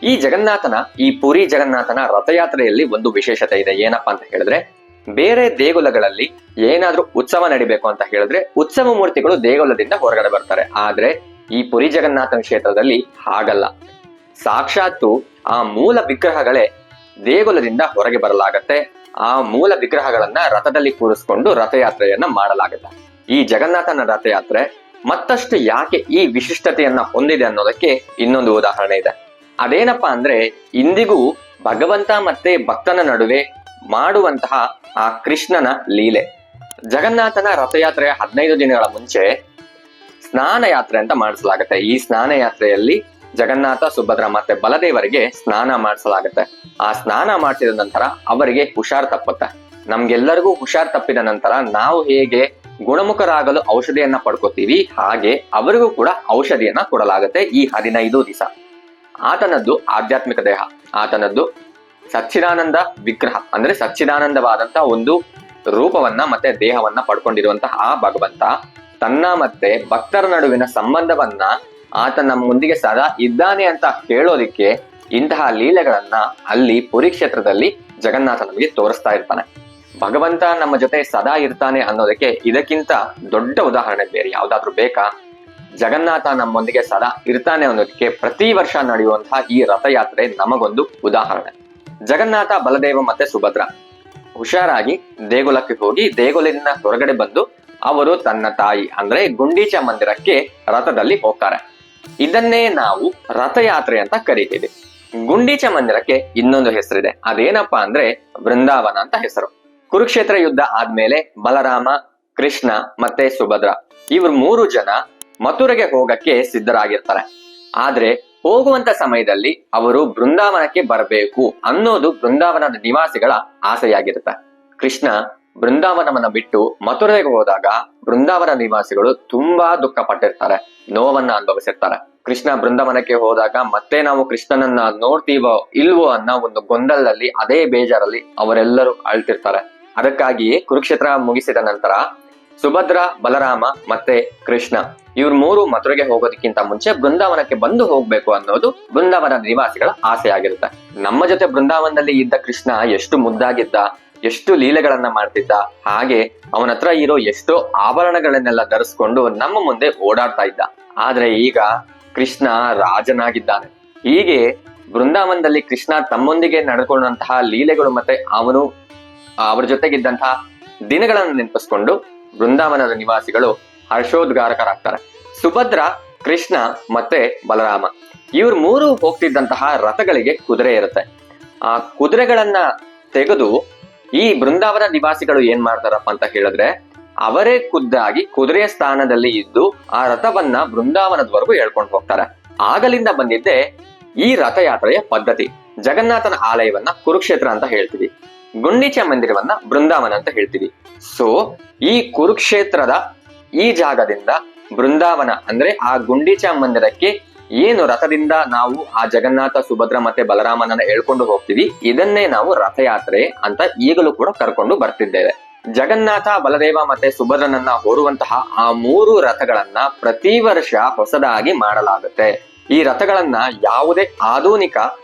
ಈ ಜಗನ್ನಾಥನ, ಈ ಪುರಿ ಜಗನ್ನಾಥನ ರಥಯಾತ್ರೆಯಲ್ಲಿ ಒಂದು ವಿಶೇಷತೆ ಇದೆ. ಏನಪ್ಪಾ ಅಂತ ಹೇಳಿದ್ರೆ, ಬೇರೆ ದೇಗುಲಗಳಲ್ಲಿ ಏನಾದ್ರೂ ಉತ್ಸವ ನಡಿಬೇಕು ಅಂತ ಹೇಳಿದ್ರೆ ಉತ್ಸವ ಮೂರ್ತಿಗಳು ದೇಗುಲದಿಂದ ಹೊರಗಡೆ ಬರ್ತಾರೆ. ಆದ್ರೆ ಈ ಪುರಿ ಜಗನ್ನಾಥನ ಕ್ಷೇತ್ರದಲ್ಲಿ ಹಾಗಲ್ಲ. ಸಾಕ್ಷಾತ್ತು ಆ ಮೂಲ ವಿಗ್ರಹಗಳೇ ದೇಗುಲದಿಂದ ಹೊರಗೆ ಬರಲಾಗತ್ತೆ. ಆ ಮೂಲ ವಿಗ್ರಹಗಳನ್ನ ರಥದಲ್ಲಿ ಕೂರಿಸ್ಕೊಂಡು ರಥಯಾತ್ರೆಯನ್ನ ಮಾಡಲಾಗುತ್ತೆ. ಈ ಜಗನ್ನಾಥನ ರಥಯಾತ್ರೆ ಮತ್ತಷ್ಟು ಯಾಕೆ ಈ ವಿಶಿಷ್ಟತೆಯನ್ನ ಹೊಂದಿದೆ ಅನ್ನೋದಕ್ಕೆ ಇನ್ನೊಂದು ಉದಾಹರಣೆ ಇದೆ. ಅದೇನಪ್ಪಾ ಅಂದ್ರೆ, ಇಂದಿಗೂ ಭಗವಂತ ಮತ್ತೆ ಭಕ್ತನ ನಡುವೆ ಮಾಡುವಂತಹ ಆ ಕೃಷ್ಣನ ಲೀಲೆ. ಜಗನ್ನಾಥನ ರಥಯಾತ್ರೆಯ 15 ದಿನಗಳ ಮುಂಚೆ ಸ್ನಾನ ಯಾತ್ರೆ ಅಂತ ಮಾಡಿಸಲಾಗುತ್ತೆ. ಈ ಸ್ನಾನ ಯಾತ್ರೆಯಲ್ಲಿ ಜಗನ್ನಾಥ, ಸುಭದ್ರ ಮತ್ತೆ ಬಲದೇವರಿಗೆ ಸ್ನಾನ ಮಾಡಿಸಲಾಗುತ್ತೆ. ಆ ಸ್ನಾನ ಮಾಡಿಸಿದ ನಂತರ ಅವರಿಗೆ ಹುಷಾರ್ ತಪ್ಪುತ್ತೆ. ನಮ್ಗೆಲ್ಲರಿಗೂ ಹುಷಾರ್ ತಪ್ಪಿದ ನಂತರ ನಾವು ಹೇಗೆ ಗುಣಮುಖರಾಗಲು ಔಷಧಿಯನ್ನ ಪಡ್ಕೋತೀವಿ, ಹಾಗೆ ಅವರಿಗೂ ಕೂಡ ಔಷಧಿಯನ್ನ ಕೊಡಲಾಗುತ್ತೆ ಈ 15 ದಿವಸ. ಆತನದ್ದು ಆಧ್ಯಾತ್ಮಿಕ ದೇಹ, ಆತನದ್ದು ಸಚ್ಚಿದಾನಂದ ವಿಗ್ರಹ, ಅಂದ್ರೆ ಸಚ್ಚಿದಾನಂದವಾದಂತ ಒಂದು ರೂಪವನ್ನ ಮತ್ತೆ ದೇಹವನ್ನ ಪಡ್ಕೊಂಡಿರುವಂತಹ ಆ ಭಗವಂತ ತನ್ನ ಮತ್ತೆ ಭಕ್ತರ ನಡುವಿನ ಸಂಬಂಧವನ್ನ ಆತ ನಮ್ಮೊಂದಿಗೆ ಸದಾ ಇದ್ದಾನೆ ಅಂತ ಹೇಳೋದಿಕ್ಕೆ ಇಂತಹ ಲೀಲೆಗಳನ್ನ ಅಲ್ಲಿ ಪುರಿ ಕ್ಷೇತ್ರದಲ್ಲಿ ಜಗನ್ನಾಥ ನಮಗೆ ತೋರಿಸ್ತಾ ಇರ್ತಾನೆ. ಭಗವಂತ ನಮ್ಮ ಜೊತೆ ಸದಾ ಇರ್ತಾನೆ ಅನ್ನೋದಕ್ಕೆ ಇದಕ್ಕಿಂತ ದೊಡ್ಡ ಉದಾಹರಣೆ ಬೇರೆ ಯಾವ್ದಾದ್ರು ಬೇಕಾ? ಜಗನ್ನಾಥ ನಮ್ಮೊಂದಿಗೆ ಸದಾ ಇರ್ತಾನೆ ಅನ್ನೋದಕ್ಕೆ ಪ್ರತಿ ವರ್ಷ ನಡೆಯುವಂತಹ ಈ ರಥಯಾತ್ರೆ ನಮಗೊಂದು ಉದಾಹರಣೆ. ಜಗನ್ನಾಥ, ಬಲದೇವ ಮತ್ತೆ ಸುಭದ್ರ ಹುಷಾರಾಗಿ ದೇಗುಲಕ್ಕೆ ಹೋಗಿ ದೇಗುಲಿನ ಹೊರಗಡೆ ಬಂದು ಅವರು ತನ್ನ ತಾಯಿ ಅಂದ್ರೆ ಗುಂಡೀಚ ಮಂದಿರಕ್ಕೆ ರಥದಲ್ಲಿ ಹೋಗ್ತಾರೆ. ಇದನ್ನೇ ನಾವು ರಥಯಾತ್ರೆ ಅಂತ ಕರಿತೀವಿ. ಗುಂಡೀಚ ಮಂದಿರಕ್ಕೆ ಇನ್ನೊಂದು ಹೆಸರಿದೆ, ಅದೇನಪ್ಪಾ ಅಂದ್ರೆ ಬೃಂದಾವನ ಅಂತ ಹೆಸರು. ಕುರುಕ್ಷೇತ್ರ ಯುದ್ಧ ಆದ್ಮೇಲೆ ಬಲರಾಮ, ಕೃಷ್ಣ ಮತ್ತೆ ಸುಭದ್ರ ಇವ್ರು 3 ಜನ ಮಥುರೆಗೆ ಹೋಗಕ್ಕೆ ಸಿದ್ಧರಾಗಿರ್ತಾರೆ. ಆದ್ರೆ ಹೋಗುವಂತ ಸಮಯದಲ್ಲಿ ಅವರು ಬೃಂದಾವನಕ್ಕೆ ಬರಬೇಕು ಅನ್ನೋದು ಬೃಂದಾವನದ ನಿವಾಸಿಗಳ ಆಸೆಯಾಗಿರುತ್ತೆ. ಕೃಷ್ಣ ಬೃಂದಾವನವನ್ನ ಬಿಟ್ಟು ಮಥುರೆಗೆ ಹೋದಾಗ ಬೃಂದಾವನ ನಿವಾಸಿಗಳು ತುಂಬಾ ದುಃಖ ಪಟ್ಟಿರ್ತಾರೆ, ನೋವನ್ನ ಅನುಭವಿಸಿರ್ತಾರೆ. ಕೃಷ್ಣ ಬೃಂದಾವನಕ್ಕೆ ಹೋದಾಗ ಮತ್ತೆ ನಾವು ಕೃಷ್ಣನನ್ನ ನೋಡ್ತೀವೋ ಇಲ್ವೋ ಅನ್ನೋ ಒಂದು ಗೊಂದಲದಲ್ಲಿ, ಅದೇ ಬೇಜಾರಲ್ಲಿ ಅವರೆಲ್ಲರೂ ಅಳ್ತಿರ್ತಾರೆ. ಅದಕ್ಕಾಗಿಯೇ ಕುರುಕ್ಷೇತ್ರ ಮುಗಿಸಿದ ನಂತರ ಸುಭದ್ರ, ಬಲರಾಮ ಮತ್ತೆ ಕೃಷ್ಣ ಇವ್ರ 3 ಮಥುರೆಗೆ ಹೋಗೋದಕ್ಕಿಂತ ಮುಂಚೆ ಬೃಂದಾವನಕ್ಕೆ ಬಂದು ಹೋಗ್ಬೇಕು ಅನ್ನೋದು ಬೃಂದಾವನ ನಿವಾಸಿಗಳ ಆಸೆ ಆಗಿರುತ್ತೆ. ನಮ್ಮ ಜೊತೆ ಬೃಂದಾವನದಲ್ಲಿ ಇದ್ದ ಕೃಷ್ಣ ಎಷ್ಟು ಮುದ್ದಾಗಿದ್ದ, ಎಷ್ಟು ಲೀಲೆಗಳನ್ನ ಮಾಡ್ತಿದ್ದ, ಹಾಗೆ ಅವನ ಹತ್ರ ಇರೋ ಎಷ್ಟೋ ಆಭರಣಗಳನ್ನೆಲ್ಲ ಧರಿಸ್ಕೊಂಡು ನಮ್ಮ ಮುಂದೆ ಓಡಾಡ್ತಾ ಇದ್ದ. ಆದ್ರೆ ಈಗ ಕೃಷ್ಣ ರಾಜನಾಗಿದ್ದಾನೆ. ಹೀಗೆ ಬೃಂದಾವನದಲ್ಲಿ ಕೃಷ್ಣ ತಮ್ಮೊಂದಿಗೆ ನಡೆದುಕೊಂಡಂತಹ ಲೀಲೆಗಳು ಮತ್ತೆ ಅವನು ಅವರ ಜೊತೆಗಿದ್ದಂತಹ ದಿನಗಳನ್ನು ನೆನಪಿಸ್ಕೊಂಡು ಬೃಂದಾವನದ ನಿವಾಸಿಗಳು ಹರ್ಷೋದ್ಗಾರಕರಾಗ್ತಾರೆ. ಸುಭದ್ರ, ಕೃಷ್ಣ ಮತ್ತೆ ಬಲರಾಮ ಇವ್ರು 3 ಹೋಗ್ತಿದ್ದಂತಹ ರಥಗಳಿಗೆ ಕುದುರೆ ಇರುತ್ತೆ. ಆ ಕುದುರೆಗಳನ್ನ ತೆಗೆದು ಈ ಬೃಂದಾವನ ನಿವಾಸಿಗಳು ಏನ್ ಮಾಡ್ತಾರಪ್ಪ ಅಂತ ಹೇಳಿದ್ರೆ, ಅವರೇ ಖುದ್ದಾಗಿ ಕುದುರೆಯ ಸ್ಥಾನದಲ್ಲಿ ಇದ್ದು ಆ ರಥವನ್ನ ಬೃಂದಾವನದವರೆಗೂ ಹೇಳ್ಕೊಂಡು ಹೋಗ್ತಾರೆ. ಆಗಲಿಂದ ಬಂದಿದ್ದೆ ಈ ರಥಯಾತ್ರೆಯ ಪದ್ಧತಿ. ಜಗನ್ನಾಥನ ಆಲಯವನ್ನ ಕುರುಕ್ಷೇತ್ರ ಅಂತ ಹೇಳ್ತೀವಿ, ಗುಂಡೀಚ ಮಂದಿರವನ್ನ ಬೃಂದಾವನ ಅಂತ ಹೇಳ್ತೀವಿ. ಸೊ ಈ ಕುರುಕ್ಷೇತ್ರದ ಈ ಜಾಗದಿಂದ ಬೃಂದಾವನ ಅಂದ್ರೆ ಆ ಗುಂಡೀಚ ಮಂದಿರಕ್ಕೆ ಏನು ರಥದಿಂದ ನಾವು ಆ ಜಗನ್ನಾಥ, ಸುಭದ್ರ ಮತ್ತೆ ಬಲರಾಮನನ್ನ ಹೇಳ್ಕೊಂಡು ಹೋಗ್ತೀವಿ, ಇದನ್ನೇ ನಾವು ರಥಯಾತ್ರೆ ಅಂತ ಈಗಲೂ ಕೂಡ ಕರ್ಕೊಂಡು ಬರ್ತಿದ್ದೇವೆ. ಜಗನ್ನಾಥ, ಬಲದೇವ ಮತ್ತೆ ಸುಭದ್ರನನ್ನ ಹೊರುವಂತಹ ಆ 3 ರಥಗಳನ್ನ ಪ್ರತಿ ವರ್ಷ ಹೊಸದಾಗಿ ಮಾಡಲಾಗುತ್ತೆ. ಈ ರಥಗಳನ್ನ ಯಾವುದೇ ಆಧುನಿಕ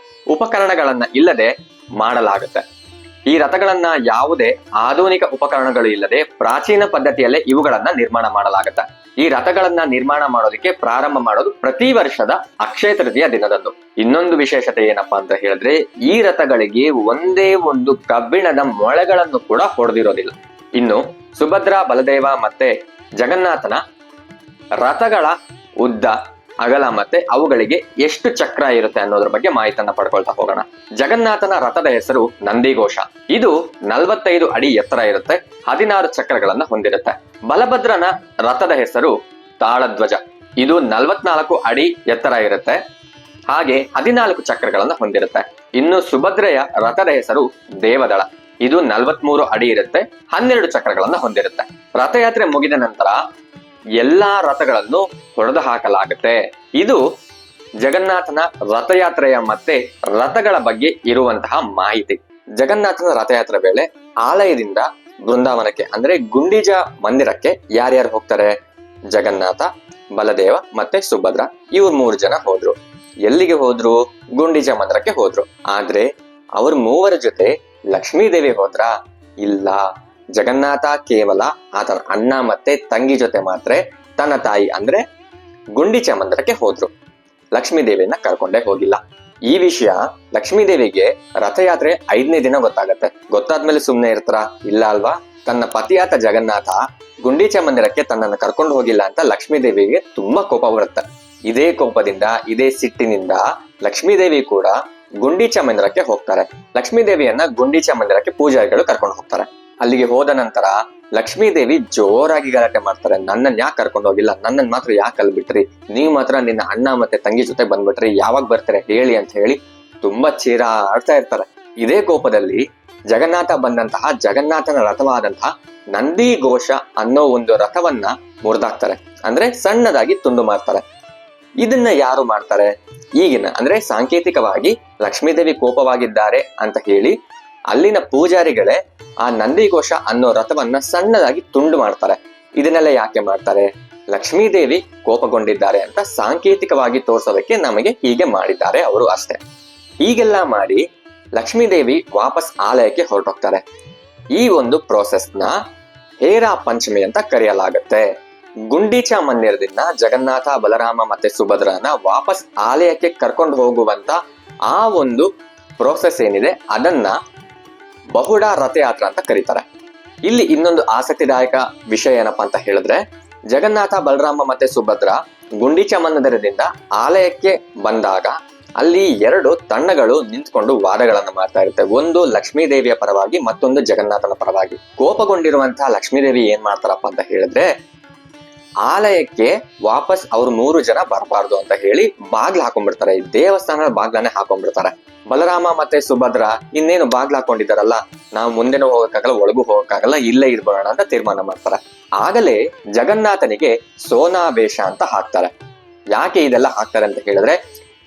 ಉಪಕರಣಗಳನ್ನ ಇಲ್ಲದೆ ಮಾಡಲಾಗುತ್ತೆ. ಈ ರಥಗಳನ್ನ ಯಾವುದೇ ಆಧುನಿಕ ಉಪಕರಣಗಳು ಇಲ್ಲದೆ ಪ್ರಾಚೀನ ಪದ್ಧತಿಯಲ್ಲೇ ಇವುಗಳನ್ನ ನಿರ್ಮಾಣ ಮಾಡಲಾಗುತ್ತೆ. ಈ ರಥಗಳನ್ನ ನಿರ್ಮಾಣ ಮಾಡೋದಕ್ಕೆ ಪ್ರಾರಂಭ ಮಾಡೋದು ಪ್ರತಿ ವರ್ಷದ ಅಕ್ಷಯ ತೃತೀಯ ದಿನದಂದು. ಇನ್ನೊಂದು ವಿಶೇಷತೆ ಏನಪ್ಪಾ ಅಂತ ಹೇಳಿದ್ರೆ, ಈ ರಥಗಳಿಗೆ ಒಂದೇ ಒಂದು ಕಬ್ಬಿಣದ ಮೊಳೆಗಳನ್ನು ಕೂಡ ಹೊಡೆದಿರೋದಿಲ್ಲ. ಇನ್ನು ಸುಭದ್ರ, ಬಲದೇವ ಮತ್ತೆ ಜಗನ್ನಾಥನ ರಥಗಳ ಉದ್ದ, ಅಗಲ ಮತ್ತೆ ಅವುಗಳಿಗೆ ಎಷ್ಟು ಚಕ್ರ ಇರುತ್ತೆ ಅನ್ನೋದ್ರ ಬಗ್ಗೆ ಮಾಹಿತಿಯನ್ನ ಪಡ್ಕೊಳ್ತಾ ಹೋಗೋಣ. ಜಗನ್ನಾಥನ ರಥದ ಹೆಸರು ನಂದಿಘೋಷ. ಇದು 45 ಅಡಿ ಎತ್ತರ ಇರುತ್ತೆ, 16 ಚಕ್ರಗಳನ್ನ ಹೊಂದಿರುತ್ತೆ. ಬಲಭದ್ರನ ರಥದ ಹೆಸರು ತಾಳಧ್ವಜ. ಇದು 44 ಅಡಿ ಎತ್ತರ ಇರುತ್ತೆ, ಹಾಗೆ 14 ಚಕ್ರಗಳನ್ನ ಹೊಂದಿರುತ್ತೆ. ಇನ್ನು ಸುಭದ್ರೆಯ ರಥದ ಹೆಸರು ದೇವದಳ. ಇದು 43 ಅಡಿ ಇರುತ್ತೆ, 12 ಚಕ್ರಗಳನ್ನ ಹೊಂದಿರುತ್ತೆ. ರಥಯಾತ್ರೆ ಮುಗಿದ ನಂತರ ಎಲ್ಲಾ ರಥಗಳನ್ನು ಹೊಡೆದು ಹಾಕಲಾಗುತ್ತೆ. ಇದು ಜಗನ್ನಾಥನ ರಥಯಾತ್ರೆಯ ಮತ್ತೆ ರಥಗಳ ಬಗ್ಗೆ ಇರುವಂತಹ ಮಾಹಿತಿ. ಜಗನ್ನಾಥನ ರಥಯಾತ್ರೆ ವೇಳೆ ಆಲಯದಿಂದ ಬೃಂದಾವನಕ್ಕೆ ಅಂದ್ರೆ ಗುಂಡೀಚ ಮಂದಿರಕ್ಕೆ ಯಾರ್ಯಾರು ಹೋಗ್ತಾರೆ? ಜಗನ್ನಾಥ, ಬಲದೇವ ಮತ್ತೆ ಸುಭದ್ರ ಇವ್ರು 3 ಜನ ಹೋದ್ರು. ಎಲ್ಲಿಗೆ ಹೋದ್ರು? ಗುಂಡೀಚ ಮಂದಿರಕ್ಕೆ ಹೋದ್ರು. ಆದ್ರೆ ಅವ್ರ 3 ಜೊತೆ ಲಕ್ಷ್ಮೀದೇವಿ ಹೋದ್ರ? ಇಲ್ಲ. ಜಗನ್ನಾಥ ಕೇವಲ ಆತನ ಅಣ್ಣ ಮತ್ತೆ ತಂಗಿ ಜೊತೆ ಮಾತ್ರ ತನ್ನ ತಾಯಿ ಅಂದ್ರೆ ಗುಂಡೀಚ ಮಂದಿರಕ್ಕೆ ಹೋದ್ರು. ಲಕ್ಷ್ಮೀದೇವಿಯನ್ನ ಕರ್ಕೊಂಡೇ ಹೋಗಿಲ್ಲ. ಈ ವಿಷಯ ಲಕ್ಷ್ಮೀದೇವಿಗೆ ರಥಯಾತ್ರೆ 5ನೇ ದಿನ ಗೊತ್ತಾಗತ್ತೆ. ಗೊತ್ತಾದ್ಮೇಲೆ ಸುಮ್ನೆ ಇರ್ತಾರ? ಇಲ್ಲ ಅಲ್ವಾ? ತನ್ನ ಪತಿಯಾತ ಜಗನ್ನಾಥ ಗುಂಡೀಚ ಮಂದಿರಕ್ಕೆ ತನ್ನನ್ನು ಕರ್ಕೊಂಡು ಹೋಗಿಲ್ಲ ಅಂತ ಲಕ್ಷ್ಮೀದೇವಿಗೆ ತುಂಬಾ ಕೋಪ ಬರುತ್ತೆ. ಇದೇ ಕೋಪದಿಂದ, ಇದೇ ಸಿಟ್ಟಿನಿಂದ ಲಕ್ಷ್ಮೀದೇವಿ ಕೂಡ ಗುಂಡೀಚ ಮಂದಿರಕ್ಕೆ ಹೋಗ್ತಾರೆ. ಲಕ್ಷ್ಮೀದೇವಿಯನ್ನ ಗುಂಡೀಚ ಮಂದಿರಕ್ಕೆ ಪೂಜಾರಿಗಳು ಕರ್ಕೊಂಡು ಹೋಗ್ತಾರೆ. ಅಲ್ಲಿಗೆ ಹೋದ ನಂತರ ಲಕ್ಷ್ಮೀದೇವಿ ಜೋರಾಗಿ ಗಲಾಟೆ ಮಾಡ್ತಾರೆ. ನನ್ನನ್ ಯಾಕೆ ಕರ್ಕೊಂಡು ಹೋಗಿಲ್ಲ, ನನ್ನನ್ ಮಾತ್ರ ಯಾಕೆ ಅಲ್ಲಿ ಬಿಟ್ರಿ, ನೀವ್ ಮಾತ್ರ ನಿನ್ನ ಅಣ್ಣ ಮತ್ತೆ ತಂಗಿ ಜೊತೆ ಬಂದ್ಬಿಟ್ರಿ, ಯಾವಾಗ ಬರ್ತಾರೆ ಹೇಳಿ ಅಂತ ಹೇಳಿ ತುಂಬಾ ಚೀರಾಡ್ತಾ ಇರ್ತಾರೆ. ಇದೇ ಕೋಪದಲ್ಲಿ ಜಗನ್ನಾಥ ಬಂದಂತಹ ಜಗನ್ನಾಥನ ರಥವಾದಂತಹ ನಂದಿಘೋಷ ಅನ್ನೋ ಒಂದು ರಥವನ್ನ ಮುರಿದಾಕ್ತಾರೆ, ಅಂದ್ರೆ ಸಣ್ಣದಾಗಿ ತುಂಡು ಮಾಡ್ತಾರೆ. ಇದನ್ನ ಯಾರು ಮಾಡ್ತಾರೆ? ಈಗಿನ ಅಂದ್ರೆ ಸಾಂಕೇತಿಕವಾಗಿ ಲಕ್ಷ್ಮೀದೇವಿ ಕೋಪವಾಗಿದ್ದಾರೆ ಅಂತ ಹೇಳಿ ಅಲ್ಲಿನ ಪೂಜಾರಿಗಳೇ ಆ ನಂದಿಘೋಷ ಅನ್ನೋ ರಥವನ್ನ ಸಣ್ಣದಾಗಿ ತುಂಡು ಮಾಡ್ತಾರೆ. ಇದನ್ನೆಲ್ಲ ಯಾಕೆ ಮಾಡ್ತಾರೆ? ಲಕ್ಷ್ಮೀದೇವಿ ಕೋಪಗೊಂಡಿದ್ದಾರೆ ಅಂತ ಸಾಂಕೇತಿಕವಾಗಿ ತೋರಿಸೋದಕ್ಕೆ ನಮಗೆ ಹೀಗೆ ಮಾಡಿದ್ದಾರೆ ಅವರು ಅಷ್ಟೇ. ಹೀಗೆಲ್ಲ ಮಾಡಿ ಲಕ್ಷ್ಮೀದೇವಿ ವಾಪಸ್ ಆಲಯಕ್ಕೆ ಹೊರಟೋಗ್ತಾರೆ. ಈ ಒಂದು ಪ್ರೋಸೆಸ್ನ ಹೇರಾ ಪಂಚಮಿ ಅಂತ ಕರೆಯಲಾಗುತ್ತೆ. ಗುಂಡೀಚ ಮಂದಿರದಿಂದ ಜಗನ್ನಾಥ, ಬಲರಾಮ ಮತ್ತೆ ಸುಭದ್ರನ ವಾಪಸ್ ಆಲಯಕ್ಕೆ ಕರ್ಕೊಂಡು ಹೋಗುವಂತ ಆ ಒಂದು ಪ್ರೋಸೆಸ್ ಏನಿದೆ ಅದನ್ನ ಬಹುಡ ರಥಯಾತ್ರ ಅಂತ ಕರೀತಾರೆ. ಇಲ್ಲಿ ಇನ್ನೊಂದು ಆಸಕ್ತಿದಾಯಕ ವಿಷಯ ಏನಪ್ಪಾ ಅಂತ ಹೇಳಿದ್ರೆ, ಜಗನ್ನಾಥ, ಬಲರಾಮ ಮತ್ತೆ ಸುಭದ್ರ ಗುಂಡೀಚ ಮಂದಿರದಿಂದ ಆಲಯಕ್ಕೆ ಬಂದಾಗ ಅಲ್ಲಿ 2 ತಂಡಗಳು ನಿಂತ್ಕೊಂಡು ವಾದಗಳನ್ನ ಮಾಡ್ತಾ ಇರುತ್ತೆ. ಒಂದು ಲಕ್ಷ್ಮೀದೇವಿಯ ಪರವಾಗಿ, ಮತ್ತೊಂದು ಜಗನ್ನಾಥನ ಪರವಾಗಿ. ಕೋಪಗೊಂಡಿರುವಂತಹ ಲಕ್ಷ್ಮೀದೇವಿ ಏನ್ ಮಾಡ್ತಾರಪ್ಪ ಅಂತ ಹೇಳಿದ್ರೆ, ಆಲಯಕ್ಕೆ ವಾಪಸ್ ಅವ್ರು 3 ಜನ ಬರಬಾರ್ದು ಅಂತ ಹೇಳಿ ಬಾಗ್ಲು ಹಾಕೊಂಡ್ಬಿಡ್ತಾರೆ. ದೇವಸ್ಥಾನದ ಬಾಗ್ಲನ್ನೇ ಹಾಕೊಂಡ್ಬಿಡ್ತಾರೆ. ಬಲರಾಮ ಮತ್ತೆ ಸುಭದ್ರ ಇನ್ನೇನು ಬಾಗ್ಲು ಹಾಕೊಂಡಿದಾರಲ್ಲ, ನಾವು ಮುಂದೆನೂ ಹೋಗಕ್ಕಾಗಲ್ಲ, ಒಳಗೂ ಹೋಗಕ್ಕಾಗಲ್ಲ, ಇಲ್ಲೇ ಇದ್ಬಿಡೋಣ ಅಂತ ತೀರ್ಮಾನ ಮಾಡ್ತಾರೆ. ಆಗಲೇ ಜಗನ್ನಾಥನಿಗೆ ಸೋನಾವೇಶ ಅಂತ ಹಾಕ್ತಾರೆ. ಯಾಕೆ ಇದೆಲ್ಲ ಹಾಕ್ತಾರೆ ಅಂತ ಹೇಳಿದ್ರೆ,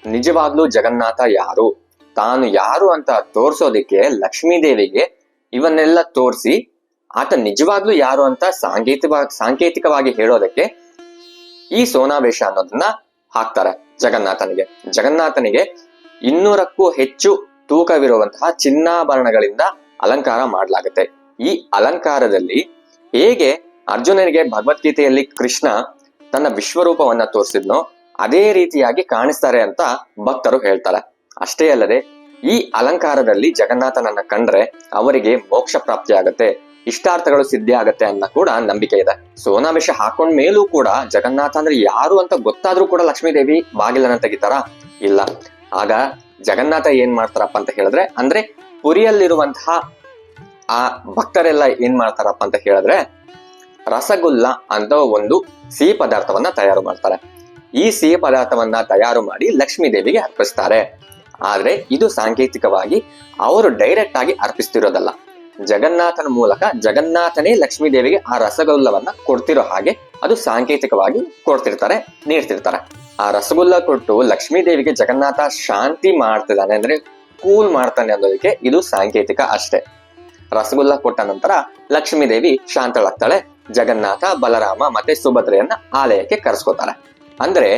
ನಿಜವಾಗ್ಲೂ ಜಗನ್ನಾಥ ಯಾರು, ತಾನು ಯಾರು ಅಂತ ತೋರ್ಸೋದಿಕ್ಕೆ ಲಕ್ಷ್ಮೀದೇವಿಗೆ ಇವನ್ನೆಲ್ಲ ತೋರಿಸಿ ಆತ ನಿಜವಾಗ್ಲೂ ಯಾರು ಅಂತ ಸಾಂಕೇತಿಕವಾಗಿ ಹೇಳೋದಕ್ಕೆ ಈ ಸೋನಾವೇಶ ಅನ್ನೋದನ್ನ ಹಾಕ್ತಾರೆ ಜಗನ್ನಾಥನಿಗೆ. ಜಗನ್ನಾಥನಿಗೆ 200ಕ್ಕೂ ಹೆಚ್ಚು ತೂಕವಿರುವಂತಹ ಚಿನ್ನಾಭರಣಗಳಿಂದ ಅಲಂಕಾರ ಮಾಡಲಾಗುತ್ತೆ. ಈ ಅಲಂಕಾರದಲ್ಲಿ ಹೇಗೆ ಅರ್ಜುನನಿಗೆ ಭಗವದ್ಗೀತೆಯಲ್ಲಿ ಕೃಷ್ಣ ತನ್ನ ವಿಶ್ವರೂಪವನ್ನ ತೋರಿಸಿದ್ನೋ ಅದೇ ರೀತಿಯಾಗಿ ಕಾಣಿಸ್ತಾರೆ ಅಂತ ಭಕ್ತರು ಹೇಳ್ತಾರೆ. ಅಷ್ಟೇ ಅಲ್ಲದೆ ಈ ಅಲಂಕಾರದಲ್ಲಿ ಜಗನ್ನಾಥನನ್ನ ಕಂಡ್ರೆ ಅವರಿಗೆ ಮೋಕ್ಷ ಪ್ರಾಪ್ತಿ ಆಗತ್ತೆ, ಇಷ್ಟಾರ್ಥಗಳು ಸಿದ್ಧಿ ಆಗತ್ತೆ ಅನ್ನೋ ಕೂಡ ನಂಬಿಕೆ ಇದೆ. ಸೋನಾವೇಶ ಹಾಕೊಂಡ್ ಮೇಲೂ ಕೂಡ ಜಗನ್ನಾಥ ಅಂದ್ರೆ ಯಾರು ಅಂತ ಗೊತ್ತಾದ್ರೂ ಕೂಡ ಲಕ್ಷ್ಮೀದೇವಿ ಬಾಗಿಲನ್ನ ತೆಗಿತಾರ? ಇಲ್ಲ. ಆಗ ಜಗನ್ನಾಥ ಏನ್ ಮಾಡ್ತಾರಪ್ಪ ಅಂತ ಹೇಳಿದ್ರೆ, ಅಂದ್ರೆ ಪುರಿಯಲ್ಲಿರುವಂತಹ ಆ ಭಕ್ತರೆಲ್ಲ ಏನ್ ಮಾಡ್ತಾರಪ್ಪ ಅಂತ ಹೇಳಿದ್ರೆ, ರಸಗುಲ್ಲ ಅಂತ ಒಂದು ಸಿಹಿ ಪದಾರ್ಥವನ್ನ ತಯಾರು ಮಾಡ್ತಾರೆ. ಈ ಸಿಹಿ ಪದಾರ್ಥವನ್ನ ತಯಾರು ಮಾಡಿ ಲಕ್ಷ್ಮೀದೇವಿಗೆ ಅರ್ಪಿಸ್ತಾರೆ. ಆದ್ರೆ ಇದು ಸಾಂಕೇತಿಕವಾಗಿ ಅವರು ಡೈರೆಕ್ಟ್ ಆಗಿ ಅರ್ಪಿಸ್ತಿರೋದಲ್ಲ. ಜಗನ್ನಾಥನ ಮೂಲಕ ಜಗನ್ನಾಥನೇ ಲಕ್ಷ್ಮೀದೇವಿಗೆ ಆ ರಸಗುಲ್ಲವನ್ನ ಕೊಡ್ತಿರೋ ಹಾಗೆ ಅದು ಸಾಂಕೇತಿಕವಾಗಿ ಕೊಡ್ತಿರ್ತಾರೆ, ನೀಡ್ತಿರ್ತಾರೆ. ಆ ರಸಗುಲ್ಲ ಕೊಟ್ಟು ಲಕ್ಷ್ಮೀದೇವಿಗೆ ಜಗನ್ನಾಥ ಶಾಂತಿ ಮಾಡ್ತಿದ್ದಾನೆ, ಅಂದ್ರೆ ಕೂಲ್ ಮಾಡ್ತಾನೆ ಅನ್ನೋದಕ್ಕೆ ಇದು ಸಾಂಕೇತಿಕ ಅಷ್ಟೇ. ರಸಗುಲ್ಲ ಕೊಟ್ಟ ನಂತರ ಲಕ್ಷ್ಮೀದೇವಿ ಶಾಂತಳಾಗ್ತಾಳೆ. ಜಗನ್ನಾಥ, ಬಲರಾಮ ಮತ್ತೆ ಸುಭದ್ರೆಯನ್ನ ಆಲಯಕ್ಕೆ ಕರೆಸ್ಕೋತಾರೆ. ಅಂದ್ರೆ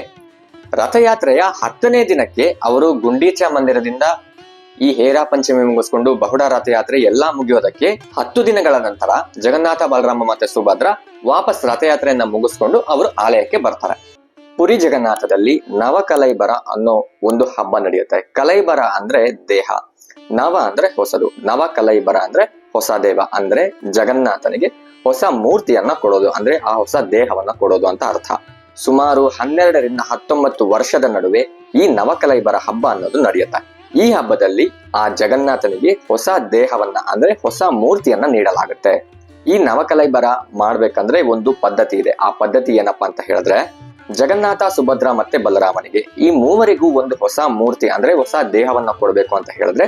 ರಥಯಾತ್ರೆಯ 10ನೇ ದಿನಕ್ಕೆ ಅವರು ಗುಂಡೀಚ ಮಂದಿರದಿಂದ ಈ ಹೇರಾ ಪಂಚಮಿ ಮುಗಿಸ್ಕೊಂಡು ಬಹುಡ ರಥಯಾತ್ರೆ ಎಲ್ಲಾ ಮುಗಿಯೋದಕ್ಕೆ 10 ದಿನಗಳ ನಂತರ ಜಗನ್ನಾಥ, ಬಲರಾಮ ಮತ್ತೆ ಸುಭದ್ರ ವಾಪಸ್ ರಥಯಾತ್ರೆಯನ್ನ ಮುಗಿಸ್ಕೊಂಡು ಅವರು ಆಲಯಕ್ಕೆ ಬರ್ತಾರೆ. ಪುರಿ ಜಗನ್ನಾಥದಲ್ಲಿ ನವಕಲೈಬರ ಅನ್ನೋ ಒಂದು ಹಬ್ಬ ನಡೆಯುತ್ತೆ. ಕಲೈಬರ ಅಂದ್ರೆ ದೇಹ, ನವ ಅಂದ್ರೆ ಹೊಸದು, ನವ ಕಲೈಬರ ಅಂದ್ರೆ ಹೊಸ ದೇವ, ಅಂದ್ರೆ ಜಗನ್ನಾಥನಿಗೆ ಹೊಸ ಮೂರ್ತಿಯನ್ನ ಕೊಡೋದು, ಅಂದ್ರೆ ಆ ಹೊಸ ದೇಹವನ್ನ ಕೊಡೋದು ಅಂತ ಅರ್ಥ. ಸುಮಾರು 12 ರಿಂದ 19 ವರ್ಷದ ನಡುವೆ ಈ ನವಕಲೈಬರ ಹಬ್ಬ ಅನ್ನೋದು ನಡೆಯುತ್ತೆ. ಈ ಹಬ್ಬದಲ್ಲಿ ಆ ಜಗನ್ನಾಥನಿಗೆ ಹೊಸ ದೇಹವನ್ನ ಅಂದ್ರೆ ಹೊಸ ಮೂರ್ತಿಯನ್ನ ನೀಡಲಾಗುತ್ತೆ. ಈ ನವಕಲೈಬರ ಮಾಡ್ಬೇಕಂದ್ರೆ ಒಂದು ಪದ್ಧತಿ ಇದೆ. ಆ ಪದ್ಧತಿ ಏನಪ್ಪಾ ಅಂತ ಹೇಳಿದ್ರೆ, ಜಗನ್ನಾಥ, ಸುಭದ್ರ ಮತ್ತೆ ಬಲರಾಮನಿಗೆ ಈ ಮೂವರಿಗೂ ಒಂದು ಹೊಸ ಮೂರ್ತಿ ಅಂದ್ರೆ ಹೊಸ ದೇಹವನ್ನ ಕೊಡ್ಬೇಕು ಅಂತ ಹೇಳಿದ್ರೆ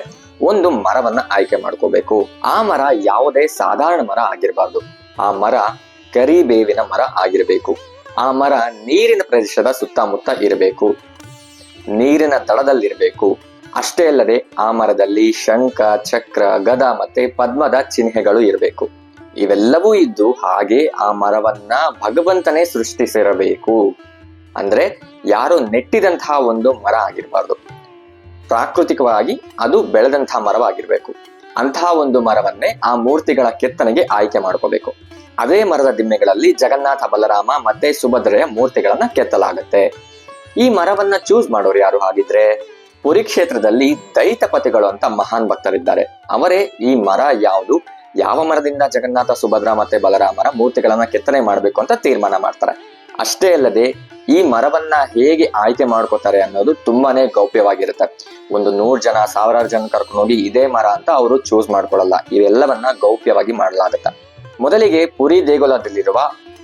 ಒಂದು ಮರವನ್ನ ಆಯ್ಕೆ ಮಾಡ್ಕೋಬೇಕು. ಆ ಮರ ಯಾವುದೇ ಸಾಧಾರಣ ಮರ ಆಗಿರಬಾರ್ದು. ಆ ಮರ ಕರಿಬೇವಿನ ಮರ ಆಗಿರಬೇಕು. ಆ ಮರ ನೀರಿನ ಪ್ರದೇಶದ ಸುತ್ತಮುತ್ತ ಇರಬೇಕು, ನೀರಿನ ದಡದಲ್ಲಿರಬೇಕು. ಅಷ್ಟೇ ಅಲ್ಲದೆ ಆ ಮರದಲ್ಲಿ ಶಂಖ, ಚಕ್ರ, ಗದ ಮತ್ತೆ ಪದ್ಮದ ಚಿಹ್ನೆಗಳು ಇರಬೇಕು. ಇವೆಲ್ಲವೂ ಇದ್ದು ಹಾಗೆ ಆ ಮರವನ್ನ ಭಗವಂತನೇ ಸೃಷ್ಟಿಸಿರಬೇಕು. ಅಂದ್ರೆ ಯಾರು ನೆಟ್ಟಿದಂತಹ ಒಂದು ಮರ ಆಗಿರಬಾರ್ದು, ಪ್ರಾಕೃತಿಕವಾಗಿ ಅದು ಬೆಳೆದಂತಹ ಮರವಾಗಿರ್ಬೇಕು. ಅಂತಹ ಒಂದು ಮರವನ್ನೇ ಆ ಮೂರ್ತಿಗಳ ಕೆತ್ತನೆಗೆ ಆಯ್ಕೆ ಮಾಡ್ಕೋಬೇಕು. ಅದೇ ಮರದ ದಿಮ್ಮೆಗಳಲ್ಲಿ ಜಗನ್ನಾಥ, ಬಲರಾಮ ಮತ್ತೆ ಸುಭದ್ರೆಯ ಮೂರ್ತಿಗಳನ್ನ ಕೆತ್ತಲಾಗುತ್ತೆ. ಈ ಮರವನ್ನ ಚೂಸ್ ಮಾಡೋರು ಯಾರು ಹಾಗಿದ್ರೆ? ಪುರಿ ಕ್ಷೇತ್ರದಲ್ಲಿ ದೈತಪತಿಗಳು ಅಂತ ಮಹಾನ್ ಭಕ್ತರಿದ್ದಾರೆ. ಅವರೇ ಈ ಮರ ಯಾವುದು, ಯಾವ ಮರದಿಂದ ಜಗನ್ನಾಥ, ಸುಭದ್ರ ಮತ್ತೆ ಬಲರಾಮರ ಮೂರ್ತಿಗಳನ್ನ ಕೆತ್ತನೆ ಮಾಡ್ಬೇಕು ಅಂತ ತೀರ್ಮಾನ ಮಾಡ್ತಾರೆ. ಅಷ್ಟೇ ಅಲ್ಲದೆ ಈ ಮರವನ್ನ ಹೇಗೆ ಆಯ್ಕೆ ಮಾಡ್ಕೋತಾರೆ ಅನ್ನೋದು ತುಂಬಾನೇ ಗೌಪ್ಯವಾಗಿರುತ್ತೆ. ಒಂದು 100 ಜನ, 1000 ಜನ ಕರ್ಕೊಂಡು ಹೋಗಿ ಇದೇ ಮರ ಅಂತ ಅವರು ಚೂಸ್ ಮಾಡ್ಕೊಳ್ಳಲ್ಲ. ಇವೆಲ್ಲವನ್ನ ಗೌಪ್ಯವಾಗಿ ಮಾಡಲಾಗುತ್ತೆ. ಮೊದಲಿಗೆ ಪುರಿ ದೇಗುಲದಲ್ಲಿರುವ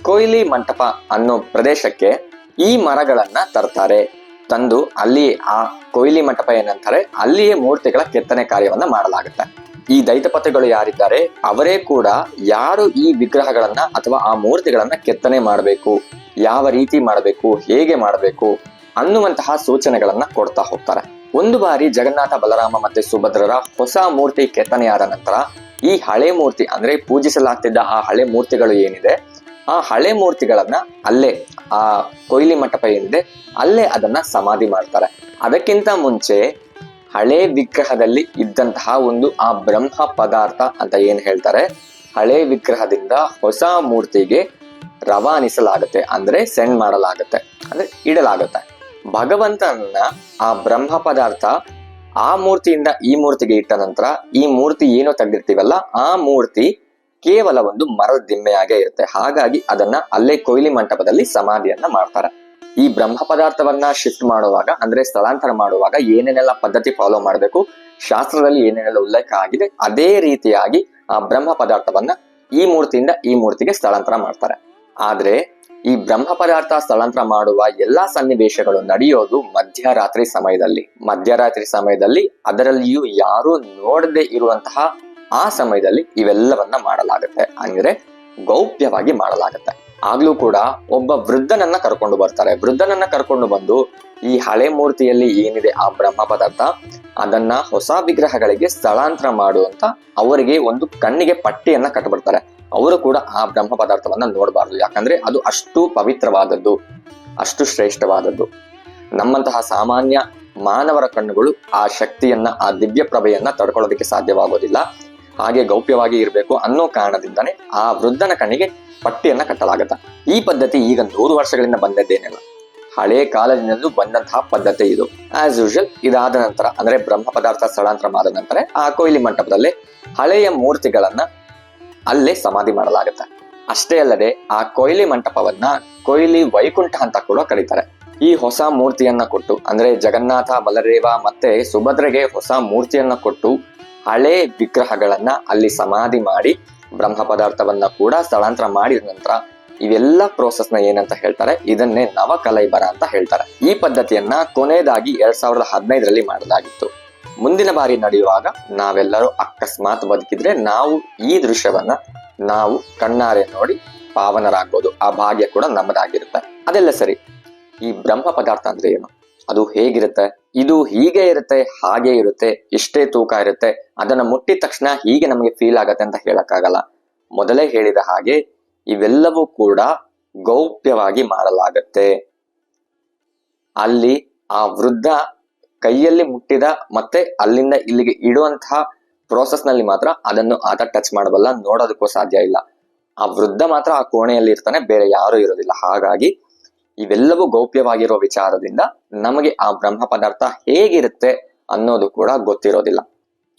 ಕೊಯ್ಲಿ ಮಂಟಪ ಅನ್ನೋ ಪ್ರದೇಶಕ್ಕೆ ಈ ಮರಗಳನ್ನ ತರ್ತಾರೆ. ತಂದು ಅಲ್ಲಿ ಆ ಕೊಯ್ಲಿ ಮಂಟಪ ಏನಂತಾರೆ, ಅಲ್ಲಿಯೇ ಮೂರ್ತಿಗಳ ಕೆತ್ತನೆ ಕಾರ್ಯವನ್ನ ಮಾಡಲಾಗುತ್ತೆ. ಈ ದೈತಪತಿಗಳು ಯಾರಿದ್ದಾರೆ ಅವರೇ ಕೂಡ ಯಾರು ಈ ವಿಗ್ರಹಗಳನ್ನ ಅಥವಾ ಆ ಮೂರ್ತಿಗಳನ್ನ ಕೆತ್ತನೆ ಮಾಡಬೇಕು, ಯಾವ ರೀತಿ ಮಾಡಬೇಕು, ಹೇಗೆ ಮಾಡಬೇಕು ಅನ್ನುವಂತಹ ಸೂಚನೆಗಳನ್ನ ಕೊಡ್ತಾ ಹೋಗ್ತಾರೆ. ಒಂದು ಬಾರಿ ಜಗನ್ನಾಥ, ಬಲರಾಮ ಮತ್ತೆ ಸುಭದ್ರರ ಹೊಸ ಮೂರ್ತಿ ಕೆತ್ತನೆಯಾದ ನಂತರ ಈ ಹಳೆ ಮೂರ್ತಿ ಅಂದ್ರೆ ಪೂಜಿಸಲಾಗ್ತಿದ್ದ ಆ ಹಳೆ ಮೂರ್ತಿಗಳು ಏನಿದೆ ಆ ಹಳೆ ಮೂರ್ತಿಗಳನ್ನ ಅಲ್ಲೇ ಆ ಕೊಯ್ಲಿ ಮಂಟಪ ಏನಿದೆ ಅಲ್ಲೇ ಅದನ್ನ ಸಮಾಧಿ ಮಾಡ್ತಾರೆ. ಅದಕ್ಕಿಂತ ಮುಂಚೆ ಹಳೆ ವಿಗ್ರಹದಲ್ಲಿ ಇದ್ದಂತಹ ಒಂದು ಆ ಬ್ರಹ್ಮ ಪದಾರ್ಥ ಅಂತ ಏನ್ ಹೇಳ್ತಾರೆ, ಹಳೆ ವಿಗ್ರಹದಿಂದ ಹೊಸ ಮೂರ್ತಿಗೆ ರವಾನಿಸಲಾಗುತ್ತೆ, ಅಂದ್ರೆ ಸೆಂಡ್ ಮಾಡಲಾಗುತ್ತೆ, ಅಂದ್ರೆ ಇಡಲಾಗುತ್ತೆ. ಭಗವಂತನ ಆ ಬ್ರಹ್ಮ ಪದಾರ್ಥ ಆ ಮೂರ್ತಿಯಿಂದ ಈ ಮೂರ್ತಿಗೆ ಇಟ್ಟ ನಂತರ ಈ ಮೂರ್ತಿ ಏನೋ ತೆಗೆದಿರ್ತೀವಲ್ಲ ಆ ಮೂರ್ತಿ ಕೇವಲ ಒಂದು ಮರದ ದಿಮ್ಮೆಯಾಗೆ ಇರುತ್ತೆ. ಹಾಗಾಗಿ ಅದನ್ನ ಅಲ್ಲೇ ಕೊಯ್ಲಿ ಮಂಟಪದಲ್ಲಿ ಸಮಾಧಿಯನ್ನ ಮಾಡ್ತಾರೆ. ಈ ಬ್ರಹ್ಮ ಪದಾರ್ಥವನ್ನ ಶಿಫ್ಟ್ ಮಾಡುವಾಗ ಅಂದ್ರೆ ಸ್ಥಳಾಂತರ ಮಾಡುವಾಗ ಏನೇನೆಲ್ಲ ಪದ್ಧತಿ ಫಾಲೋ ಮಾಡಬೇಕು, ಶಾಸ್ತ್ರದಲ್ಲಿ ಏನೇನೆಲ್ಲ ಉಲ್ಲೇಖ ಆಗಿದೆ, ಅದೇ ರೀತಿಯಾಗಿ ಆ ಬ್ರಹ್ಮ ಪದಾರ್ಥವನ್ನ ಈ ಮೂರ್ತಿಯಿಂದ ಈ ಮೂರ್ತಿಗೆ ಸ್ಥಳಾಂತರ ಮಾಡ್ತಾರೆ. ಆದ್ರೆ ಈ ಬ್ರಹ್ಮ ಪದಾರ್ಥ ಸ್ಥಳಾಂತರ ಮಾಡುವ ಎಲ್ಲಾ ಸನ್ನಿವೇಶಗಳು ನಡೆಯೋದು ಮಧ್ಯರಾತ್ರಿ ಸಮಯದಲ್ಲಿ, ಅದರಲ್ಲಿಯೂ ಯಾರು ನೋಡದೆ ಇರುವಂತಹ ಆ ಸಮಯದಲ್ಲಿ ಇವೆಲ್ಲವನ್ನ ಮಾಡಲಾಗುತ್ತೆ, ಅಂದ್ರೆ ಗೌಪ್ಯವಾಗಿ ಮಾಡಲಾಗುತ್ತೆ. ಆಗ್ಲೂ ಕೂಡ ಒಬ್ಬ ವೃದ್ಧನನ್ನ ಕರ್ಕೊಂಡು ಬರ್ತಾರೆ. ವೃದ್ಧನನ್ನ ಕರ್ಕೊಂಡು ಬಂದು ಈ ಹಳೆ ಮೂರ್ತಿಯಲ್ಲಿ ಏನಿದೆ ಆ ಬ್ರಹ್ಮ ಪದಾರ್ಥ ಅದನ್ನ ಹೊಸ ವಿಗ್ರಹಗಳಿಗೆ ಸ್ಥಳಾಂತರ ಮಾಡುವಂತ ಅವರಿಗೆ ಒಂದು ಕಣ್ಣಿಗೆ ಪಟ್ಟಿಯನ್ನ ಕಟ್ಟಬಿಡ್ತಾರೆ. ಅವರು ಕೂಡ ಆ ಬ್ರಹ್ಮ ಪದಾರ್ಥವನ್ನ ನೋಡಬಾರದು, ಯಾಕಂದ್ರೆ ಅದು ಅಷ್ಟು ಪವಿತ್ರವಾದದ್ದು, ಅಷ್ಟು ಶ್ರೇಷ್ಠವಾದದ್ದು. ನಮ್ಮಂತಹ ಸಾಮಾನ್ಯ ಮಾನವರ ಕಣ್ಣುಗಳು ಆ ಶಕ್ತಿಯನ್ನ, ಆ ದಿವ್ಯ ಪ್ರಭೆಯನ್ನ ತಡ್ಕೊಳ್ಳೋದಕ್ಕೆ ಸಾಧ್ಯವಾಗೋದಿಲ್ಲ. ಹಾಗೆ ಗೌಪ್ಯವಾಗಿ ಇರಬೇಕು ಅನ್ನೋ ಕಾರಣದಿಂದಾನೇ ಆ ವೃದ್ಧನ ಕಣ್ಣಿಗೆ ಪಟ್ಟಿಯನ್ನ ಕಟ್ಟಲಾಗತ್ತ. ಈ ಪದ್ಧತಿ ಈಗ 100 ವರ್ಷಗಳಿಂದ ಬಂದದ್ದೇನಿಲ್ಲ, ಹಳೆ ಕಾಲದಿಂದಲೂ ಬಂದಂತಹ ಪದ್ಧತಿ ಇದು. ಆಸ್ ಯೂಶುವಲ್ ಇದಾದ ನಂತರ ಅಂದ್ರೆ ಬ್ರಹ್ಮ ಪದಾರ್ಥ ಸ್ಥಳಾಂತರ ಮಾಡಿದ ನಂತರ ಆ ಕೊಯ್ಲಿ ಮಂಟಪದಲ್ಲಿ ಹಳೆಯ ಮೂರ್ತಿಗಳನ್ನ ಅಲ್ಲೇ ಸಮಾಧಿ ಮಾಡಲಾಗುತ್ತೆ. ಅಷ್ಟೇ ಅಲ್ಲದೆ ಆ ಕೊಯ್ಲಿ ಮಂಟಪವನ್ನ ಕೊಯ್ಲಿ ವೈಕುಂಠ ಅಂತ ಕೂಡ ಕರೀತಾರೆ. ಈ ಹೊಸ ಮೂರ್ತಿಯನ್ನ ಕೊಟ್ಟು ಅಂದ್ರೆ ಜಗನ್ನಾಥ, ಬಲದೇವ ಮತ್ತೆ ಸುಭದ್ರೆಗೆ ಹೊಸ ಮೂರ್ತಿಯನ್ನ ಕೊಟ್ಟು ಹಳೆ ವಿಗ್ರಹಗಳನ್ನ ಅಲ್ಲಿ ಸಮಾಧಿ ಮಾಡಿ ಬ್ರಹ್ಮ ಪದಾರ್ಥವನ್ನ ಕೂಡ ಸ್ಥಳಾಂತರ ಮಾಡಿದ ನಂತರ ಇವೆಲ್ಲ ಪ್ರೋಸೆಸ್ ನ ಏನಂತ ಹೇಳ್ತಾರೆ, ಇದನ್ನೇ ನವಕಲೈಬರ ಅಂತ ಹೇಳ್ತಾರೆ. ಈ ಪದ್ಧತಿಯನ್ನ ಕೊನೆಯದಾಗಿ 2015ರಲ್ಲಿ ಮಾಡಲಾಗಿತ್ತು. ಮುಂದಿನ ಬಾರಿ ನಡೆಯುವಾಗ ನಾವೆಲ್ಲರೂ ಅಕಸ್ಮಾತ್ ಬದುಕಿದ್ರೆ ನಾವು ಈ ದೃಶ್ಯವನ್ನ ನಾವು ಕಣ್ಣಾರೆ ನೋಡಿ ಪಾವನರಾಗ್ಬೋದು, ಆ ಭಾಗ್ಯ ಕೂಡ ನಮ್ಮದಾಗಿರುತ್ತೆ. ಅದೆಲ್ಲ ಸರಿ, ಈ ಬ್ರಹ್ಮ ಪದಾರ್ಥ ಅಂದ್ರೆ ಏನು, ಅದು ಹೇಗಿರುತ್ತೆ, ಇದು ಹೀಗೆ ಇರುತ್ತೆ, ಹಾಗೆ ಇರುತ್ತೆ, ಇಷ್ಟೇ ತೂಕ ಇರುತ್ತೆ, ಅದನ್ನ ಮುಟ್ಟಿದ ತಕ್ಷಣ ಹೀಗೆ ನಮಗೆ ಫೀಲ್ ಆಗತ್ತೆ ಅಂತ ಹೇಳಕ್ಕಾಗಲ್ಲ. ಮೊದಲೇ ಹೇಳಿದ ಹಾಗೆ ಇವೆಲ್ಲವೂ ಕೂಡ ಗೌಪ್ಯವಾಗಿ ಮಾಡಲಾಗತ್ತೆ. ಅಲ್ಲಿ ಆ ವೃದ್ಧ ಕೈಯಲ್ಲಿ ಮುಟ್ಟಿದ ಮತ್ತೆ ಅಲ್ಲಿಂದ ಇಲ್ಲಿಗೆ ಇಡುವಂತಹ ಪ್ರೋಸೆಸ್ ನಲ್ಲಿ ಮಾತ್ರ ಅದನ್ನು ಆತ ಟಚ್ ಮಾಡಬಲ್ಲ, ನೋಡೋದಕ್ಕೂ ಸಾಧ್ಯ ಇಲ್ಲ. ಆ ವೃದ್ಧ ಮಾತ್ರ ಆ ಕೋಣೆಯಲ್ಲಿ ಇರ್ತಾನೆ, ಬೇರೆ ಯಾರು ಇರೋದಿಲ್ಲ. ಹಾಗಾಗಿ ಇವೆಲ್ಲವೂ ಗೌಪ್ಯವಾಗಿರೋ ವಿಚಾರದಿಂದ ನಮಗೆ ಆ ಬ್ರಹ್ಮ ಪದಾರ್ಥ ಹೇಗಿರುತ್ತೆ ಅನ್ನೋದು ಕೂಡ ಗೊತ್ತಿರೋದಿಲ್ಲ.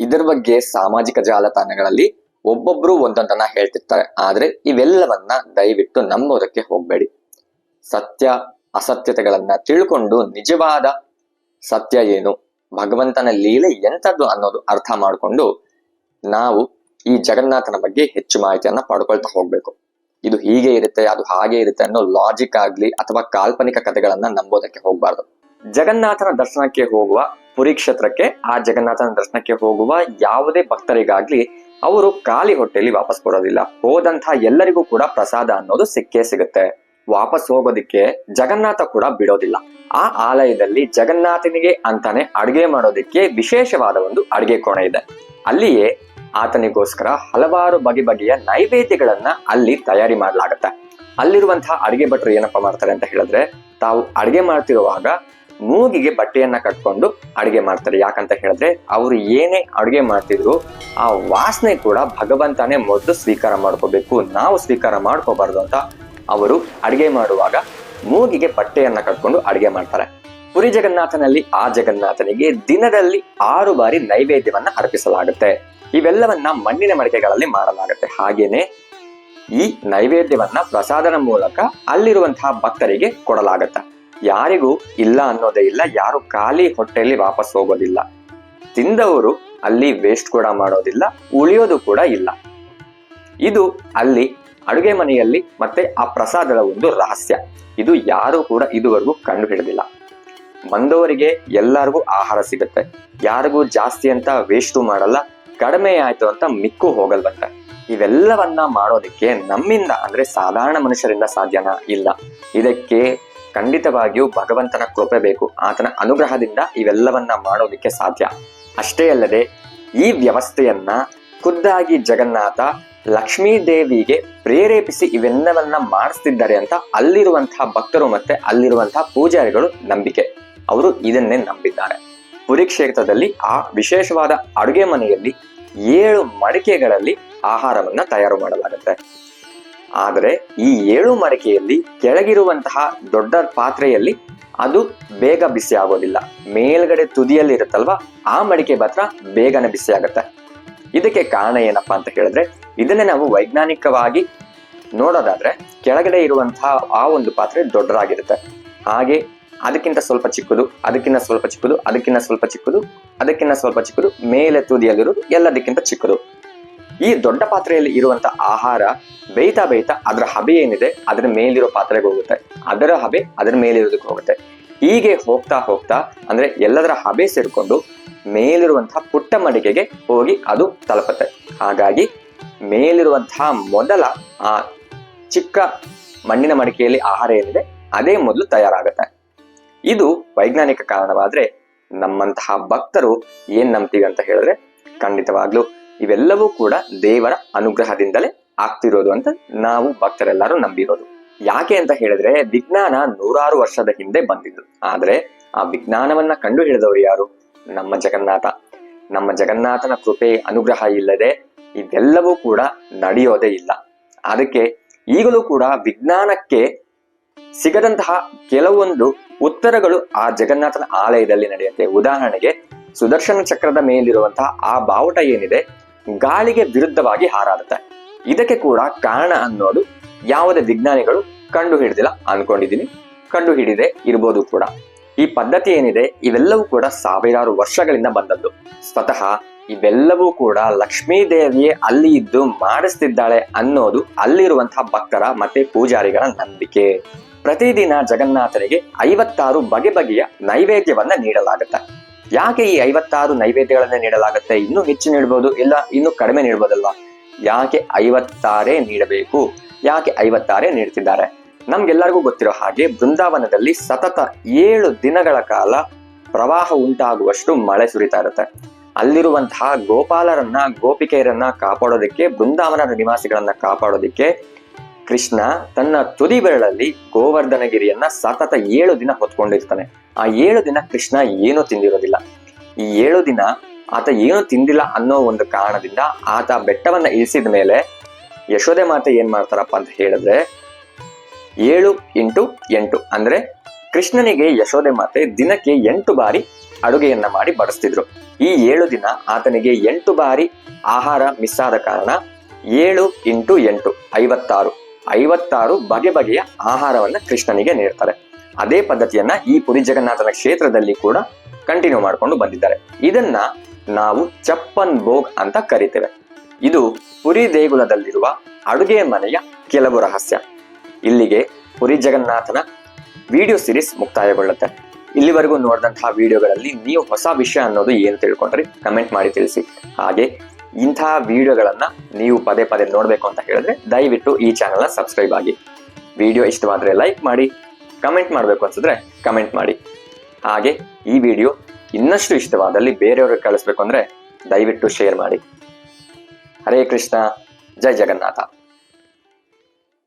ಇದರ ಬಗ್ಗೆ ಸಾಮಾಜಿಕ ಜಾಲತಾಣಗಳಲ್ಲಿ ಒಬ್ಬೊಬ್ರು ಒಂದೊಂದನ್ನ ಹೇಳ್ತಿರ್ತಾರೆ. ಆದ್ರೆ ಇವೆಲ್ಲವನ್ನ ದಯವಿಟ್ಟು ನಂಬೋದಕ್ಕೆ ಹೋಗ್ಬೇಡಿ. ಸತ್ಯ ಅಸತ್ಯತೆಗಳನ್ನ ತಿಳ್ಕೊಂಡು ನಿಜವಾದ ಸತ್ಯ ಏನು, ಭಗವಂತನ ಲೀಲೆ ಎಂಥದ್ದು ಅನ್ನೋದು ಅರ್ಥ ಮಾಡಿಕೊಂಡು ನಾವು ಈ ಜಗನ್ನಾಥನ ಬಗ್ಗೆ ಹೆಚ್ಚು ಮಾಹಿತಿಯನ್ನ ಪಡ್ಕೊಳ್ತಾ ಹೋಗ್ಬೇಕು. ಇದು ಹೀಗೆ ಇರುತ್ತೆ, ಅದು ಹಾಗೆ ಇರುತ್ತೆ ಅನ್ನೋ ಲಾಜಿಕ್ ಆಗ್ಲಿ ಅಥವಾ ಕಾಲ್ಪನಿಕ ಕಥೆಗಳನ್ನ ನಂಬೋದಕ್ಕೆ ಹೋಗ್ಬಾರ್ದು. ಜಗನ್ನಾಥನ ದರ್ಶನಕ್ಕೆ ಹೋಗುವ ಪುರಿ ಕ್ಷೇತ್ರಕ್ಕೆ, ಆ ಜಗನ್ನಾಥನ ದರ್ಶನಕ್ಕೆ ಹೋಗುವ ಯಾವುದೇ ಭಕ್ತರಿಗಾಗ್ಲಿ ಅವರು ಖಾಲಿ ಹೊಟ್ಟೆಯಲ್ಲಿ ವಾಪಸ್ ಬರೋದಿಲ್ಲ. ಹೋದಂತ ಎಲ್ಲರಿಗೂ ಕೂಡ ಪ್ರಸಾದ ಅನ್ನೋದು ಸಿಕ್ಕೇ ಸಿಗುತ್ತೆ. ವಾಪಸ್ ಹೋಗೋದಿಕ್ಕೆ ಜಗನ್ನಾಥ ಕೂಡ ಬಿಡೋದಿಲ್ಲ. ಆ ಆಲಯದಲ್ಲಿ ಜಗನ್ನಾಥನಿಗೆ ಅಂತಾನೆ ಅಡುಗೆ ಮಾಡೋದಿಕ್ಕೆ ವಿಶೇಷವಾದ ಒಂದು ಅಡುಗೆ ಕೋಣೆ ಇದೆ. ಅಲ್ಲಿಯೇ ಆತನಿಗೋಸ್ಕರ ಹಲವಾರು ಬಗೆಯ ನೈವೇದ್ಯಗಳನ್ನ ಅಲ್ಲಿ ತಯಾರಿ ಮಾಡ್ಲಾಗತ್ತೆ. ಅಲ್ಲಿರುವಂತಹ ಅಡಿಗೆ ಭಟ್ರು ಏನಪ್ಪಾ ಮಾಡ್ತಾರೆ ಅಂತ ಹೇಳಿದ್ರೆ, ತಾವು ಅಡಿಗೆ ಮಾಡ್ತಿರುವಾಗ ಮೂಗಿಗೆ ಬಟ್ಟೆಯನ್ನ ಕಟ್ಕೊಂಡು ಅಡಿಗೆ ಮಾಡ್ತಾರೆ. ಯಾಕಂತ ಹೇಳಿದ್ರೆ ಅವ್ರು ಏನೇ ಅಡುಗೆ ಮಾಡ್ತಿದ್ರು ಆ ವಾಸನೆ ಕೂಡ ಭಗವಂತನೇ ಮೊದಲು ಸ್ವೀಕಾರ ಮಾಡ್ಕೋಬೇಕು, ನಾವು ಸ್ವೀಕಾರ ಮಾಡ್ಕೋಬಾರ್ದು ಅಂತ ಅವರು ಅಡಿಗೆ ಮಾಡುವಾಗ ಮೂಗಿಗೆ ಬಟ್ಟೆಯನ್ನ ಕಟ್ಕೊಂಡು ಅಡಿಗೆ ಮಾಡ್ತಾರೆ. ಪುರಿ ಜಗನ್ನಾಥನಲ್ಲಿ ಆ ಜಗನ್ನಾಥನಿಗೆ ದಿನದಲ್ಲಿ 6 ಬಾರಿ ನೈವೇದ್ಯವನ್ನ ಅರ್ಪಿಸಲಾಗುತ್ತೆ. ಇವೆಲ್ಲವನ್ನ ಮಣ್ಣಿನ ಮಡಿಕೆಗಳಲ್ಲಿ ಮಾಡಲಾಗುತ್ತೆ. ಹಾಗೇನೆ ಈ ನೈವೇದ್ಯವನ್ನ ಪ್ರಸಾದನ ಮೂಲಕ ಅಲ್ಲಿರುವಂತಹ ಭಕ್ತರಿಗೆ ಕೊಡಲಾಗತ್ತೆ. ಯಾರಿಗೂ ಇಲ್ಲ ಅನ್ನೋದೇ ಇಲ್ಲ, ಯಾರು ಖಾಲಿ ಹೊಟ್ಟೆಯಲ್ಲಿ ವಾಪಸ್ ಹೋಗೋದಿಲ್ಲ. ತಿಂದವರು ಅಲ್ಲಿ ವೇಸ್ಟ್ ಕೂಡ ಮಾಡೋದಿಲ್ಲ, ಉಳಿಯೋದು ಕೂಡ ಇಲ್ಲ. ಇದು ಅಲ್ಲಿ ಅಡುಗೆ ಮನೆಯಲ್ಲಿ ಮತ್ತೆ ಆ ಪ್ರಸಾದದ ಒಂದು ರಹಸ್ಯ. ಇದು ಯಾರು ಕೂಡ ಇದುವರೆಗೂ ಕಂಡು ಹಿಡಿದಿಲ್ಲ. ಬಂದವರಿಗೆ ಎಲ್ಲರಿಗೂ ಆಹಾರ ಸಿಗುತ್ತೆ, ಯಾರಿಗೂ ಜಾಸ್ತಿ ಅಂತ ವೇಸ್ಟು ಮಾಡಲ್ಲ, ಕಡಿಮೆ ಆಯ್ತು ಅಂತ ಮಿಕ್ಕು ಹೋಗಲ್ವಂತೆ. ಇವೆಲ್ಲವನ್ನ ಮಾಡೋದಕ್ಕೆ ನಮ್ಮಿಂದ ಅಂದ್ರೆ ಸಾಧಾರಣ ಮನುಷ್ಯರಿಂದ ಸಾಧ್ಯನಾ? ಇಲ್ಲ. ಇದಕ್ಕೆ ಖಂಡಿತವಾಗಿಯೂ ಭಗವಂತನ ಕೃಪೆ ಬೇಕು, ಆತನ ಅನುಗ್ರಹದಿಂದ ಇವೆಲ್ಲವನ್ನ ಮಾಡೋದಕ್ಕೆ ಸಾಧ್ಯ. ಅಷ್ಟೇ ಅಲ್ಲದೆ ಈ ವ್ಯವಸ್ಥೆಯನ್ನ ಖುದ್ದಾಗಿ ಜಗನ್ನಾಥ ಲಕ್ಷ್ಮೀ ದೇವಿಗೆ ಪ್ರೇರೇಪಿಸಿ ಇವೆಲ್ಲವನ್ನ ಮಾಡಿಸ್ತಿದ್ದಾರೆ ಅಂತ ಅಲ್ಲಿರುವಂತಹ ಭಕ್ತರು ಮತ್ತೆ ಅಲ್ಲಿರುವಂತಹ ಪೂಜಾರಿಗಳು ನಂಬಿಕೆ. ಅವರು ಇದನ್ನೇ ನಂಬಿದ್ದಾರೆ. ಪುರಿ ಕ್ಷೇತ್ರದಲ್ಲಿ ಆ ವಿಶೇಷವಾದ ಅಡುಗೆ ಮನೆಯಲ್ಲಿ 7 ಮಡಿಕೆಗಳಲ್ಲಿ ಆಹಾರವನ್ನ ತಯಾರು ಮಾಡಲಾಗುತ್ತೆ. ಆದರೆ ಈ 7 ಮಡಿಕೆಯಲ್ಲಿ ಕೆಳಗಿರುವಂತಹ ದೊಡ್ಡ ಪಾತ್ರೆಯಲ್ಲಿ ಅದು ಬೇಗ ಬಿಸಿ ಆಗೋದಿಲ್ಲ. ಮೇಲ್ಗಡೆ ತುದಿಯಲ್ಲಿ ಇರುತ್ತಲ್ವಾ, ಆ ಮಡಿಕೆ ಮಾತ್ರ ಬೇಗನೆ ಬಿಸಿ ಆಗುತ್ತೆ. ಇದಕ್ಕೆ ಕಾರಣ ಏನಪ್ಪಾ ಅಂತ ಹೇಳಿದ್ರೆ, ಇದನ್ನೇ ನಾವು ವೈಜ್ಞಾನಿಕವಾಗಿ ನೋಡೋದಾದ್ರೆ ಕೆಳಗಡೆ ಇರುವಂತಹ ಆ ಒಂದು ಪಾತ್ರೆ ದೊಡ್ಡದಾಗಿರುತ್ತೆ. ಹಾಗೆ ಅದಕ್ಕಿಂತ ಸ್ವಲ್ಪ ಚಿಕ್ಕದು, ಅದಕ್ಕಿಂತ ಸ್ವಲ್ಪ ಚಿಕ್ಕದು, ಅದಕ್ಕಿಂತ ಸ್ವಲ್ಪ ಚಿಕ್ಕದು, ಅದಕ್ಕಿಂತ ಸ್ವಲ್ಪ ಚಿಕ್ಕದು, ಮೇಲೆ ತುದಿಯಲ್ಲಿರುವುದು ಎಲ್ಲದಕ್ಕಿಂತ ಚಿಕ್ಕದು. ಈ ದೊಡ್ಡ ಪಾತ್ರೆಯಲ್ಲಿ ಇರುವಂತಹ ಆಹಾರ ಬೇಯ್ತಾ ಬೇಯ್ತಾ ಅದರ ಹಬೆ ಏನಿದೆ ಅದರ ಮೇಲಿರೋ ಪಾತ್ರೆಗೆ ಹೋಗುತ್ತೆ, ಅದರ ಹಬೆ ಅದರ ಮೇಲಿರೋದಕ್ಕೆ ಹೋಗುತ್ತೆ. ಹೀಗೆ ಹೋಗ್ತಾ ಹೋಗ್ತಾ ಅಂದ್ರೆ ಎಲ್ಲದರ ಹಬೆ ಸೇರ್ಕೊಂಡು ಮೇಲಿರುವಂತಹ ಪುಟ್ಟ ಮಡಿಕೆಗೆ ಹೋಗಿ ಅದು ತಲುಪುತ್ತೆ. ಹಾಗಾಗಿ ಮೇಲಿರುವಂತಹ ಮೊದಲ ಆ ಚಿಕ್ಕ ಮಣ್ಣಿನ ಮಡಿಕೆಯಲ್ಲಿ ಆಹಾರ ಏನಿದೆ ಅದೇ ಮೊದಲು ತಯಾರಾಗುತ್ತೆ. ಇದು ವೈಜ್ಞಾನಿಕ ಕಾರಣವಾದ್ರೆ ನಮ್ಮಂತಹ ಭಕ್ತರು ಏನ್ ನಂಬ್ತೀವಿ ಅಂತ ಹೇಳಿದ್ರೆ, ಖಂಡಿತವಾಗ್ಲೂ ಇವೆಲ್ಲವೂ ಕೂಡ ದೇವರ ಅನುಗ್ರಹದಿಂದಲೇ ಆಗ್ತಿರೋದು ಅಂತ ನಾವು ಭಕ್ತರೆಲ್ಲರೂ ನಂಬಿರೋದು. ಯಾಕೆ ಅಂತ ಹೇಳಿದ್ರೆ, ವಿಜ್ಞಾನ 100 ವರ್ಷದ ಹಿಂದೆ ಬಂದಿದ್ದು. ಆದ್ರೆ ಆ ವಿಜ್ಞಾನವನ್ನ ಕಂಡು ಹಿಡಿದವರು ಯಾರು? ನಮ್ಮ ಜಗನ್ನಾಥ. ನಮ್ಮ ಜಗನ್ನಾಥನ ಕೃಪೆ ಅನುಗ್ರಹ ಇಲ್ಲದೆ ಇವೆಲ್ಲವೂ ಕೂಡ ನಡೆಯೋದೇ ಇಲ್ಲ. ಅದಕ್ಕೆ ಈಗಲೂ ಕೂಡ ವಿಜ್ಞಾನಕ್ಕೆ ಸಿಗದಂತಹ ಕೆಲವೊಂದು ಉತ್ತರಗಳು ಆ ಜಗನ್ನಾಥನ ಆಲಯದಲ್ಲಿ ನಡೆಯುತ್ತೆ. ಉದಾಹರಣೆಗೆ, ಸುದರ್ಶನ ಚಕ್ರದ ಮೇಲಿರುವಂತಹ ಆ ಬಾವುಟ ಏನಿದೆ ಗಾಳಿಗೆ ವಿರುದ್ಧವಾಗಿ ಹಾರಾಡುತ್ತೆ. ಇದಕ್ಕೆ ಕೂಡ ಕಾರಣ ಅನ್ನೋದು ಯಾವುದೇ ವಿಜ್ಞಾನಿಗಳು ಕಂಡು ಹಿಡಿದಿಲ್ಲ ಅನ್ಕೊಂಡಿದ್ದೀನಿ. ಕಂಡು ಹಿಡಿದೇ ಇರ್ಬೋದು ಕೂಡ. ಈ ಪದ್ಧತಿ ಏನಿದೆ ಇವೆಲ್ಲವೂ ಕೂಡ ಸಾವಿರಾರು ವರ್ಷಗಳಿಂದ ಬಂದದ್ದು. ಸ್ವತಃ ಇವೆಲ್ಲವೂ ಕೂಡ ಲಕ್ಷ್ಮೀ ದೇವಿಯೇ ಅಲ್ಲಿ ಇದ್ದು ಮಾಡಿಸ್ತಿದ್ದಾಳೆ ಅನ್ನೋದು ಅಲ್ಲಿರುವಂತಹ ಭಕ್ತರ ಮತ್ತೆ ಪೂಜಾರಿಗಳ ನಂಬಿಕೆ. ಪ್ರತಿದಿನ ಜಗನ್ನಾಥನಿಗೆ 56 ಬಗೆ ಬಗೆಯ ನೈವೇದ್ಯವನ್ನ ನೀಡಲಾಗುತ್ತೆ. ಯಾಕೆ ಈ 56 ನೈವೇದ್ಯಗಳನ್ನ ನೀಡಲಾಗುತ್ತೆ? ಇನ್ನೂ ಹೆಚ್ಚು ನೀಡಬಹುದು, ಇಲ್ಲ ಇನ್ನೂ ಕಡಿಮೆ ನೀಡಬಹುದಲ್ವಾ? ಯಾಕೆ 56 ನೀಡಬೇಕು? ಯಾಕೆ 56 ನೀಡ್ತಿದ್ದಾರೆ? ನಮ್ಗೆಲ್ಲರಿಗೂ ಗೊತ್ತಿರೋ ಹಾಗೆ ಬೃಂದಾವನದಲ್ಲಿ ಸತತ 7 ದಿನಗಳ ಕಾಲ ಪ್ರವಾಹ ಉಂಟಾಗುವಷ್ಟು ಮಳೆ ಸುರಿತಾ ಇರುತ್ತೆ. ಅಲ್ಲಿರುವಂತಹ ಗೋಪಾಲರನ್ನ ಗೋಪಿಕೆಯರನ್ನ ಕಾಪಾಡೋದಕ್ಕೆ, ಬೃಂದಾವನದ ನಿವಾಸಿಗಳನ್ನ ಕಾಪಾಡೋದಕ್ಕೆ ಕೃಷ್ಣ ತನ್ನ ತುದಿ ಬೆರಳಲ್ಲಿ ಗೋವರ್ಧನಗಿರಿಯನ್ನ ಸತತ 7 ದಿನ ಹೊತ್ಕೊಂಡಿರ್ತಾನೆ. ಆ 7 ದಿನ ಕೃಷ್ಣ ಏನೂ ತಿಂದಿರೋದಿಲ್ಲ. ಈ 7 ದಿನ ಆತ ಏನು ತಿಂದಿಲ್ಲ ಅನ್ನೋ ಒಂದು ಕಾರಣದಿಂದ ಆತ ಬೆಟ್ಟವನ್ನ ಇಳಿಸಿದ ಮೇಲೆ ಯಶೋದೆ ಮಾತೆ ಏನ್ ಮಾಡ್ತಾರಪ್ಪ ಅಂತ ಹೇಳಿದ್ರೆ, 7 × 8 ಅಂದ್ರೆ ಕೃಷ್ಣನಿಗೆ ಯಶೋದೆ ಮಾತೆ ದಿನಕ್ಕೆ 8 ಬಾರಿ ಅಡುಗೆಯನ್ನ ಮಾಡಿ ಬಡಿಸ್ತಿದ್ರು. ಈ 7 ದಿನ ಆತನಿಗೆ 8 ಬಾರಿ ಆಹಾರ ಮಿಸ್ ಆದ ಕಾರಣ 7 × 8 56 ಬಗೆ ಬಗೆಯ ಆಹಾರವನ್ನ ಕೃಷ್ಣನಿಗೆ ನೀಡ್ತಾರೆ. ಅದೇ ಪದ್ಧತಿಯನ್ನ ಈ ಪುರಿ ಜಗನ್ನಾಥನ ಕ್ಷೇತ್ರದಲ್ಲಿ ಕೂಡ ಕಂಟಿನ್ಯೂ ಮಾಡ್ಕೊಂಡು ಬಂದಿದ್ದಾರೆ. ಇದನ್ನ ನಾವು ಚಪ್ಪನ್ ಭೋಗ್ ಅಂತ ಕರಿತೇವೆ. ಇದು ಪುರಿ ದೇಗುಲದಲ್ಲಿರುವ ಅಡುಗೆ ಮನೆಯ ಕೆಲವು ರಹಸ್ಯ. ಇಲ್ಲಿಗೆ ಪುರಿ ಜಗನ್ನಾಥನ ವಿಡಿಯೋ ಸಿರೀಸ್ ಮುಕ್ತಾಯಗೊಳ್ಳುತ್ತೆ. ಇಲ್ಲಿವರೆಗೂ ನೋಡಿದಂತಹ ವಿಡಿಯೋಗಳಲ್ಲಿ ನೀವು ಹೊಸ ವಿಷಯ ಅನ್ನೋದು ಏನು ತಿಳ್ಕೊಂಡ್ರಿ ಕಮೆಂಟ್ ಮಾಡಿ ತಿಳಿಸಿ. ಹಾಗೆ ಇಂತಹ ವಿಡಿಯೋಗಳನ್ನ ನೀವು ಪದೇ ಪದೇ ನೋಡ್ಬೇಕು ಅಂತ ಹೇಳಿದ್ರೆ ದಯವಿಟ್ಟು ಈ ಚಾನೆಲ್ನ ಸಬ್ಸ್ಕ್ರೈಬ್ ಆಗಿ. ವಿಡಿಯೋ ಇಷ್ಟವಾದ್ರೆ ಲೈಕ್ ಮಾಡಿ, ಕಮೆಂಟ್ ಮಾಡಬೇಕು ಅನ್ಸಿದ್ರೆ ಕಮೆಂಟ್ ಮಾಡಿ. ಹಾಗೆ ಈ ವಿಡಿಯೋ ಇನ್ನಷ್ಟು ಇಷ್ಟವಾದಲ್ಲಿ ಬೇರೆಯವ್ರಿಗೆ ಕಳಿಸ್ಬೇಕು ಅಂದ್ರೆ ದಯವಿಟ್ಟು ಶೇರ್ ಮಾಡಿ. ಹರೇ ಕೃಷ್ಣ, ಜೈ ಜಗನ್ನಾಥ.